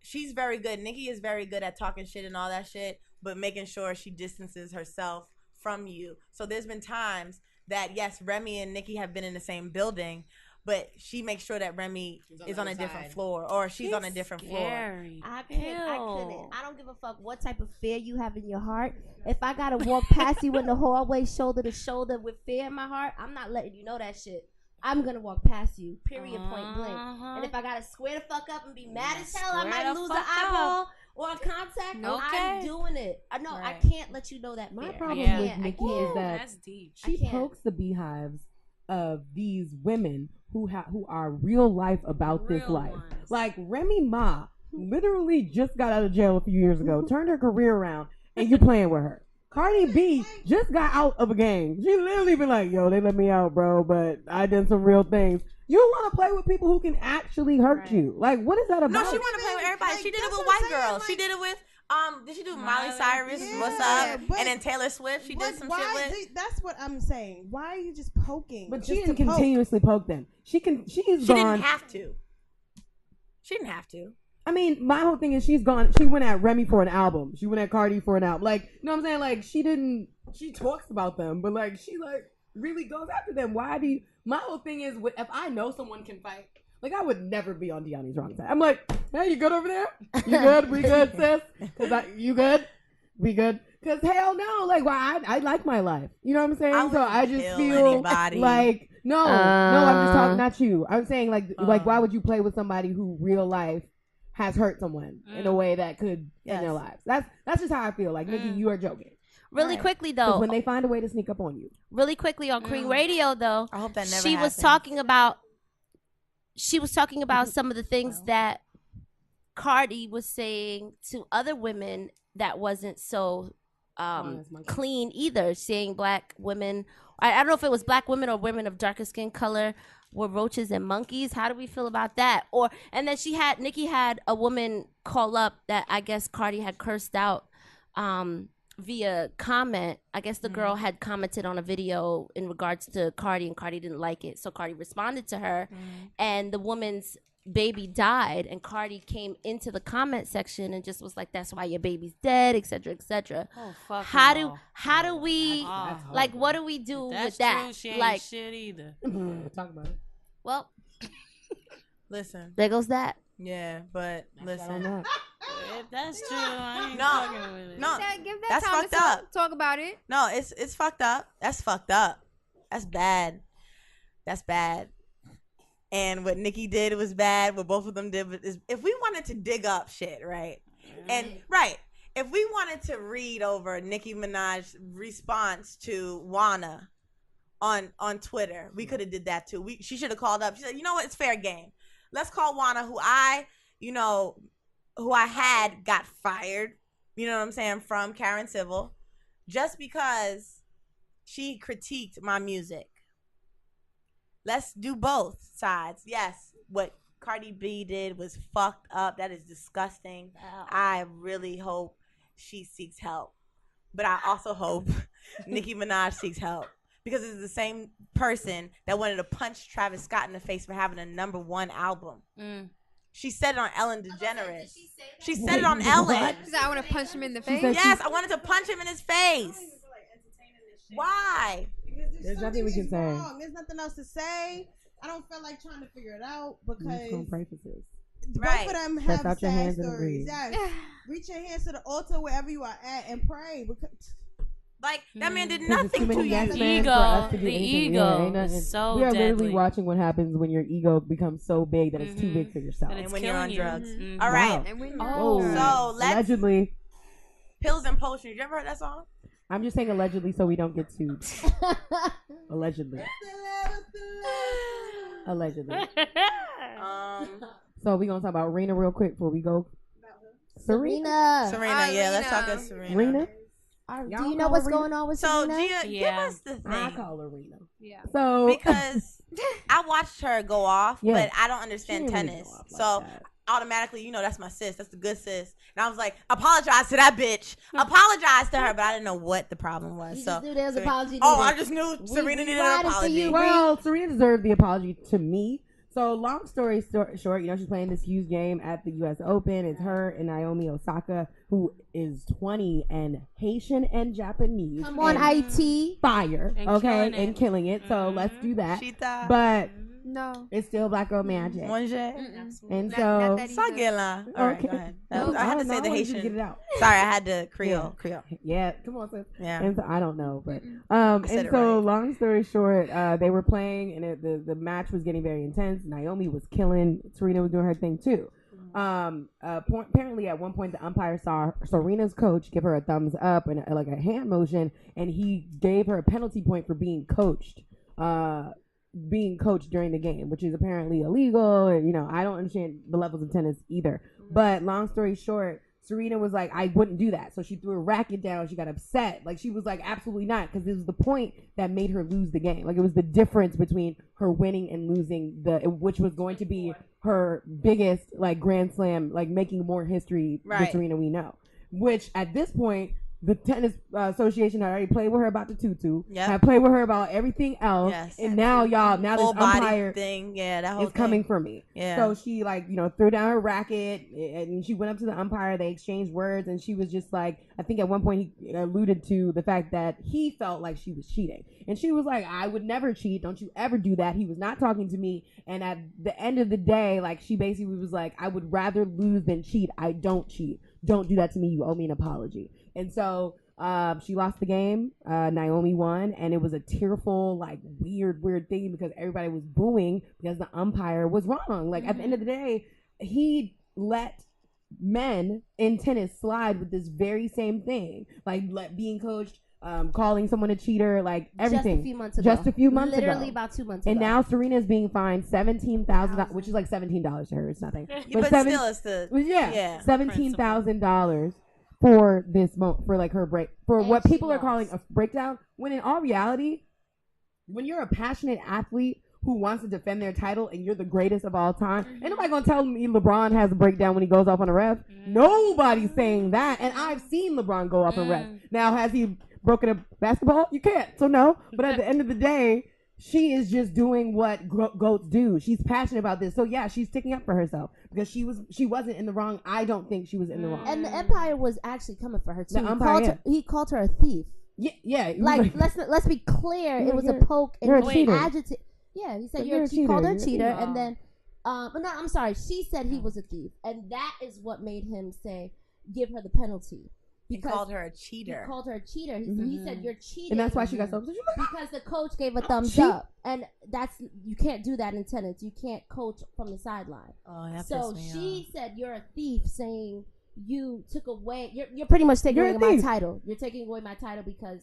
she's very good. Nicki is very good at talking shit and all that shit, but making sure she distances herself from you. So there's been times that, yes, Remy and Nicki have been in the same building, but she makes sure that Remy is on a different floor, or she's on a different floor. Scary. I couldn't. Ew. I don't give a fuck what type of fear you have in your heart. If I gotta walk past you in the hallway, shoulder to shoulder, with fear in my heart, I'm not letting you know that shit. I'm gonna walk past you. Period. Point blank. And if I gotta square the fuck up and be mad as hell, I Square might the lose an fuck eyeball or a contact. Okay. I'm doing it. I know. Right. I can't let you know that. My fear. problem Yeah. with I Nicki can't. is that That's deep. she I can't. pokes the beehives of these women who are real life about this Real life. ones. Like Remy Ma literally just got out of jail a few years ago, turned her career around, and you playing with her. Cardi B just got out of a gang. She literally been like, yo, they let me out, bro, but I did some real things. You want to play with people who can actually hurt you. Like, what is that about? No, she want to play with everybody. Like, She did it that's with what I'm white saying, girls. She like- did it with did she do Miley Miley? Cyrus? Yeah, What's up? but And then Taylor Swift. She did some shit with. That's what I'm saying. Why are you just poking? But just she didn't to poke? continuously poke them. She's She gone. didn't have to. She didn't have to. I mean, my whole thing is she's gone. She went at Remy for an album. She went at Cardi for an album. Like, you know what I'm saying? Like, she talks about them, but like, she like really goes after them. Why do you? My whole thing is, if I know someone can fight, like, I would never be on Deani's wrong side. I'm like, hey, you good over there? You good? We good, sis? You good? We good? Cause hell no, like, why? I like my life. You know what I'm saying? I So wouldn't I just kill feel anybody. like no, I'm just talking, not you. I'm saying like why would you play with somebody who real life has hurt someone in a way that could end their lives? That's just how I feel. Like, Nicki, you are joking. Really quickly 'Cause though, when they find a way to sneak up on you. really quickly on Cream Radio though, I hope that never she was happens. talking about some of the things that Cardi was saying to other women that wasn't so clean either, saying black women, I don't know if it was black women or women of darker skin color were roaches and monkeys. How do we feel about that? And then Nicki had a woman call up that I guess Cardi had cursed out via comment. I guess the girl had commented on a video in regards to Cardi, and Cardi didn't like it, so Cardi responded to her, and the woman's baby died, and Cardi came into the comment section and just was like, that's why your baby's dead, etc., etc. Oh fuck. How no. do we That's like, what do we do That's with that? true. She ain't Like, shit either. Talk about it. well, Listen. there goes that. Yeah, but listen. If that's true, I ain't No. fucking with it. No. Give that That's time fucked to up. talk about it. No, it's fucked up. That's fucked up. That's bad. That's bad. And what Nicki did was bad. What both of them did is, if we wanted to dig up shit, right? And if we wanted to read over Nicki Minaj's response to Wanna on Twitter, we could have did that too. She should have called up. She said, you know what? It's fair game. Let's call Wanna, who I had got fired. You know what I'm saying, from Karen Civil, just because she critiqued my music. Let's do both sides. Yes, what Cardi B did was fucked up. That is disgusting. I really hope she seeks help. But I also hope Nicki Minaj seeks help. Because it's the same person that wanted to punch Travis Scott in the face for having a #1 album. She said it on Ellen DeGeneres. She said it on Ellen. She said, I want to punch him in the face. Yes, I wanted to punch him in his face. Why? There's nothing we can say. Wrong. There's nothing else to say. I don't feel like trying to figure it out I'm just gonna because pray for sis. Right. both of them Stretch have out your sad hands and stories. breathe. Yes. Reach your hands to the altar wherever you are at and pray. Because Like, that man did Because there's nothing too to many yes you. men Ego. for us to do The anything. ego Yeah, ain't nothing. is so we are literally deadly. watching what happens when your ego becomes so big that it's too big for yourself. And it's And when you're on killing drugs. you. Mhm. All right. Wow. And we Oh. So let's Allegedly. pills and potions. You ever heard that song? I'm just saying allegedly so we don't get sued. Allegedly. Allegedly. So we gonna talk about Rena real quick before we go. Serena. Serena, yeah, let's talk about Serena. Rena. Y'all Do you know call what's Rena? going on with So Serena? Gia, Yeah. give us the I thing. call her Rena. Yeah. So Because I watched her go off, Yeah. but I don't she understand didn't really tennis. go off like So that. automatically, that's my sis. That's the good sis. And I was like, apologize to that bitch. Apologize to her, but I didn't know what the problem was. You so just knew there was an Serena- apology Oh, needed. I just knew We Serena needed an riding for apology. you, Well, Serena deserved the apology to me. So long story short, she's playing this huge game at the U.S. Open. It's her and Naomi Osaka, who is 20 and Haitian and Japanese. Come on, and IT. fire, And okay, killing it. and killing it. So let's do that. Cheetah. But No. it's still Black Girl Magic. One J. And Not so, that Saw either. Gela. All right, Okay. go ahead. No, I had to don't say know. the I wanted you to Haitian. get it out. Sorry, I had to Creole. Yeah, come on, sis. Yeah. And so I don't know, but said and it so right. long story short, they were playing, and the match was getting very intense. Naomi was killing. Serena was doing her thing too. Apparently, at one point, the umpire saw Serena's coach give her a thumbs up and like a hand motion, and he gave her a penalty point for being coached. During the game, which is apparently illegal, and I don't understand the levels of tennis either. But long story short, Serena was like, I wouldn't do that. So she threw a racket down. She got upset. Like, she was like, absolutely not. Because it was the point that made her lose the game. Like, it was the difference between her winning and losing, which was going to be her biggest, like, Grand Slam, like, making more history, the Serena we know. Which, at this point, the tennis association had already played with her about the tutu. Had played with her about everything else. Yes. And now, this Full body umpire thing. Yeah, that whole is coming for me. Yeah. So she threw down her racket and she went up to the umpire. They exchanged words and she was just like, I think at one point he alluded to the fact that he felt like she was cheating. And she was like, I would never cheat. Don't you ever do that. He was not talking to me. And at the end of the day, like, she basically was like, I would rather lose than cheat. I don't cheat. Don't do that to me. You owe me an apology. And so she lost the game. Naomi won, and it was a tearful, like, weird thing because everybody was booing because the umpire was wrong. Like, at the end of the day, he let men in tennis slide with this very same thing, like being coached, calling someone a cheater, like everything. Just a few months ago. Literally Literally about 2 months ago. And now Serena is being fined $17,000, which is like $17 to her. It's nothing. But still, it's the $17,000 for this for like her break, for And what she people are lost. calling a breakdown, when in all reality, when you're a passionate athlete who wants to defend their title and you're the greatest of all time, ain't nobody gonna tell me LeBron has a breakdown when he goes off on a ref. Nobody's saying that, and I've seen LeBron go off on ref. Now, has he broken a basketball? You can't, so no. But at the end of the day, she is just doing what goats do. She's passionate about this. So yeah, she's sticking up for herself because she wasn't in the wrong. I don't think she was in the wrong. And the umpire was actually coming for her too. The umpire, He called her a thief. Yeah. Like, let's be clear. It was a poke and you're a cheater. Yeah, he said So you're a cheater. He called her a You're- cheater, yeah. and then, but no, I'm sorry. She said he was a thief, and that is what made him give her the penalty. He called her a cheater. He called her a cheater. He said you're cheating, And that's why she got so upset. because the coach gave a thumbs She- up, and you can't do that in tennis. You can't coach from the sideline. Oh, that So pissed me she off. said you're a thief, saying you took away. You're pretty much taking You're a away my thief. title. You're taking away my title because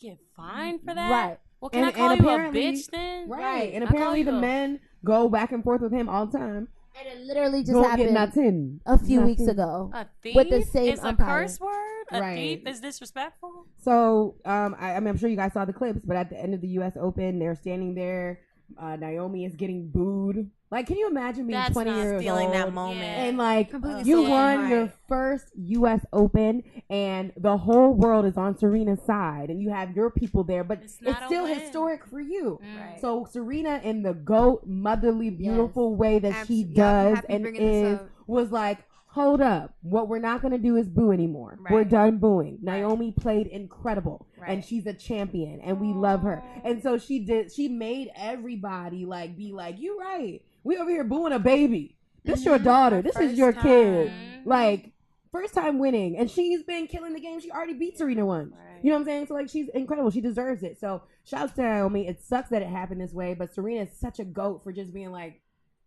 Get fined for that? right. Well, can I And call you a apparently- bitch then? Right. And I call apparently you the a- men go back and forth with him all the time. And it literally just Don't get happened nothing. a few weeks Nothing. ago. A thief With the same is a umpire. curse word? A Right. thief is disrespectful? So, I mean, I'm sure you guys saw the clips, but at the end of the U.S. Open, they're standing there. Naomi is getting booed. Like, can you imagine being That's 20 not years Stealing old? that moment. Yeah. And like Completely you stolen. won Right. your first U.S. Open, and the whole world is on Serena's side, and you have your people there, but It's it's, not a still win. historic for you. Right. So Serena, in the GOAT motherly, beautiful way that she Abs- does I'm happy and bringing this is, up. was like, hold up, what we're not gonna do is boo anymore. We're Right. done booing. Naomi played incredible, and Right. she's a champion, and we love her. And so she made everybody like be like, you right. We over here booing a baby. This your daughter. This is your First kid. time. Like, first time winning. And she's been killing the game. She already beat Serena once. Right. You know what I'm saying? So, like, she's incredible. She deserves it. So, shouts to Naomi. It sucks that it happened this way, but Serena is such a GOAT for just being like,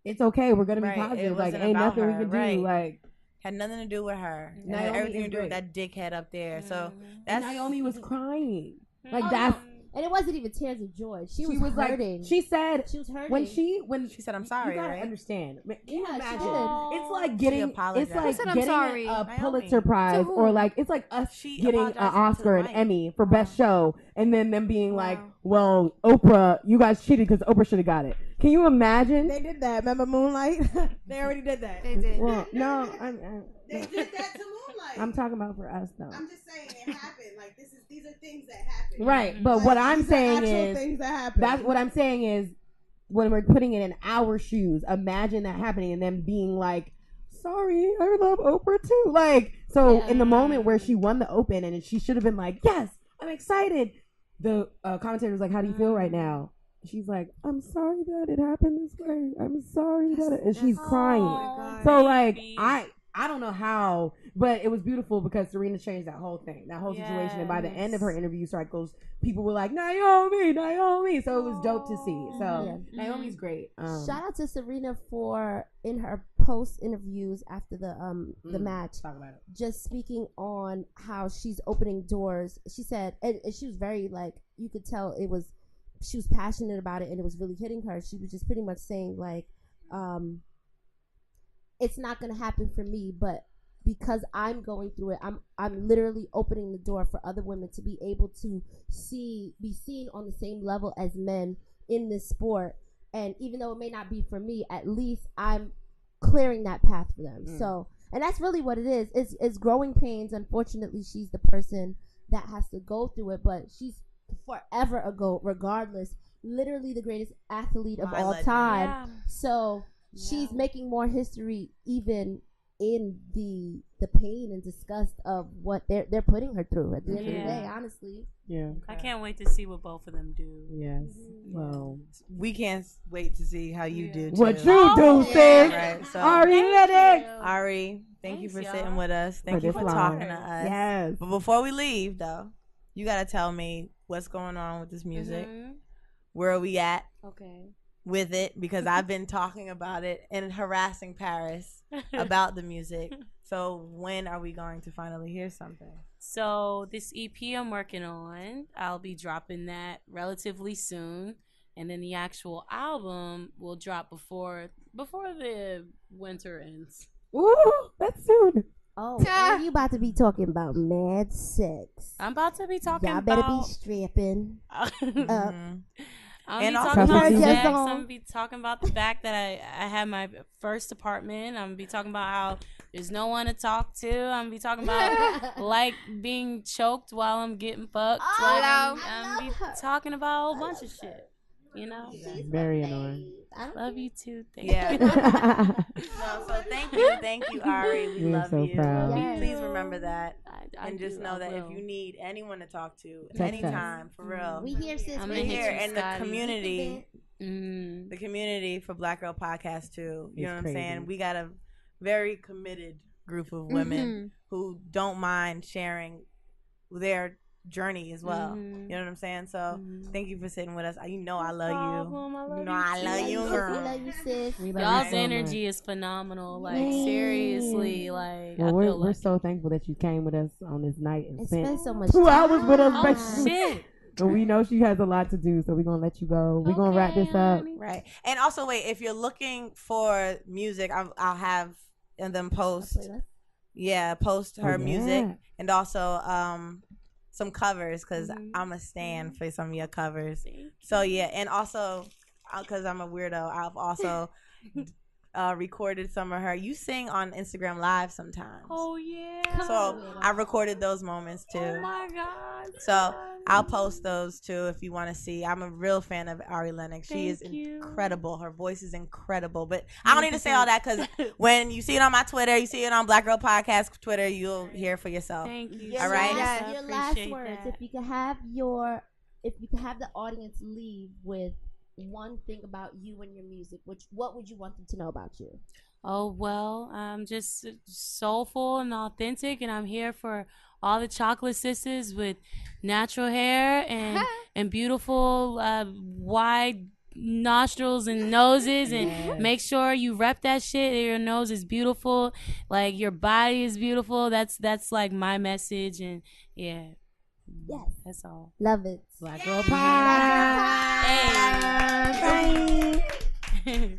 it's okay. We're going to be Right. It positive. Like, wasn't ain't about nothing we her. can do. Right. Like, Had nothing to do with her. It Naomi had everything is to do with great. that dickhead up there. So and that's Naomi was crying. Like, Oh, that's And it wasn't even tears of joy. She was hurting. Like, she said she was hurting when she said, "I'm sorry." You gotta right? understand. Can Yeah, you she imagine? did. It's like getting. apologized. It's like Who said I'm getting sorry? a Naomi. Pulitzer Prize, or like it's like us She getting an apologized to Oscar, an Mike. Emmy for best show, and then them being like, Wow. "Well, Oprah, you guys cheated because Oprah should have got it." Can you imagine? They did that. Remember Moonlight? They already did that. They did. Well, no, They did that to Moonlight. I'm talking about for us though. I'm just saying it happened. Like these are things that happen. Right, but Like, what I'm these are saying actual is things that happen. that's what I'm saying is when we're putting it in our shoes, imagine that happening and then being like, sorry, I love Oprah too. Like, so in the moment where she won the Open and she should have been like, yes, I'm excited. The commentator was like, how do you feel right now? She's like, I'm sorry that it happened this way. I'm sorry that it, and she's crying. So like, I don't know how, but it was beautiful because Serena changed that whole thing, that whole situation. And by the end of her interview cycles, people were like, Naomi. So it was dope to see. So Naomi's great. Shout out to Serena for in her post interviews after the match, just speaking on how she's opening doors. She said, and she was very like, you could tell she was passionate about it and it was really hitting her. She was just pretty much saying like, it's not going to happen for me, but because I'm going through it, I'm literally opening the door for other women to be able to be seen on the same level as men in this sport. And even though it may not be for me, at least I'm clearing that path for them. So, and that's really what it is. It's growing pains. Unfortunately, she's the person that has to go through it, but she's forever ago, regardless, literally the greatest athlete of all time. Yeah. So she's making more history even in the pain and disgust of what they're putting her through at the end of the day, honestly. Yeah. I can't wait to see what both of them do. Yes. Well, we can't wait to see how you do too. What you do, sis. Right, so Ari Lennox. Ari, thank you for sitting with us. Thank you for long. talking to us. Yes. But before we leave though, you gotta tell me what's going on with this music. Where are we at? Okay. With it, because I've been talking about it and harassing Paris about the music. So when are we going to finally hear something? So this EP I'm working on, I'll be dropping that relatively soon, and then the actual album will drop before the winter ends. Ooh, that's soon. Oh, and you about to be talking about mad sex. I'm about to be talking Y'all about... better be strapping up. I'm gonna be talking about sex. I'm gonna be talking about the fact that I had my first apartment. I'm gonna be talking about how there's no one to talk to. I'm gonna be talking about like being choked while I'm getting fucked. I'm gonna be talking about a whole bunch of shit. You know, very annoying. I love you too. Thank you. So thank you, Ari. We love so you. Proud. Yes. Please remember that, I and just know that if you need anyone to talk to, anytime, for real, we here, sis. I'm we here, and the community, the community for Black Girl Podcast too. You know what I'm saying? We got a very committed group of women who don't mind sharing their journey as well. You know what I'm saying? So thank you for sitting with us. You know I love you. You know I love you, girl. We love you, sis. Y'all's energy is phenomenal. Like seriously, like well, I feel we're so thankful that you came with us on this night and spent so much 2 hours with us. Oh shit. But we know she has a lot to do, so we're gonna let you go. We're gonna wrap this up. Right. And also, wait, if you're looking for music, I'll have them post. Post her music, and also some covers, because I'm a stan for some of your covers. So yeah, and also because I'm a weirdo, I've also recorded some of her. You sing on Instagram Live sometimes. Oh yeah. So I recorded those moments too. Oh my god. So I'll post those too if you want to see. I'm a real fan of Ari Lennox. She is incredible. Her voice is incredible. But I don't need to say all that, because when you see it on my Twitter, you see it on Black Girl Podcast Twitter, you'll hear for yourself. Thank you. All right. Your last words. If you could have the audience leave with one thing about you and your music, what would you want them to know about you? Oh, well, I'm just soulful and authentic, and I'm here for all the chocolate sisters with natural hair and beautiful wide nostrils and noses, and make sure you rep that shit. Your nose is beautiful, like your body is beautiful. That's like my message, and yeah. Yes. That's all. Love it. Black Girl Pie. Hey. Bye.